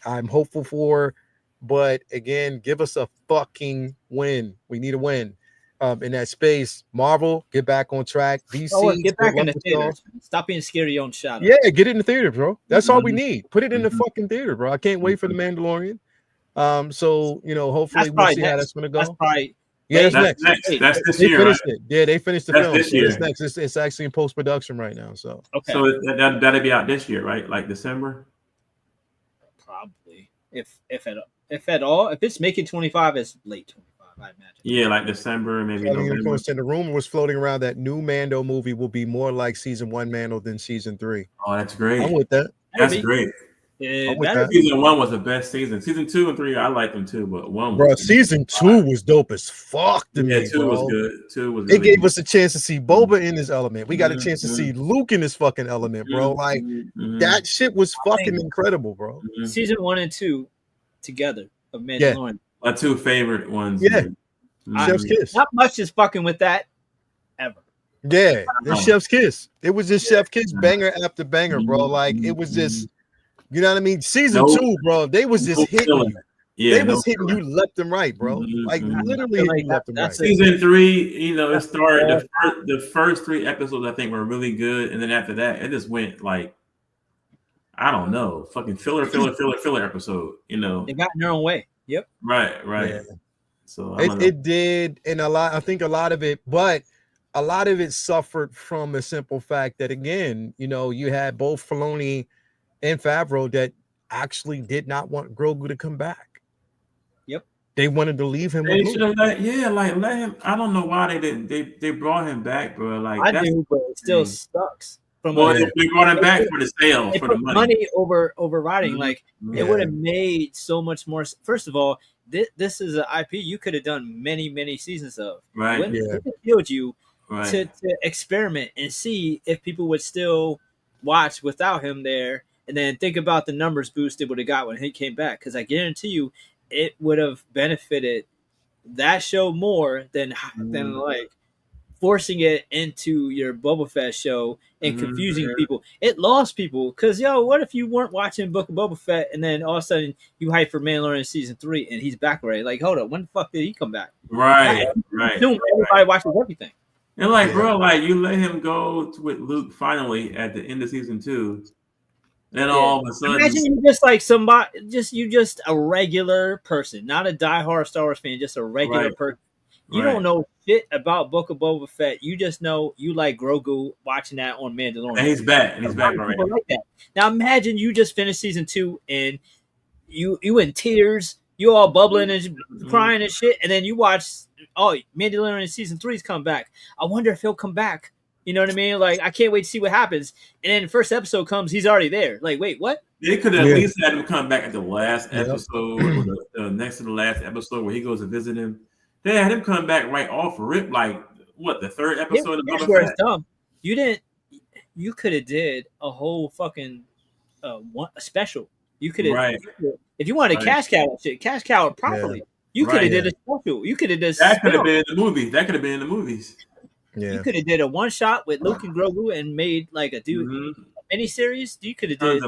I'm hopeful for, but again, give us a fucking win. We need a win. In that space. Marvel, get back on track. DC, get back in the theater. Stop being scared of your own shadow. Yeah, get it in the theater, bro. That's all we need. Put it in the fucking theater, bro. I can't wait for the Mandalorian. So hopefully we'll see how that's gonna go. That's probably that's next. That's this year. Finished it. Yeah, they finished the film. This year. It's next. It's actually in post-production right now. So so that'll be out this year, right? Like December. Probably, if at all. If it's making 25, it's late 25. I imagine. Yeah, like December, maybe November. The rumor was floating around that new Mando movie will be more like season 1 Mando than season 3. Oh, that's great. I'm with that. That's great. Season 1 was the best season. Season 2 and 3, I liked them too, but 1 was. Bro, season 2 was dope as fuck to me. 2 was good. 2 was. It gave us a chance to see Boba in his element. We got a chance to see Luke in his fucking element, bro. Like that shit was fucking incredible, bro. Season 1 and 2 together of Mandalorian. My 2 favorite ones. Yeah. Chef's Kiss. Not much is fucking with that ever. Yeah, the Chef's Kiss. It was just Chef's Kiss banger after banger, bro. Like it was just, you know what I mean? Season 2, bro. They was just hitting you. Yeah, they was hitting you left and right, bro. Like literally hitting you left and right. Season 3, it started the first 3 episodes I think were really good, and then after that, it just went like, I don't know, fucking filler episode. They got in their own way. Yep. Right. Yeah. So it did, and I think a lot of it suffered from the simple fact that, again, you had both Filoni and Favreau that actually did not want Grogu to come back. Yep, they wanted to leave him. They should have let him. I don't know why they didn't. They brought him back, bro. Like I do, but it still sucks. They brought him back for the sale, for the money overriding. Like it would have made so much more. First of all, this is an IP you could have done many seasons of. Right. It killed you to experiment and see if people would still watch without him there, and then think about the numbers boost it would have got when he came back. Because I guarantee you, it would have benefited that show more than like forcing it into your Boba Fett show and confusing people. It lost people because what if you weren't watching Book of Boba Fett and then all of a sudden you hype for Mandalorian season 3 and he's back already? Like, hold up, when the fuck did he come back? Right. Everybody watches everything. And bro, you let him go with Luke finally at the end of season 2. Then all of a sudden, imagine you just like somebody, just a regular person, not a diehard Star Wars fan, just a regular person. You don't know shit about Book of Boba Fett. You just know you like Grogu watching that on Mandalorian. And he's back. And he's back already. Like that. Now imagine you just finished season 2 and you in tears, you all bubbling and crying and shit, and then you watch Mandalorian season 3's come back. I wonder if he'll come back. You know what I mean? Like, I can't wait to see what happens. And then the first episode comes, he's already there. Like, wait, what? They could have at least had him come back at the last episode, or the next to the last episode where he goes to visit him. They had him come back right off rip, like the 3rd episode of Boba Fett? It's dumb. You could have did a whole fucking a special. You could have, if you wanted to cash cow it properly. You could have did a special. You could have did that. Could have been in the movie. That could have been in the movies. Yeah. You could have did a one shot with Luke and Grogu and made like a miniseries. You could have did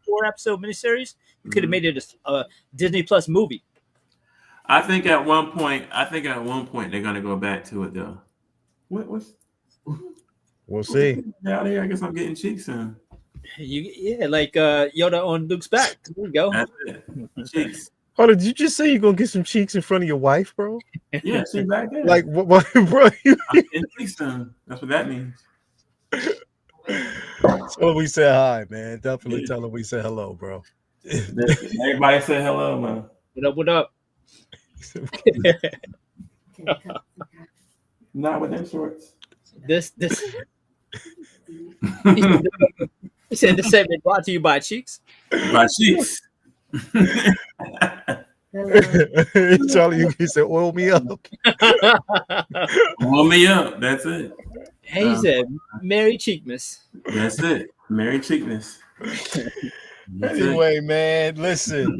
4 episode miniseries. You could have made it a Disney Plus movie. I think at one point they're gonna go back to it though. What's? We'll see. Out here, I guess I'm getting cheeks in. Like Yoda on Luke's back. There you go. That's it. Cheeks. Hold on, did you just say you're gonna get some cheeks in front of your wife, bro? Yeah, she's back there. Like what bro? I'm getting cheeks in. That's what that means. Tell him we said hi, man. Definitely tell him we said hello, bro. Everybody say hello, man. What up? What up? Not with them shorts. This. He said this segment brought to you by Cheeks. My cheeks. Charlie, he said, oil me up. Warm me up. That's it. He said, Merry Cheekmas. That's it. Merry Cheekmas. Anyway, man, listen,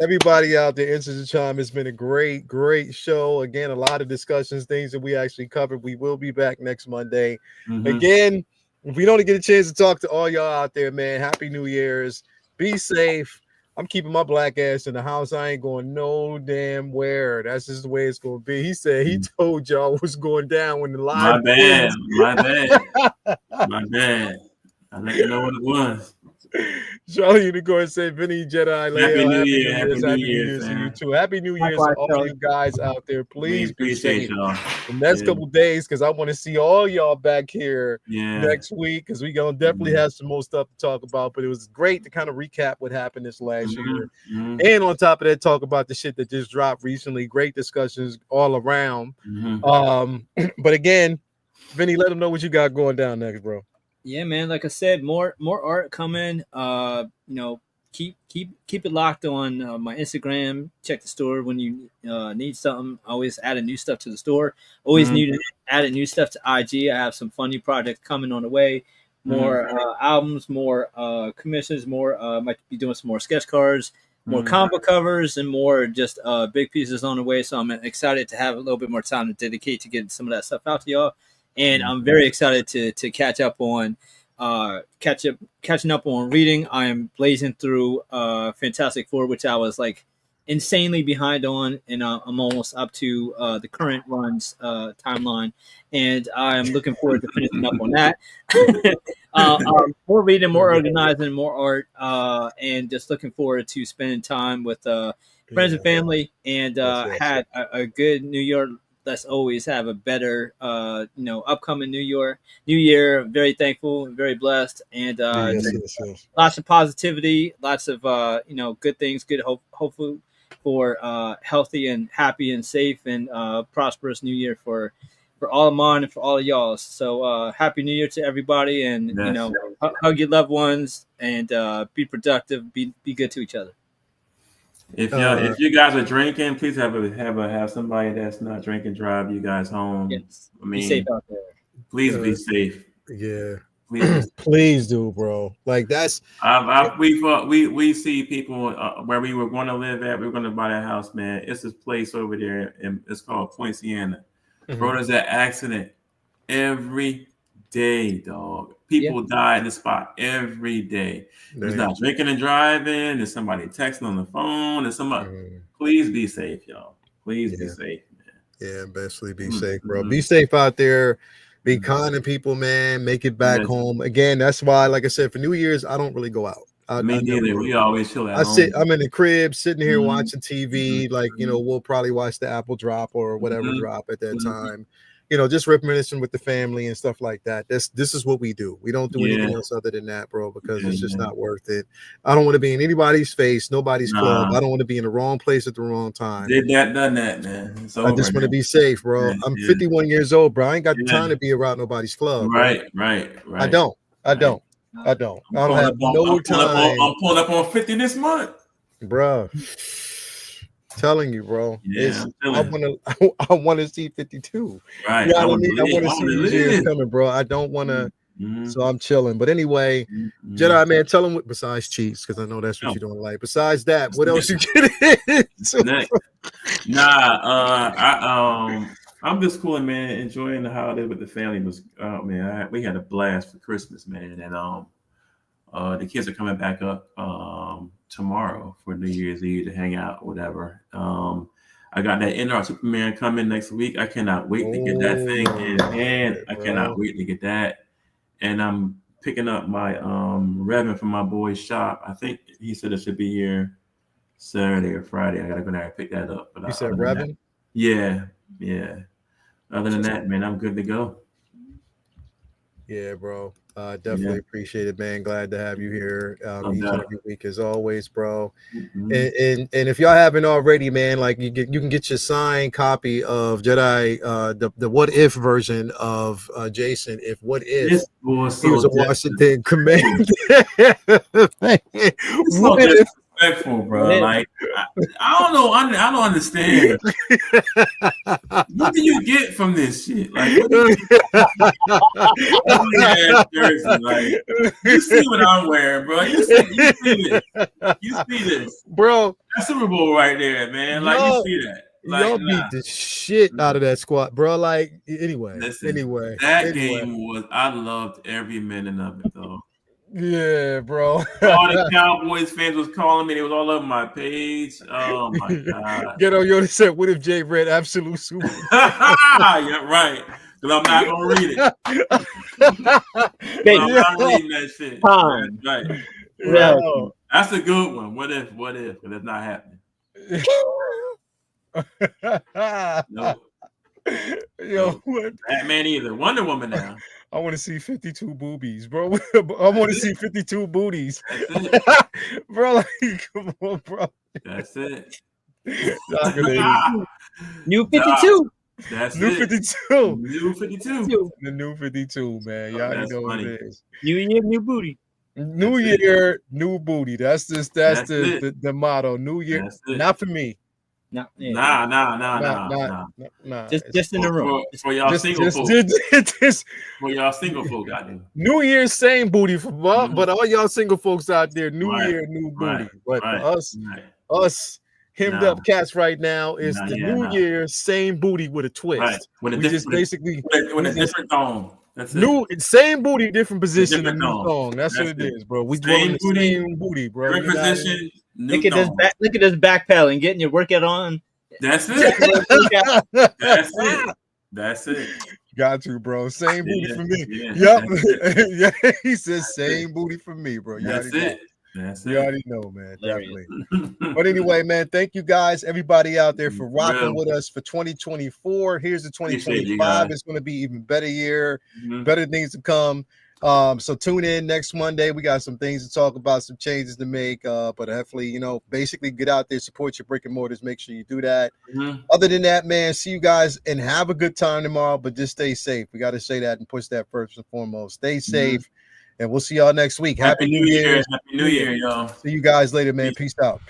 everybody out there, Answers the Chime. It's been a great, great show. Again, a lot of discussions, things that we actually covered. We will be back next Monday. Again, if we don't get a chance to talk to all y'all out there, man, Happy New Year's. Be safe. I'm keeping my black ass in the house. I ain't going no damn where. That's just the way it's going to be. He said he told y'all what's going down when the live. My bad. I let you know what it was. Charlie Unicorn said, Vinny Jedi, Happy New Year. Happy New Year to you too. Happy New Year's to all you guys out there. Please be safe y'all. the next couple days, because I want to see all y'all back here next week, because we're going to definitely have some more stuff to talk about. But it was great to kind of recap what happened this last year. And on top of that, talk about the shit that just dropped recently. Great discussions all around. But again, Vinny, let them know what you got going down next, bro. Yeah, man. Like I said, more art coming. Keep it locked on my Instagram. Check the store when you need something. Always adding new stuff to the store. Always adding new stuff to IG. I have some funny projects coming on the way. More albums, more commissions, more might be doing some more sketch cards, more combo covers, and more just big pieces on the way. So I'm excited to have a little bit more time to dedicate to getting some of that stuff out to y'all. And I'm very excited to catch up on catching up on reading. I am blazing through Fantastic Four, which I was like insanely behind on, and I'm almost up to the current run's timeline, and I'm looking forward to finishing up on that. More reading, more organizing, more art, and just looking forward to spending time with friends and family, and had a good New Year. Let's always have a better, upcoming New Year. Very thankful, very blessed, and lots of positivity, lots of good things, good hopeful for healthy and happy and safe and prosperous New Year for all of mine and for all of y'all. So happy New Year to everybody, and hug your loved ones and be productive, be good to each other. If you guys are drinking, please have somebody that's not drinking drive you guys home. Yes. I mean, be safe out there. Please be safe. Yeah. Please do, bro. Like that's we see people where we were going to live at. We were going to buy a house, man. It's this place over there, and it's called Point Siena. Bro, there's an accident every day, dog. People die in the spot every day. There's not drinking and driving. There's somebody texting on the phone. There's somebody. Please be safe, y'all. Please be safe, man. Yeah, basically be safe, bro. Be safe out there. Be kind to people, man. Make it back home. Again, that's why, like I said, for New Year's, I don't really go out. Me neither. We always chill at home. I'm in the crib, sitting here watching TV. Like, we'll probably watch the Apple drop or whatever drop at that time. Just reminiscing with the family and stuff like that. This is what we do. We don't do anything else other than that, bro, because it's just not worth it. I don't want to be in anybody's face, nobody's club. I don't want to be in the wrong place at the wrong time. Done that, man. I just want to be safe, bro. I'm 51 years old, bro. I ain't got the time to be around nobody's club. Right. I don't have no time. I'm pulling up on 50 this month, bro. Telling you, bro. I want to see 52. Right. I want to see these years coming, bro. I don't want to. So I'm chilling. But anyway, Jedi man, tell them besides cheese, because I know that's what you don't like. Besides that, what else you get into? I'm just cool, man. Enjoying the holiday with the family. We had a blast for Christmas, man, and the kids are coming back up tomorrow for New Year's Eve to hang out, whatever. I got that Inner Superman coming next week. I cannot wait to get that thing in hand. I cannot wait to get that. And I'm picking up my Revan from my boy's shop. I think he said it should be here Saturday or Friday. I gotta go there and pick that up. But you said Revan? Yeah. Other than that, man, I'm good to go. Yeah, bro. Definitely appreciate it, man. Glad to have you here each and every week as always, bro. Mm-hmm. And if y'all haven't already, man, like you can get your signed copy of Jedi, the What If version of Jason. If What If he was a Washington commander? What if? Respectful, bro. Like I don't know. I don't understand. What do you get from this shit? Like, what do you see what I'm wearing, bro? You see this? You see this, bro? That's Super Bowl right there, man. Like you see that. Like, y'all beat the shit out of that squad, bro. Like anyway, that game was. I loved every minute of it, though. Yeah, bro. All the Cowboys fans was calling me. They was all over my page. Oh my god. Get on your said, what if Jay read absolute Super? Yeah, right. Because I'm not gonna read it. I'm not reading that shit. Right. Yeah. That's a good one. What if? What if? But it's not happening. Nope. Yo, what? Batman either. Wonder Woman now. I want to see 52 boobies, bro. I want to see 52 booties. Bro, like, come on, bro. That's it. New 52. That's New it. 52. New 52. The new 52, man. Y'all know what it is. New year, new booty. New year, new booty. That's the motto. New year, not for me. Nah. Just in the room. For y'all single folks. For y'all single folks out there. New Year's same booty for but all y'all single folks out there, New Year, new booty. But for us hemmed up cats right now is the New Year same booty with a twist. Right. With a different tone. That's it. Same booty, different position, and new song. That's what it is, bro. We going the same booty, bro. Different position. Look at this backpedaling, getting your workout on. That's it. That's it. Got you, bro. Same booty for me. Yeah, yeah, he says same booty for me, bro. You That's it. You already know, man. Definitely. But anyway, man, thank you guys, everybody out there, for rocking with us for 2024. Here's the 2025. It's going to be even better year, better things to come. So tune in next Monday. We got some things to talk about, some changes to make. But definitely, basically get out there, support your brick and mortars. Make sure you do that. Other than that, man, see you guys and have a good time tomorrow. But just stay safe. We got to say that and push that first and foremost. Stay safe. And we'll see y'all next week. Happy New Year. Happy New Year, y'all. See you guys later, man. Peace out.